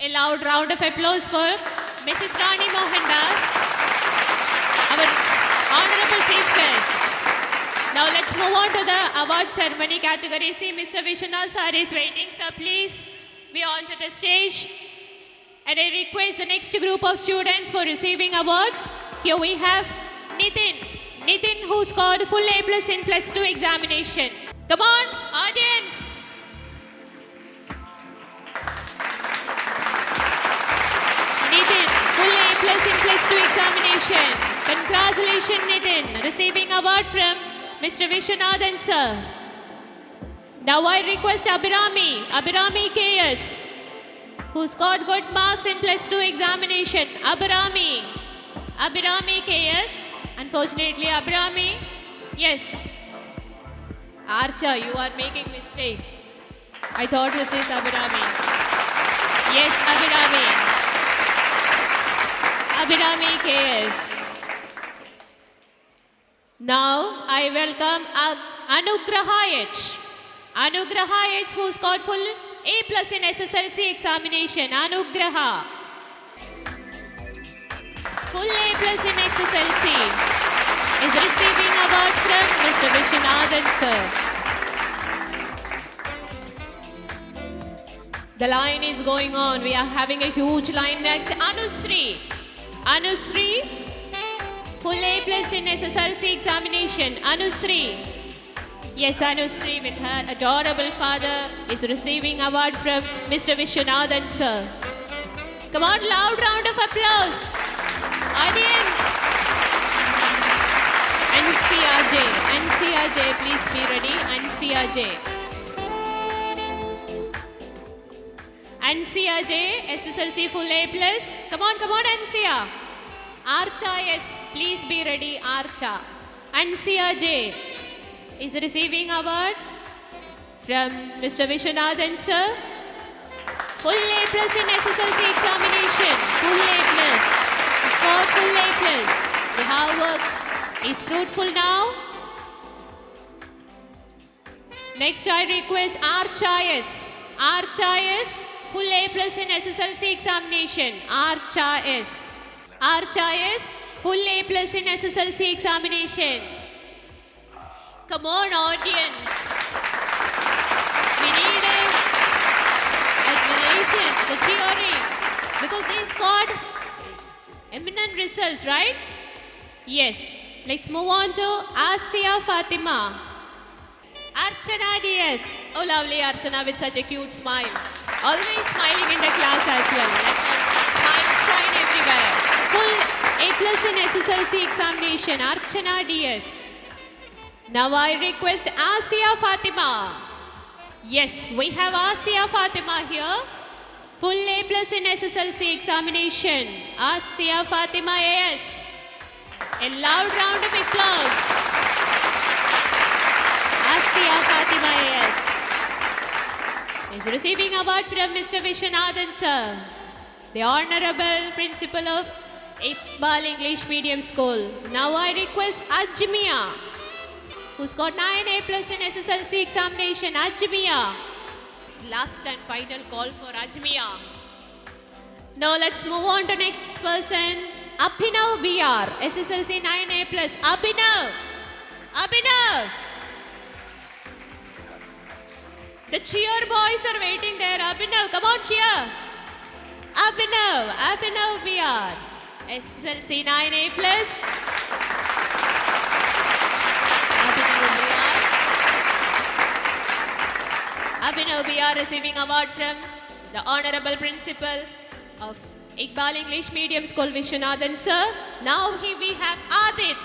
A loud round of applause for Mrs. Rani Mohandas, our honorable chief guest. Now let's move on to the award ceremony category. See, Mr. Vishwanath sir is waiting. Sir, please be on to the stage. And I request the next group of students for receiving awards. Here we have Nitin, who scored full A+ in +2 examination. Come on, audience. Nitin, full A+ in +2 examination. Congratulations, Nitin, receiving award from Mr. Vishwanathan sir. Now I request Abhirami KS, who scored good marks in +2 examination. Abhirami KS. Unfortunately, Abhirami, yes. Archa, you are making mistakes. I thought this is Abhirami. Yes, Abhirami KS. Now I welcome Anugraha H, who scored full A+ in SSLC examination. Anugraha, full A+ in SSLC, is receiving award from Mr. Vishwanathan sir. The line is going on. We are having a huge line next. Anusri, full A+ in SSLC examination. Anusri. Yes, Anusri with her adorable father is receiving award from Mr. Vishwanathan sir. Come on, loud round of applause. Audience. NCRJ, please be ready. NCRJ, SSLC full A+. Come on, NCR. Archa, yes, please be ready, Archa. NCRJ is receiving award from Mr. Vishwanathan sir. Full A+ in SSLC examination. Full A+. Scored full A+. The hard work is fruitful now. Next, I request Archa S. Full A+ in SSLC examination. Archa S. Full A+ in SSLC examination. Come on, audience. We need admiration, the cheering, because they scored eminent results, right? Yes. Let's move on to Asiya Fatima. Archana DS. Oh, lovely Archana with such a cute smile. Always smiling in the class as well. Let her smile shine everywhere. Full A+ in SSLC examination. Archana DS. Now I request Asiya Fatima. Yes, we have Asiya Fatima here. Full A+ in SSLC examination. Asiya Fatima AS. A loud round of applause. Asiya Fatima AS is receiving award from Mr. Vishwanathan sir, the Honorable Principal of Iqbal English Medium School. Now I request Ajmiya, who scored 9 A+ in SSLC examination. Ajmiya. Last and final call for Ajmiya. Now let's move on to next person. Abhinav BR, SSLC 9A+. Abhinav. Abhinav. The cheer boys are waiting there. Abhinav, come on, cheer. Abhinav BR, SSLC 9A+. Abhinav BR receiving award from the Honorable Principal of Iqbal English Medium School, Vishwanathan sir. Now here we have Adit.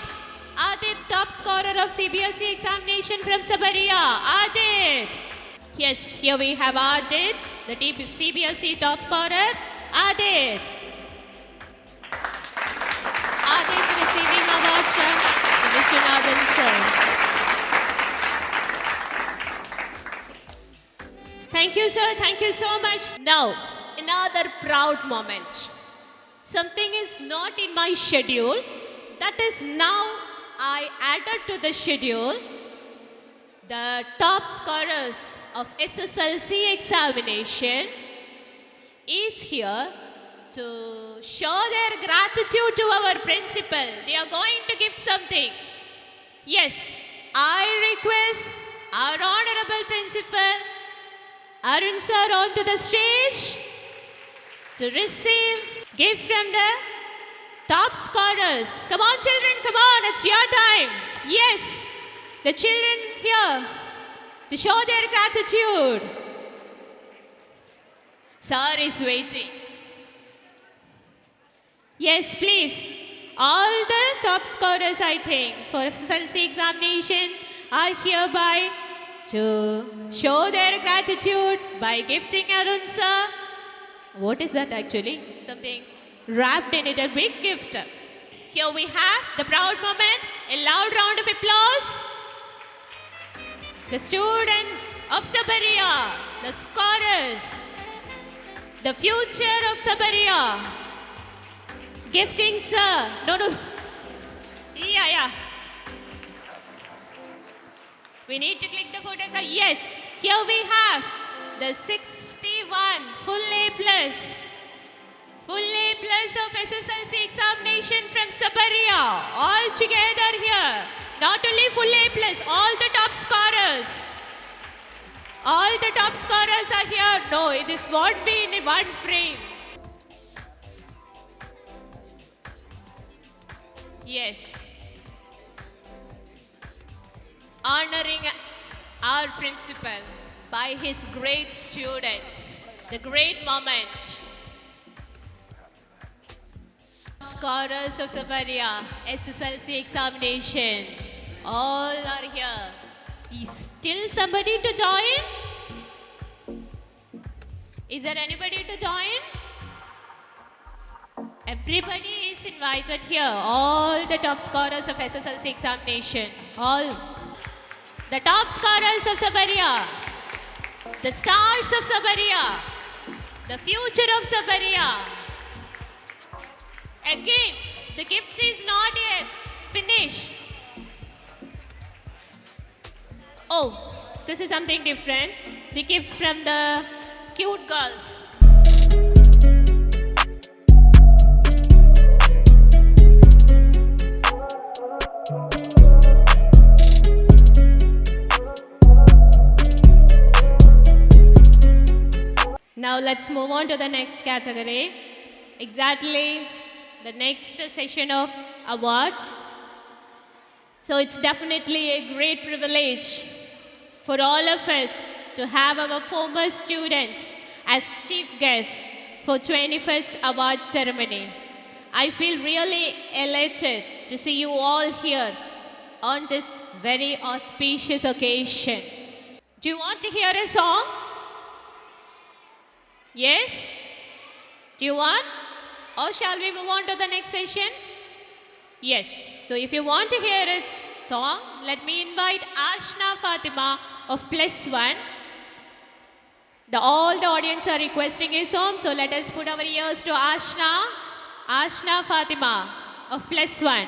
Adit, top scorer of CBSE examination from Sabaria. Adit. Yes, here we have Adit, the CBSE top scorer. Adit. Adit receiving award from Vishwanathan sir. Thank you, sir. Thank you so much. Now, another proud moment. Something is not in my schedule. That is now I added to the schedule the top scorers of SSLC examination is here to show their gratitude to our principal. They are going to give something. Yes, I request our honorable principal Arun sir onto the stage to receive gift from the top scorers. Come on children, come on, it's your time. Yes, the children here to show their gratitude. Sir is waiting. Yes, please. All the top scorers, I think, for SSLC examination are hereby to show their gratitude by gifting Arun sir. What is that actually? Something wrapped in it, a big gift. Here we have the proud moment. A loud round of applause. The students of Sabaria, the scorers, the future of Sabaria. Gifting sir. No. Yeah. We need to click the photograph. Yes, here we have the 61 full A+. Full A+ of SSLC examination from Sabaria. All together here. Not only full A+, all the top scorers. All the top scorers are here. No, this won't be in one frame. Yes. Honoring our principal by his great students. The great moment. Scorers of Sabaria, SSLC Everybody is invited here. All the top scorers of SSLC examination. All. The top scorers of Sabaria. The stars of Sabaria. The future of Sabaria. Again, the gifts is not yet finished. Oh, this is something different. The gifts from the cute girls. Now let's move on to the next category. Exactly the next session of awards. So it's definitely a great privilege for all of us to have our former students as chief guests for 21st award ceremony. I feel really elated to see you all here on this very auspicious occasion. Do you want to hear a song? Yes? Do you want? Or shall we move on to the next session? Yes. So if you want to hear a song, let me invite Ashna Fatima of +1. All the audience are requesting a song, so let us put our ears to Ashna Fatima of +1.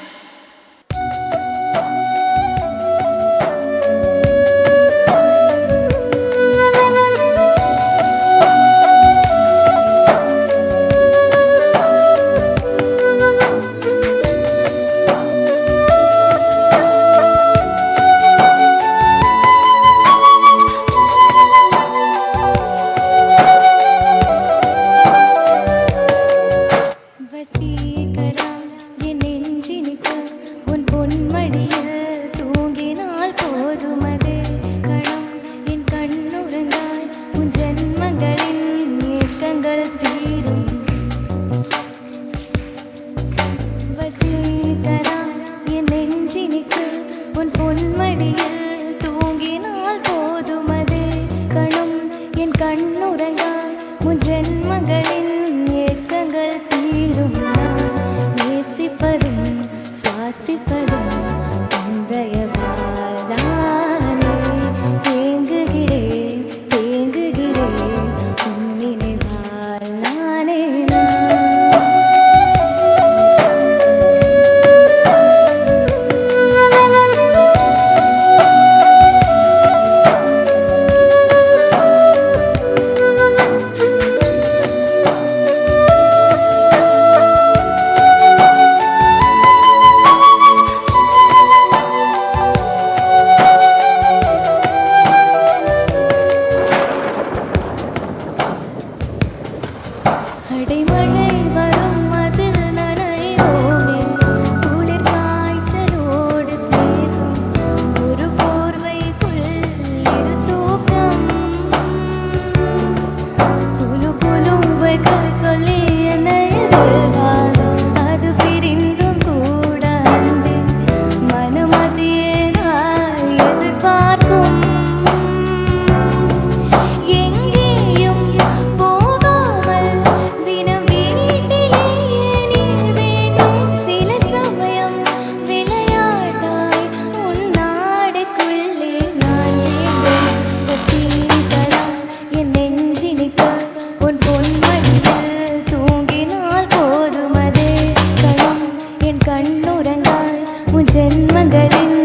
கண்ணுறங்காய் உன் ஜென்மங்களின்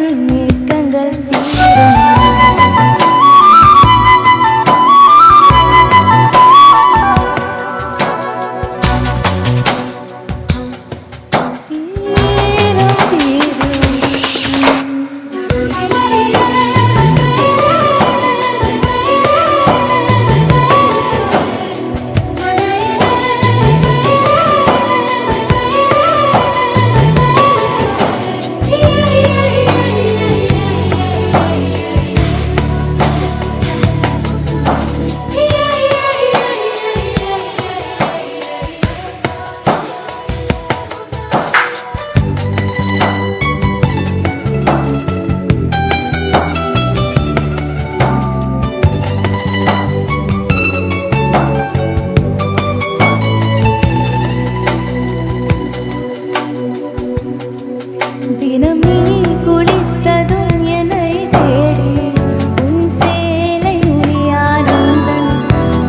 ஏக்கங்கள் தீரும். தினம் நீ குளித்ததும் என்னை தேடி உன் சேலை நுனியால் உந்தன்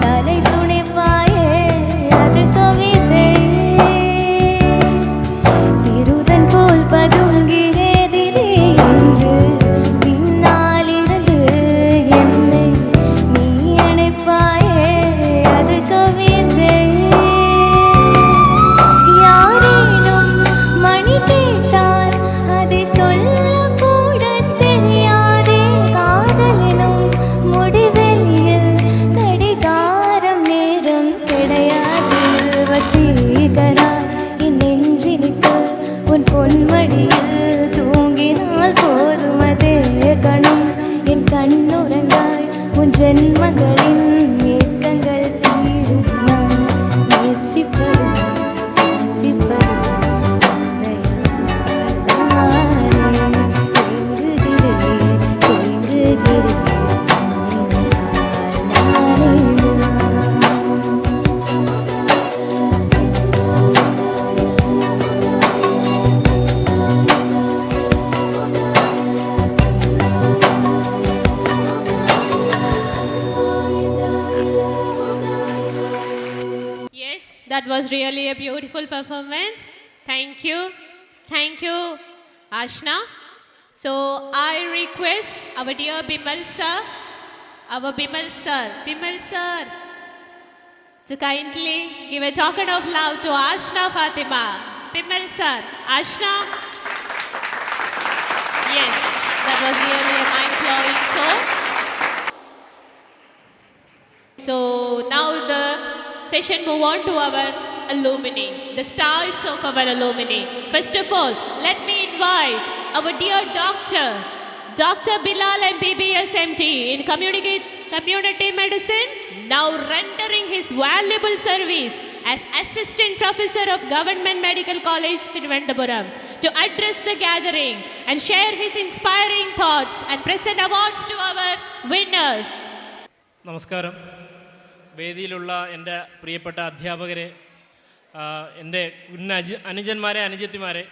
தலை துணிப்பாயே அது கவிதை. திருடன் போல் பதுங்கியதிலே என்று பின்னாலிருந்து என்னை நீ அணைப்பாயே அது கவிதை. யாரேனும் மணி கேட்டால் அதை சொல்லக்கூட தெரியாதே. காதலினும் முடிவெளியில் கடிகாரம் நேரம் கிடையாது. வசீகரா என் நெஞ்சினுக்கு உன் பொன்மடியில் தூங்கினால் போதும் அதே கணம் என் கண்ணுறங்காய் உன் ஜென்மங்களின் ஏக்கங்கள் தீரும். நான் நேசிப்பதும் சுவாசிப்பதும் Yes, that was really a beautiful performance. Thank you. Thank you, Ashna. So I request our dear Bimal sir, to kindly give a token of love to Ashna Fatima. Bimal sir, Ashna. Yes, that was really a mind-blowing song. So now the session move on to our alumni, the stars of our alumni. First of all, let me invite our dear Dr. Bilal MBBS MD in community medicine, now rendering his valuable service as Assistant Professor of Government Medical College, Thiruvananthapuram, to address the gathering and share his inspiring thoughts and present awards to our winners. നമസ്കാരം. വേദിയിലുള്ള എൻ്റെ പ്രിയപ്പെട്ട അധ്യാപകരെ, എൻ്റെ അനുജന്മാരെ, അനുജത്തിമാരെ,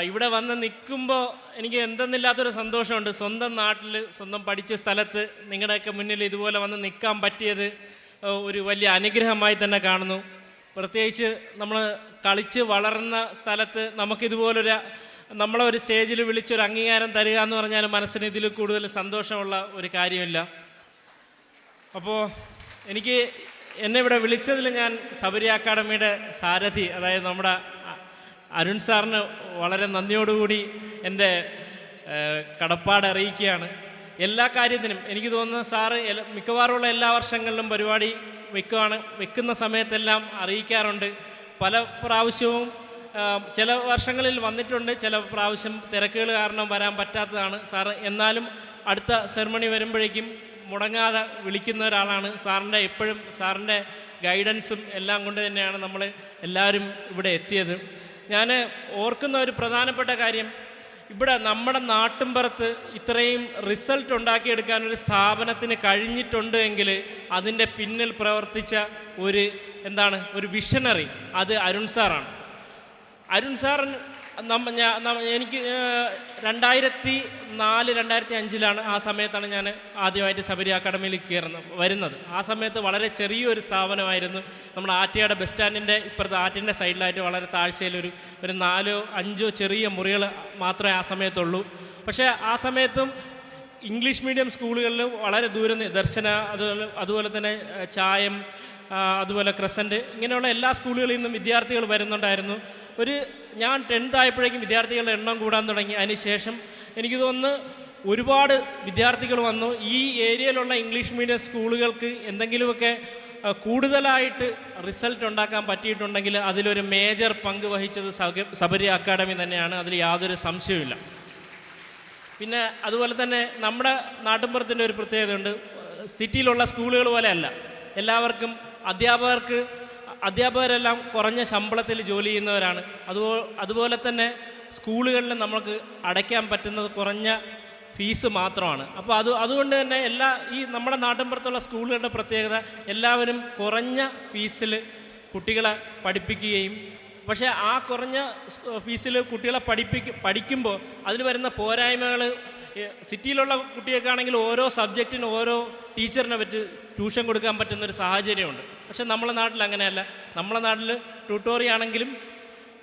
ഇവിടെ വന്ന് നിൽക്കുമ്പോൾ എനിക്ക് എന്തെന്നില്ലാത്തൊരു സന്തോഷമുണ്ട്. സ്വന്തം നാട്ടിൽ, സ്വന്തം പഠിച്ച സ്ഥലത്ത് നിങ്ങളുടെയൊക്കെ മുന്നിൽ ഇതുപോലെ വന്ന് നിൽക്കാൻ പറ്റിയത് ഒരു വലിയ അനുഗ്രഹമായി തന്നെ കാണുന്നു. പ്രത്യേകിച്ച് നമ്മൾ കളിച്ച് വളർന്ന സ്ഥലത്ത് നമുക്കിതുപോലൊരു നമ്മളെ ഒരു സ്റ്റേജിൽ വിളിച്ചൊരു അംഗീകാരം തരിക എന്ന് പറഞ്ഞാൽ മനസ്സിന് ഇതിൽ കൂടുതൽ സന്തോഷമുള്ള ഒരു കാര്യമില്ല. അപ്പോൾ എനിക്ക് എന്നെ ഇവിടെ വിളിച്ചതിൽ ഞാൻ ശബരി അക്കാഡമിയുടെ സാരഥി, അതായത് നമ്മുടെ അരുൺ സാറിന് വളരെ നന്ദിയോടുകൂടി എൻ്റെ കടപ്പാട് അറിയിക്കുകയാണ്. എല്ലാ കാര്യത്തിനും എനിക്ക് തോന്നുന്ന സാറ് മിക്കവാറുമുള്ള എല്ലാ വർഷങ്ങളിലും പരിപാടി വെക്കുന്ന സമയത്തെല്ലാം അറിയിക്കാറുണ്ട്. പല പ്രാവശ്യവും ചില വർഷങ്ങളിൽ വന്നിട്ടുണ്ട്, ചില പ്രാവശ്യം തിരക്കുകൾ കാരണം വരാൻ പറ്റാത്തതാണ് സാറ്. എന്നാലും അടുത്ത സെറിമണി വരുമ്പോഴേക്കും മുടങ്ങാതെ വിളിക്കുന്ന ഒരാളാണ്. സാറിൻ്റെ എപ്പോഴും സാറിൻ്റെ ഗൈഡൻസും എല്ലാം കൊണ്ട് തന്നെയാണ് നമ്മൾ എല്ലാവരും ഇവിടെ എത്തിയത്. ഞാൻ ഓർക്കുന്ന ഒരു പ്രധാനപ്പെട്ട കാര്യം, ഇവിടെ നമ്മുടെ നാട്ടിൻപുറത്ത് ഇത്രയും റിസൾട്ട് ഉണ്ടാക്കിയെടുക്കാനൊരു സ്ഥാപനത്തിന് കഴിഞ്ഞിട്ടുണ്ട് എങ്കിൽ അതിൻ്റെ പിന്നിൽ പ്രവർത്തിച്ച ഒരു വിഷണറി, അത് അരുൺ സാറാണ്. അരുൺ സാറിന് എനിക്ക് 2004 2005 ആ സമയത്താണ് ഞാൻ ആദ്യമായിട്ട് ശബരി അക്കാഡമിയിൽ വരുന്നത്. ആ സമയത്ത് വളരെ ചെറിയൊരു സ്ഥാപനമായിരുന്നു. നമ്മുടെ ആറ്റയുടെ ബസ് സ്റ്റാൻഡിൻ്റെ ഇപ്പുറത്തെ ആറ്റിൻ്റെ സൈഡിലായിട്ട് വളരെ താഴ്ചയിലൊരു 4-5 ചെറിയ മുറികൾ മാത്രമേ ആ സമയത്തുള്ളൂ. പക്ഷേ ആ സമയത്തും ഇംഗ്ലീഷ് മീഡിയം സ്കൂളുകളിൽ വളരെ ദൂരം ദർശന, അതുപോലെ തന്നെ ചായം, അതുപോലെ ക്രസൻറ്റ്, ഇങ്ങനെയുള്ള എല്ലാ സ്കൂളുകളിൽ നിന്നും വിദ്യാർത്ഥികൾ വരുന്നുണ്ടായിരുന്നു. ഞാൻ 10th ആയപ്പോഴേക്കും വിദ്യാർത്ഥികളുടെ എണ്ണം കൂടാൻ തുടങ്ങി. അതിനുശേഷം എനിക്ക് തോന്നുന്നു ഒരുപാട് വിദ്യാർത്ഥികൾ വന്നു. ഈ ഏരിയയിലുള്ള ഇംഗ്ലീഷ് മീഡിയം സ്കൂളുകൾക്ക് എന്തെങ്കിലുമൊക്കെ കൂടുതലായിട്ട് റിസൾട്ട് ഉണ്ടാക്കാൻ പറ്റിയിട്ടുണ്ടെങ്കിൽ അതിലൊരു മേജർ പങ്ക് വഹിച്ചത് ശബരി അക്കാഡമി തന്നെയാണ്. അതിൽ യാതൊരു സംശയവുമില്ല. പിന്നെ അതുപോലെ തന്നെ നമ്മുടെ നാട്ടിൻപുറത്തിൻ്റെ ഒരു പ്രത്യേകതയുണ്ട്. സിറ്റിയിലുള്ള സ്കൂളുകൾ പോലെയല്ല. എല്ലാവർക്കും അധ്യാപകരെല്ലാം കുറഞ്ഞ ശമ്പളത്തിൽ ജോലി ചെയ്യുന്നവരാണ്. അതുപോലെ തന്നെ സ്കൂളുകളിൽ നമുക്ക് അടയ്ക്കാൻ പറ്റുന്നത് കുറഞ്ഞ ഫീസ് മാത്രമാണ്. അപ്പോൾ അതുകൊണ്ട് തന്നെ നമ്മുടെ നാട്ടിൻപുറത്തുള്ള സ്കൂളുകളുടെ പ്രത്യേകത എല്ലാവരും കുറഞ്ഞ ഫീസിൽ കുട്ടികളെ പഠിപ്പിക്കുകയും, പക്ഷേ ആ കുറഞ്ഞ ഫീസിൽ കുട്ടികളെ പഠിക്കുമ്പോൾ അതിൽ വരുന്ന പോരായ്മകൾ, സിറ്റിയിലുള്ള കുട്ടികൾക്കാണെങ്കിൽ ഓരോ സബ്ജക്റ്റിനും ഓരോ ടീച്ചറിനെ പറ്റി ട്യൂഷൻ കൊടുക്കാൻ പറ്റുന്നൊരു സാഹചര്യമുണ്ട്. പക്ഷേ നമ്മളെ നാട്ടിൽ അങ്ങനെയല്ല. നമ്മളെ നാട്ടിൽ ട്യൂട്ടോറിയാണെങ്കിലും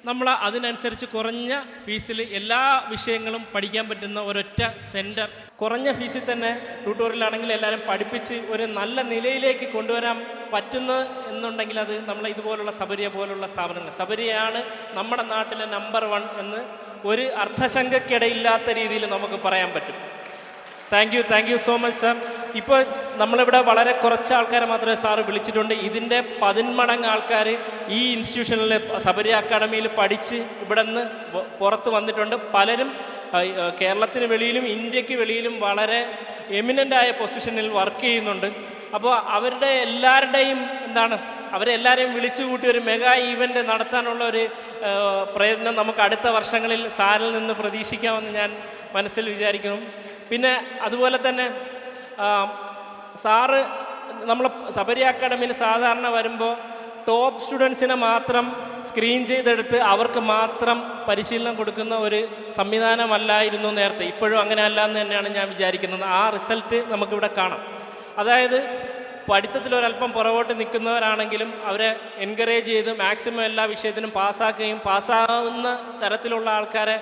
നമ്മൾ അതിനനുസരിച്ച് കുറഞ്ഞ ഫീസിൽ എല്ലാ വിഷയങ്ങളും പഠിക്കാൻ പറ്റുന്ന ഒരൊറ്റ സെൻറ്റർ, കുറഞ്ഞ ഫീസിൽ തന്നെ ട്യൂട്ടോറിയലാണെങ്കിൽ എല്ലാവരും പഠിപ്പിച്ച് ഒരു നല്ല നിലയിലേക്ക് കൊണ്ടുവരാൻ പറ്റുന്നത് എന്നുണ്ടെങ്കിൽ അത് നമ്മളെ ഇതുപോലുള്ള ശബരിയ പോലുള്ള സ്ഥാപനങ്ങൾ, ശബരിയാണ് നമ്മുടെ നാട്ടിലെ നമ്പർ 1 എന്ന് ഒരു അർത്ഥശങ്കയ്ക്കിടയില്ലാത്ത രീതിയിൽ നമുക്ക് പറയാൻ പറ്റും. Thank you so much sir. ഇപ്പോൾ നമ്മളിവിടെ വളരെ കുറച്ച് ആൾക്കാരെ മാത്രമേ സാറ് വിളിച്ചിട്ടുണ്ട്. ഇതിൻ്റെ 10 മടങ്ങ് ആൾക്കാർ ഈ ഇൻസ്റ്റിറ്റ്യൂഷനിൽ ശബരി അക്കാഡമിയിൽ പഠിച്ച് ഇവിടെ നിന്ന് പുറത്ത് വന്നിട്ടുണ്ട്. പലരും കേരളത്തിന് വെളിയിലും ഇന്ത്യക്ക് വെളിയിലും വളരെ എമിനൻ്റായ പൊസിഷനിൽ വർക്ക് ചെയ്യുന്നുണ്ട്. അപ്പോൾ അവരുടെ എല്ലാവരുടെയും അവരെല്ലാവരെയും വിളിച്ചു കൂട്ടി ഒരു മെഗാ ഈവൻ്റ് നടത്താനുള്ള ഒരു പ്രയത്നം നമുക്ക് അടുത്ത വർഷങ്ങളിൽ സാറിൽ നിന്ന് പ്രതീക്ഷിക്കാമെന്ന് ഞാൻ മനസ്സിൽ വിചാരിക്കുന്നു. പിന്നെ അതുപോലെ തന്നെ സാറ് നമ്മൾ ശബരി അക്കാഡമിയിൽ സാധാരണ വരുമ്പോൾ ടോപ്പ് സ്റ്റുഡൻസിനെ മാത്രം സ്ക്രീൻ ചെയ്തെടുത്ത് അവർക്ക് മാത്രം പരിശീലനം കൊടുക്കുന്ന ഒരു സംവിധാനമല്ലായിരുന്നു നേരത്തെ. ഇപ്പോഴും അങ്ങനെ അല്ല എന്ന് തന്നെയാണ് ഞാൻ വിചാരിക്കുന്നത്. ആ റിസൾട്ട് നമുക്കിവിടെ കാണാം. അതായത് പഠിത്തത്തിലൊരല്പം പുറകോട്ട് നിൽക്കുന്നവരാണെങ്കിലും അവരെ എൻകറേജ് ചെയ്ത് മാക്സിമം എല്ലാ വിഷയത്തിനും പാസ്സാക്കുകയും പാസ്സാകുന്ന തരത്തിലുള്ള ആൾക്കാരെ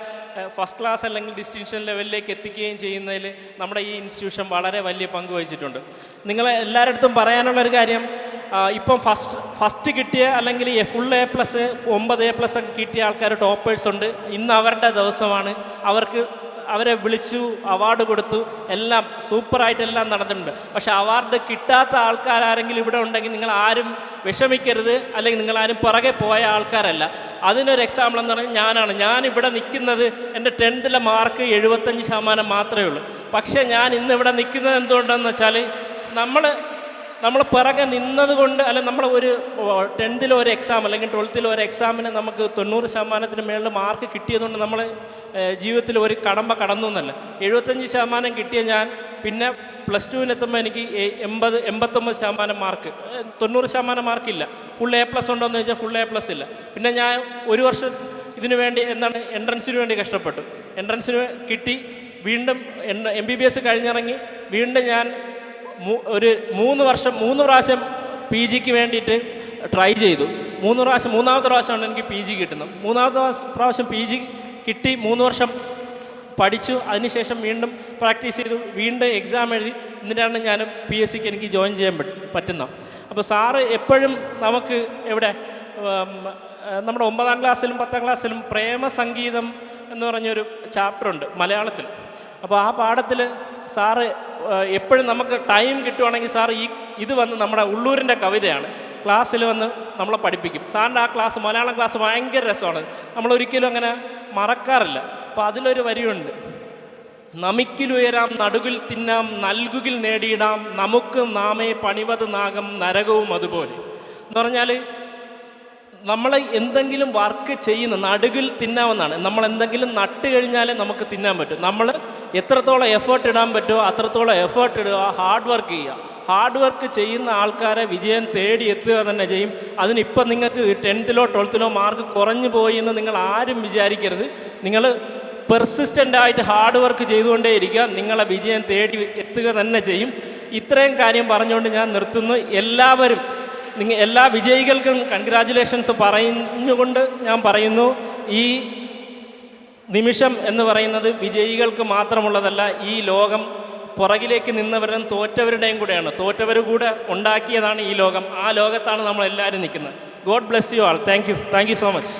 ഫസ്റ്റ് ക്ലാസ് അല്ലെങ്കിൽ ഡിസ്റ്റിങ്ഷൻ ലെവലിലേക്ക് എത്തിക്കുകയും ചെയ്യുന്നതിൽ നമ്മുടെ ഈ ഇൻസ്റ്റിറ്റ്യൂഷൻ വളരെ വലിയ പങ്ക് വഹിച്ചിട്ടുണ്ട്. നിങ്ങളെ എല്ലാവരുടെ പറയാനുള്ളൊരു കാര്യം, ഇപ്പം ഫസ്റ്റ് കിട്ടിയ അല്ലെങ്കിൽ ഫുൾ A+, 9 A+ ഒക്കെ കിട്ടിയ ആൾക്കാർ ടോപ്പേഴ്സ് ഉണ്ട്. ഇന്ന് അവരുടെ ദിവസമാണ്. അവരെ വിളിച്ചു, അവാർഡ് കൊടുത്തു, എല്ലാം സൂപ്പറായിട്ടെല്ലാം നടന്നിട്ടുണ്ട്. പക്ഷെ അവാർഡ് കിട്ടാത്ത ആൾക്കാരെങ്കിലും ഇവിടെ ഉണ്ടെങ്കിൽ നിങ്ങൾ ആരും വിഷമിക്കരുത്, അല്ലെങ്കിൽ നിങ്ങളാരും പുറകെ പോയ ആൾക്കാരല്ല. അതിനൊരു എക്സാമ്പിൾ എന്ന് പറഞ്ഞാൽ ഞാനിവിടെ നിൽക്കുന്നത് എൻ്റെ 10th മാർക്ക് 75% മാത്രമേ ഉള്ളൂ. പക്ഷേ ഞാൻ ഇന്നിവിടെ നിൽക്കുന്നത് എന്തുകൊണ്ടെന്ന് വെച്ചാൽ നമ്മൾ പിറകെ നിന്നതുകൊണ്ട്, അല്ലെങ്കിൽ നമ്മൾ ഒരു 10th ഒരു എക്സാം അല്ലെങ്കിൽ 12th ഒരു എക്സാമിന് നമുക്ക് 90% മേളിൽ മാർക്ക് കിട്ടിയതുകൊണ്ട് നമ്മൾ ജീവിതത്തിൽ ഒരു കടമ്പ കടന്നു എന്നല്ല. 75% കിട്ടിയ ഞാൻ പിന്നെ +2 എത്തുമ്പോൾ എനിക്ക് 89% മാർക്ക്, 90% മാർക്കില്ല. ഫുൾ A+ ഉണ്ടോ എന്ന് ചോദിച്ചാൽ ഫുൾ A+ ഇല്ല. പിന്നെ ഞാൻ ഒരു വർഷം ഇതിനു വേണ്ടി എൻട്രൻസിന് വേണ്ടി കഷ്ടപ്പെട്ടു. എൻട്രൻസിന് കിട്ടി. വീണ്ടും MBBS കഴിഞ്ഞിറങ്ങി വീണ്ടും ഞാൻ ഒരു 3 പ്രാവശ്യം PGക്ക് വേണ്ടിയിട്ട് ട്രൈ ചെയ്തു. 3ാമത്തെ പ്രാവശ്യമാണ് എനിക്ക് PG കിട്ടുന്നത്. 3ാമത്തെ പ്രാവശ്യം PG കിട്ടി. 3 വർഷം പഠിച്ചു. അതിനുശേഷം വീണ്ടും പ്രാക്ടീസ് ചെയ്തു, വീണ്ടും എക്സാം എഴുതി. എന്നിട്ടാണ് ഞാൻ PSCക്ക് എനിക്ക് ജോയിൻ ചെയ്യാൻ പറ്റുന്നത്. അപ്പോൾ സാറ് എപ്പോഴും നമുക്ക് നമ്മുടെ 9ാം ക്ലാസ്സിലും 10ാം ക്ലാസ്സിലും പ്രേമസംഗീതം എന്ന് പറഞ്ഞൊരു ചാപ്റ്ററുണ്ട് മലയാളത്തിൽ. അപ്പോൾ ആ പാഠത്തിൽ സാറ് എപ്പോഴും നമുക്ക് ടൈം കിട്ടുവാണെങ്കിൽ സാർ ഇത് വന്ന് നമ്മുടെ ഉള്ളൂരിൻ്റെ കവിതയാണ് ക്ലാസ്സിൽ വന്ന് നമ്മളെ പഠിപ്പിക്കും. സാറിൻ്റെ ആ ക്ലാസ്, മലയാളം ക്ലാസ് ഭയങ്കര രസമാണ്. നമ്മളൊരിക്കലും അങ്ങനെ മറക്കാറില്ല. അപ്പോൾ അതിലൊരു വരിയുണ്ട്: നമിക്കിലുയരാം, നടുകിൽ തിന്നാം, നൽകുകിൽ നേടിയിടാം, നമുക്ക് നാമേ പണിവത് നാഗം, നരകവും അതുപോലെ. എന്ന് പറഞ്ഞാൽ നമ്മൾ എന്തെങ്കിലും വർക്ക് ചെയ്യുന്ന നടുകിൽ തിന്നാമെന്നാണ്. നമ്മൾ എന്തെങ്കിലും നട്ട് കഴിഞ്ഞാലേ നമുക്ക് തിന്നാൻ പറ്റും. നമ്മൾ എത്രത്തോളം എഫേർട്ട് ഇടാൻ പറ്റുമോ അത്രത്തോളം എഫേർട്ട് ഇടുക, ഹാർഡ് വർക്ക് ചെയ്യുക. ഹാർഡ് വർക്ക് ചെയ്യുന്ന ആൾക്കാരെ വിജയം തേടിയെത്തുക തന്നെ ചെയ്യും. അതിനിപ്പം നിങ്ങൾക്ക് 10th-ലോ 12th-ലോ മാർക്ക് കുറഞ്ഞു പോയി എന്ന് നിങ്ങൾ ആരും വിചാരിക്കരുത്. നിങ്ങൾ പെർസിസ്റ്റൻ്റായിട്ട് ഹാർഡ് വർക്ക് ചെയ്തുകൊണ്ടേയിരിക്കുക, നിങ്ങളെ വിജയം തേടി എത്തുക തന്നെ ചെയ്യും. ഇത്രയും കാര്യം പറഞ്ഞുകൊണ്ട് ഞാൻ നിർത്തുന്നു. എല്ലാവരും എല്ലാ വിജയികൾക്കും കൺഗ്രാജുലേഷൻസ് പറഞ്ഞുകൊണ്ട് ഞാൻ പറയുന്നു, ഈ നിമിഷം എന്ന് പറയുന്നത് വിജയികൾക്ക് മാത്രമുള്ളതല്ല. ഈ ലോകം പുറകിലേക്ക് നിന്നവരും തോറ്റവരുടെയും കൂടെയാണ്. തോറ്റവർ കൂടെ ഉണ്ടാക്കിയതാണ് ഈ ലോകം. ആ ലോകത്താണ് നമ്മളെല്ലാവരും നിൽക്കുന്നത്. God bless you all. Thank you so much.